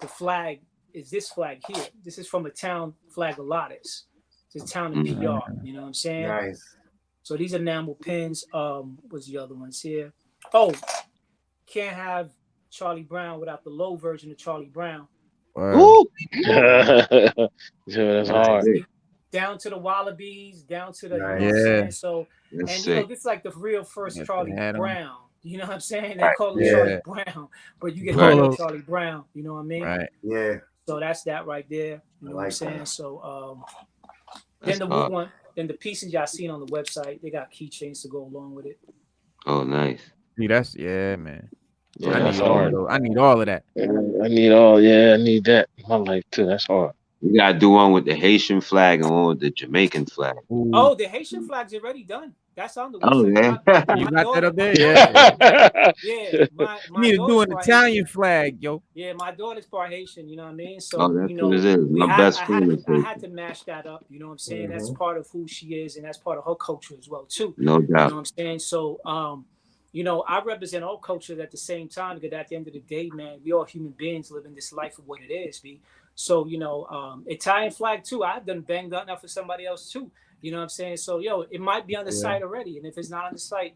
the flag is this flag here. This is from a town flag of Lattes. It's a town in PR. You know what I'm saying? Nice. So these enamel pins. What's the other ones here? Oh, can't have Charlie Brown without the low version of Charlie Brown. Word. Ooh. Yeah, that's hard. Down to the Wallabies, down to the, you know Nice. what I'm Yeah. saying? So, That's and sick. this is like the real first Yeah, Charlie they had 'em. Brown. You know what I'm saying? They Right. call him Yeah. Charlie Brown, but you get Right. the real Charlie Brown. You know what I mean? Right. Yeah. So that's that right there. You know what I'm like saying? that. So That's then the hard. Wu one, then the pieces y'all seen on the website, they got keychains to go along with it. Oh, nice. See, that's man. Yeah, I that's need all of hard. those. I need all of that. I need all. Yeah, I need that in my life too. That's hard. You gotta do one with the Haitian flag and one with the Jamaican flag. Ooh. Oh, the Haitian flag's already done. That's on the Oh, website. yeah. You got that up there? Yeah, my You need to do daughter's an part Italian Haitian. flag, yo. Yeah, my daughter's part Haitian. You know what I mean? So Oh, that's what it is. My best friend is I Haitian. had to mash that up. You know what I'm saying? Mhm. That's part of who she is, and that's part of her culture as well too. No You know doubt. what I'm saying? So, I represent all cultures at the same time because at the end of the day, man, we all human beings living this life of what it is, B. So, Italian flag too. I've done banged up now for somebody else too. You know what I'm saying? So, it might be on the site already. And if it's not on the site,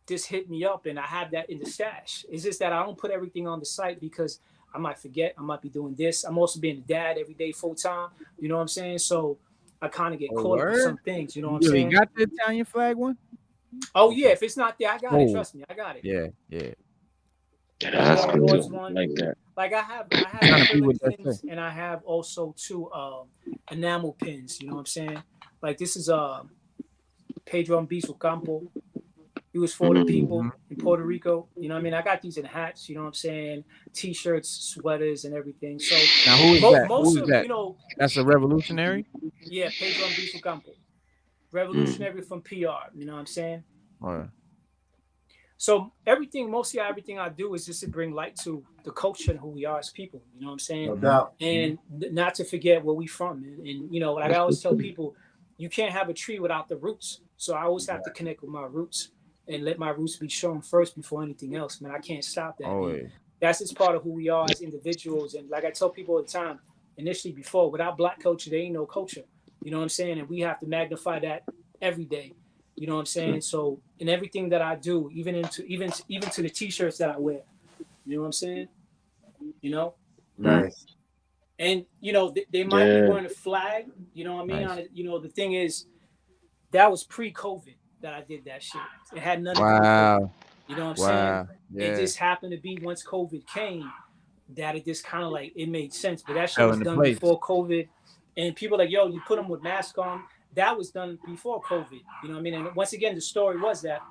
just hit me up and I have that in the stash. It's just that I don't put everything on the site because I might forget. I might be doing this. I'm also being a dad every day full time. You know what I'm saying? So I kind of get caught up with some things. You know what I'm You really saying? got the Italian flag one? Oh, yeah. If it's not there, I got it. Oh. Trust me. I got it. Yeah. That's I got good. yours one. Like that. Like I have Trying to be with that pins and I have also two enamel pins. You know what I'm saying? Like this is Pedro Ambizu Campo. He was for the people in Puerto Rico. You know what I mean? I got these in hats, you know what I'm saying? T-shirts, sweaters, and everything. So Now who is that? most Who is of that? That's a revolutionary? yeah, Pedro Ambizu Campo. Revolutionary from PR, you know what I'm saying? Or So mostly everything I do is just to bring light to the culture and who we are as people. You know what I'm saying? No doubt. And not to forget where we from. And like I always tell people, you can't have a tree without the roots. So I always have to connect with my roots and let my roots be shown first before anything else, man. I can't stop that. Always. That's just part of who we are as individuals. And like I tell people all the time, initially before, without black culture, there ain't no culture. You know what I'm saying? And we have to magnify that every day. You know what I'm saying? So in everything that I do, even to the t-shirts that I wear, you know what I'm saying? You know? Nice. And you know, they might be wearing a flag, you know what I mean? Nice. You know, the thing is, that was pre-COVID that I did that shit. It had nothing to do with Wow. COVID. You know what I'm Wow. saying? Yeah. It just happened to be once COVID came that it just kind of like it made sense. But that shit Fell was into done place. before COVID. And people like, yo, you put them with masks on. That was done before COVID. You know what I mean? And once again, the story was that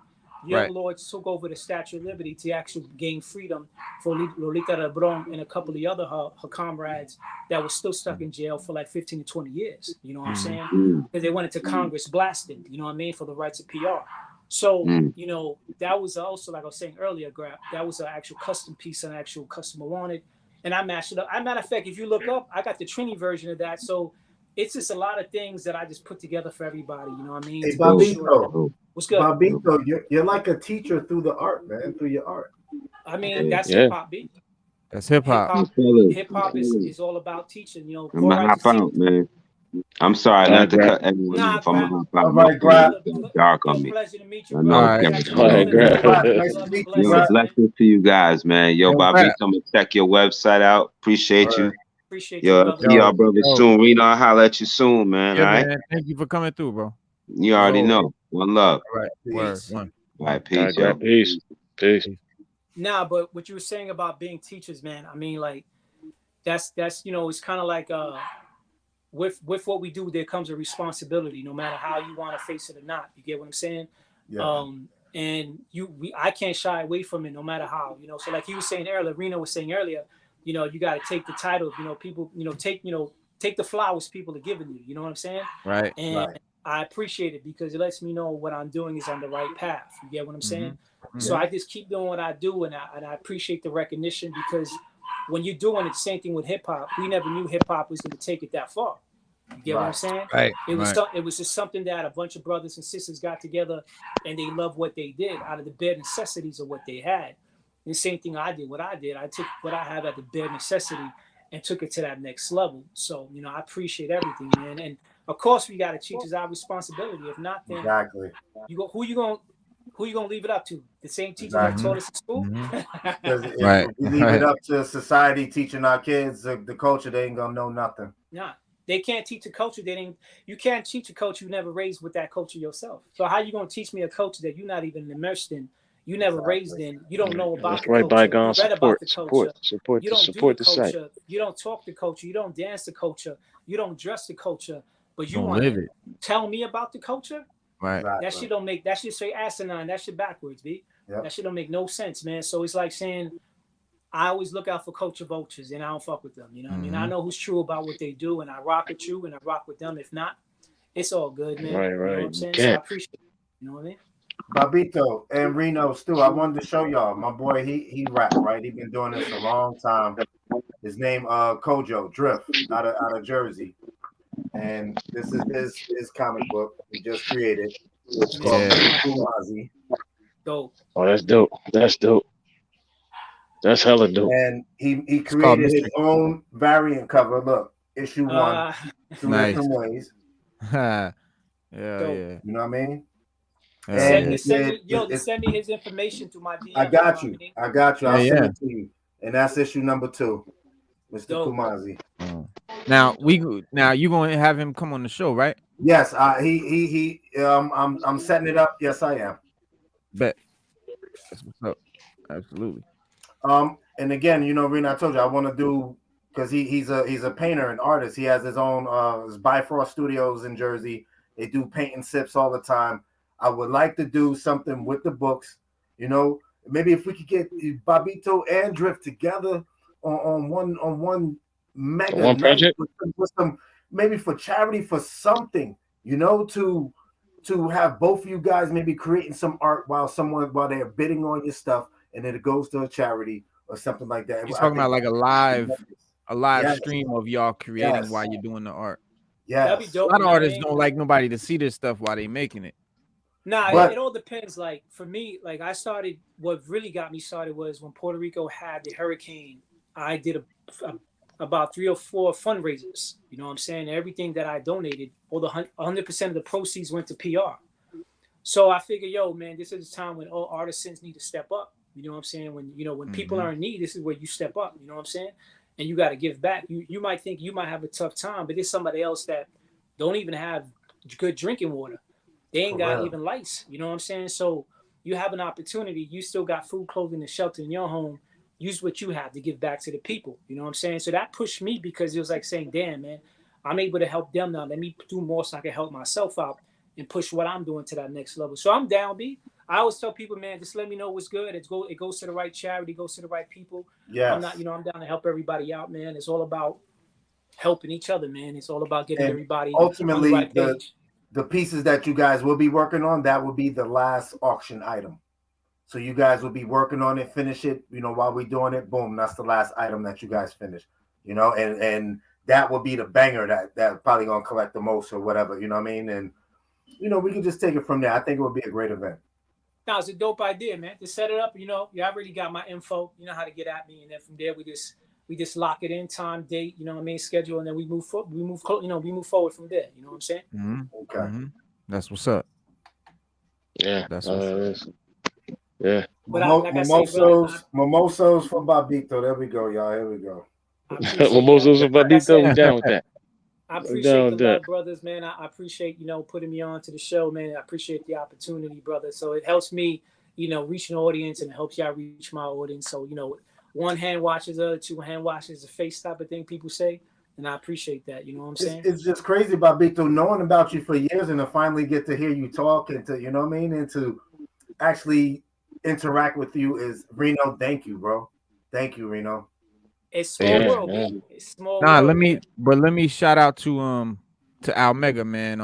young Right. lords took over the Statue of Liberty to actually gain freedom for Lolita Lebron and a couple of the other her comrades that were still stuck in jail for like 15 to 20 years. You know what I'm saying? Because they went into Congress blasted, you know what I mean, for the rights of PR. So, you know, that was also, like I was saying earlier, that was an actual custom piece, an actual customer wanted. And I mashed it up. As a matter of fact, if you look up, I got the Trini version of that. So it's just a lot of things that I just put together for everybody. You know what I mean? Hey, To make sure Bobbito. what's good? Bobbito, you're like a teacher through the art, man, through your art. I mean, that's Yeah. hip hop, B. That's hip hop. Hip hop is all about teaching. You know, I'm gonna hop out, man. I'm sorry not to cut anyone Nah, off. I'm gonna hop out. All right, My Grab. phone is dark on Yo, me. pleasure to meet you, I bro. know All it's right. getting All right, late. Grab. Nice to meet you, Yo, Grab. blessings to you guys, man. Yo, Yo, Bobbito, Grab. I'm gonna check your website out. Appreciate All you. right. Appreciate you, Yo, brother. see Yo, y'all brothers yo. soon. Reno, I'll holler at you soon, man. Yeah, All right. man. Thank you for coming through, bro. You As already always. know. One love. All right. Word. Peace. One. All right, All right, peace, yo. Grab. Peace. Peace. Nah, but what you were saying about being teachers, man. I mean, like that's you know, it's kind of like with what we do, there comes a responsibility, no matter how you want to face it or not. You get what I'm saying? Yeah. And I can't shy away from it, no matter how. You know, so like he was saying earlier, Reno was saying earlier, you know, you got to take the title. You know, people, take the flowers people are giving you. You know what I'm saying? Right. And Right. I appreciate it because it lets me know what I'm doing is on the right path. You get what I'm saying? Mm-hmm. So I just keep doing what I do, and I appreciate the recognition because when you're doing it, the same thing with hip hop. We never knew hip hop was going to take it that far. You get what I'm saying? Right. It was just something that a bunch of brothers and sisters got together, and they loved what they did out of the bare necessities of what they had. And the same thing I did. What I did, I took what I have at the bare necessity and took it to that next level. So I appreciate everything, man. And of course, we got to teach. It's our responsibility. If not, then Exactly. who you gonna leave it up to? The same teacher that taught us in school? Because Right. if we leave it up to society teaching our kids the culture, they ain't gonna know nothing. Nah, they can't teach a culture. You can't teach a culture you never raised with that culture yourself. So how you gonna teach me a culture that you're not even immersed in? You never raised in. You don't know about That's the right, culture. bygone. You read about the culture. Support You don't do support the the site. culture. You don't talk the culture. You don't dance the culture. You don't dress the culture. But you Don't want live to it. tell me about the culture? Right. Exactly. That shit don't make, that shit say asinine. That shit backwards, B. Yep. That shit don't make no sense, man. So it's like saying, I always look out for culture vultures and I don't fuck with them. You know what I mean? I know who's true about what they do and I rock with you and I rock with them. If not, it's all good, man. Right, You know what right. I'm saying? You So I can't. appreciate it. You know what I mean? Bobbito and Reno Stu, I wanted to show y'all. My boy, he rap, right? He been doing this a long time. His name Kojo Drift out of Jersey. And this is his comic book he just created. It's called Yeah. Kumazi. Dope. Oh, that's dope. That's dope. That's hella dope. And he called created his Mystery. own variant cover. Look, issue 1, 2 Nice. different ways. Yeah. Dope. Yeah. You know what I mean? Hell And yeah. Send me his information through my DM. I got you. mean? I got you. I'll Yeah, send yeah. it to you. And that's issue number 2, Mr. Dope. Kumazi. Now you gonna have him come on the show, right? Yes, I'm setting it up. Yes, I am. Bet. That's what's up. Absolutely. And again, Rena, I told you I want to do, because he's a painter and artist. He has his own his Bifrost Studios in Jersey. They do paint and sips all the time. I would like to do something with the books. Maybe if we could get Bobbito and Drift together on one mega One project? night with some, maybe for charity, for something, to have both of you guys maybe creating some art while they're bidding on your stuff, and then it goes to a charity or something like that. He's talking about like a live Yes. stream of y'all creating Yes. while you're doing the art. That'd be Yes. A dope. lot You of know what I artists mean? don't like nobody to see this stuff while they making it. Nah, But- it all depends. Like for me, like I started. What really got me started was when Puerto Rico had the hurricane. I did about 3 or 4 fundraisers. You know what I'm saying? Everything that I donated, all the 100% of the proceeds went to PR. So I figure, yo, man, this is a time when all artisans need to step up. You know what I'm saying? When people are in need, this is where you step up. You know what I'm saying? And you got to give back. You might think you might have a tough time, but there's somebody else that don't even have good drinking water. They ain't got even lights. You know what I'm saying? So you have an opportunity. You still got food, clothing, and shelter in your home. Use what you have to give back to the people. You know what I'm saying? So that pushed me because it was like saying, damn, man, I'm able to help them now. Let me do more so I can help myself out and push what I'm doing to that next level. So I'm down, B. I always tell people, man, just let me know what's good. It goes to the right charity, goes to the right people. Yes. I'm not, I'm down to help everybody out, man. It's all about helping each other, man. It's all about getting everybody ultimately on the right page. The pieces that you guys will be working on, that will be the last auction item. So you guys will be working on it, finish it, while we're doing it, boom, that's the last item that you guys finish, and that will be the banger that probably gonna collect the most or whatever, you know what I mean? And we can just take it from there. I think it would be a great event. No, it's a dope idea, man. To set it up, you already got my info, you know how to get at me, and then from there we just lock it in, time, date, you know what I mean, schedule, and then we move forward from there. You know what I'm saying? Okay. That's what's up. Yeah, That's what's up. Yeah. But like I say, Mimosos for Bobbito. There we go, y'all. Here we go. Mimosas for Bobbito. We down with that. I appreciate the love, brothers, man. I appreciate, putting me on to the show, man. I appreciate the opportunity, brother. So it helps me, reach an audience, and it helps y'all reach my audience. So, one hand washes the other, 2 hand washes the face type of thing people say. And I appreciate that. You know what I'm saying? It's just crazy, Bobbito, knowing about you for years and to finally get to hear you talk and to, and to actually interact with you is Reno. Thank you, bro. Thank you, Reno. It's small world, man. It's small world. Let me shout out to Al Mega, man.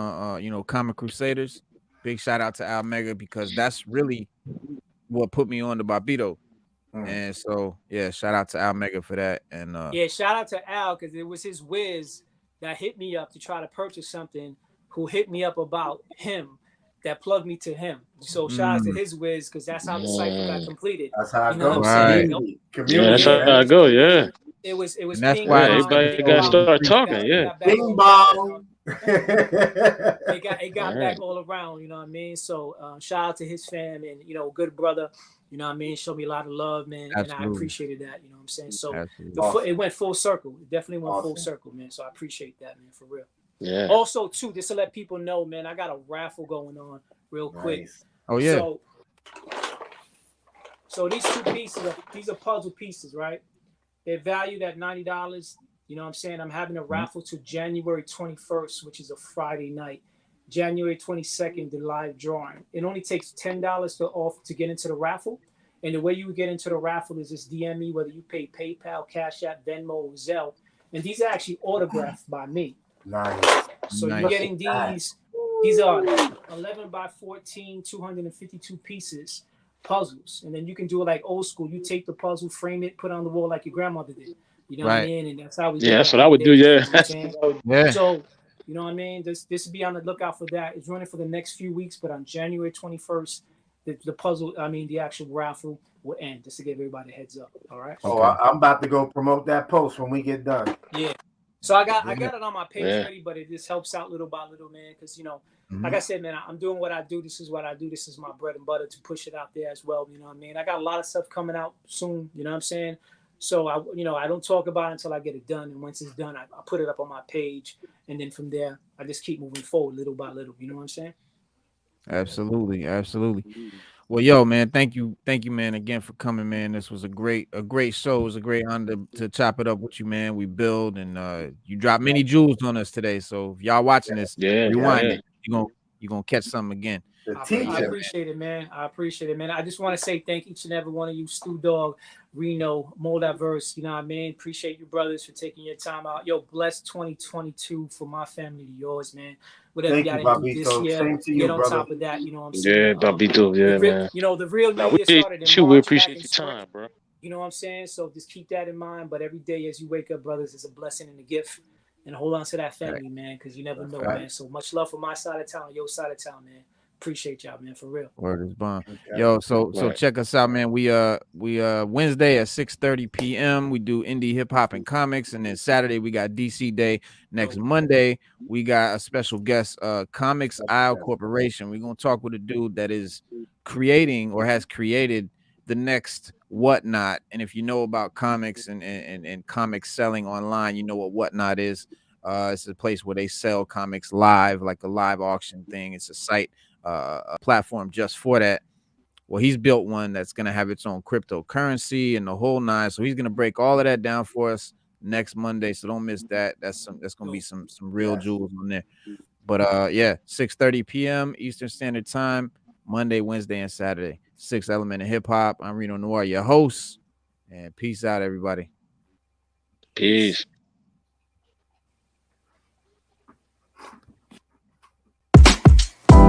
Comic Crusaders. Big shout out to Al Mega because that's really what put me on to Bobbito. And so shout out to Al Mega for that. And shout out to Al because it was his whiz that hit me up to try to purchase something. Who hit me up about him that plugged me to him. So shout out to his whiz because that's how the cipher got completed. That's how it goes. What I'm saying? Community. That's how it go. Yeah. It was. And that's why everybody got to start talking. Yeah. Bing bong. It got back all around. You know what I mean? So shout out to his fam and good brother. You know what I mean? Showed me a lot of love, man. Absolutely. And I appreciated that. You know what I'm saying? So awesome. It went full circle. It definitely went full circle, man. So I appreciate that, man, for real. Yeah. Also, too, just to let people know, man, I got a raffle going on real quick. Nice. Oh, yeah. So these 2 pieces, these are puzzle pieces, right? They're valued at $90. You know what I'm saying? I'm having a raffle to January 21st, which is a Friday night. January 22nd, the live drawing. It only takes $10 to get into the raffle. And the way you get into the raffle is just DM me, whether you pay PayPal, Cash App, Venmo, or Zelle. And these are actually autographed by me. Nice. So you're getting these. These are 11 by 14, 252 pieces puzzles. And then you can do it like old school. You take the puzzle, frame it, put it on the wall like your grandmother did. You know what I mean? And that's how we do it. Yeah, that's what I would do. Yeah. Yeah. So, you know what I mean? This will be on the lookout for that. It's running for the next few weeks, but on January 21st, the puzzle, the actual raffle will end, just to give everybody a heads up. All right. Oh, I'm about to go promote that post when we get done. Yeah. So I got it on my page ready, but it just helps out little by little, man. Because like I said, man, I'm doing what I do. This is what I do. This is my bread and butter to push it out there as well. You know what I mean? I got a lot of stuff coming out soon. You know what I'm saying? So I don't talk about it until I get it done. And once it's done, I put it up on my page, and then from there, I just keep moving forward little by little. You know what I'm saying? Absolutely. Well, yo, man, thank you, man, again for coming, man. This was a great show. It was a great honor to chop it up with you, man. We build and you dropped many jewels on us today. So if y'all watching this, rewind it. You're gonna catch something again. I appreciate it, man. I just want to say thank each and every one of you, Stu Dog, Reno, Moldiverse. You know what I mean? Appreciate you brothers for taking your time out. Yo, bless 2022 for my family to yours, man. Whatever you gotta do this year, get on top of that. You know what I'm saying? Yeah, Bobbito, man. The real new year started in March. We appreciate your time, bro. You know what I'm saying? So just keep that in mind. But every day as you wake up, brothers, is a blessing and a gift. and hold on to that family, man, because you never know, man. So much love from my side of town, your side of town, man. Appreciate y'all, man, for real. Word is bomb. Okay. Yo, so Right. check us out, man. We Wednesday at 6:30 p.m. we do indie hip hop and comics, and then Saturday we got DC Day. Next Monday we got a special guest, Comics Isle Corporation. We're gonna talk with a dude that is creating or has created the next Whatnot. And if you know about comics and comics selling online, you know what Whatnot is. It's a place where they sell comics live, like a live auction thing. It's a site, a platform just for that. Well, he's built one that's going to have its own cryptocurrency and the whole nine. So he's going to break all of that down for us next Monday. So don't miss that. That's going to be some real jewels on there. But yeah, 6:30 p.m. Eastern Standard Time, Monday, Wednesday, and Saturday. Sixth Element of Hip Hop. I'm Reno Noir, your host, and peace out, everybody. Peace.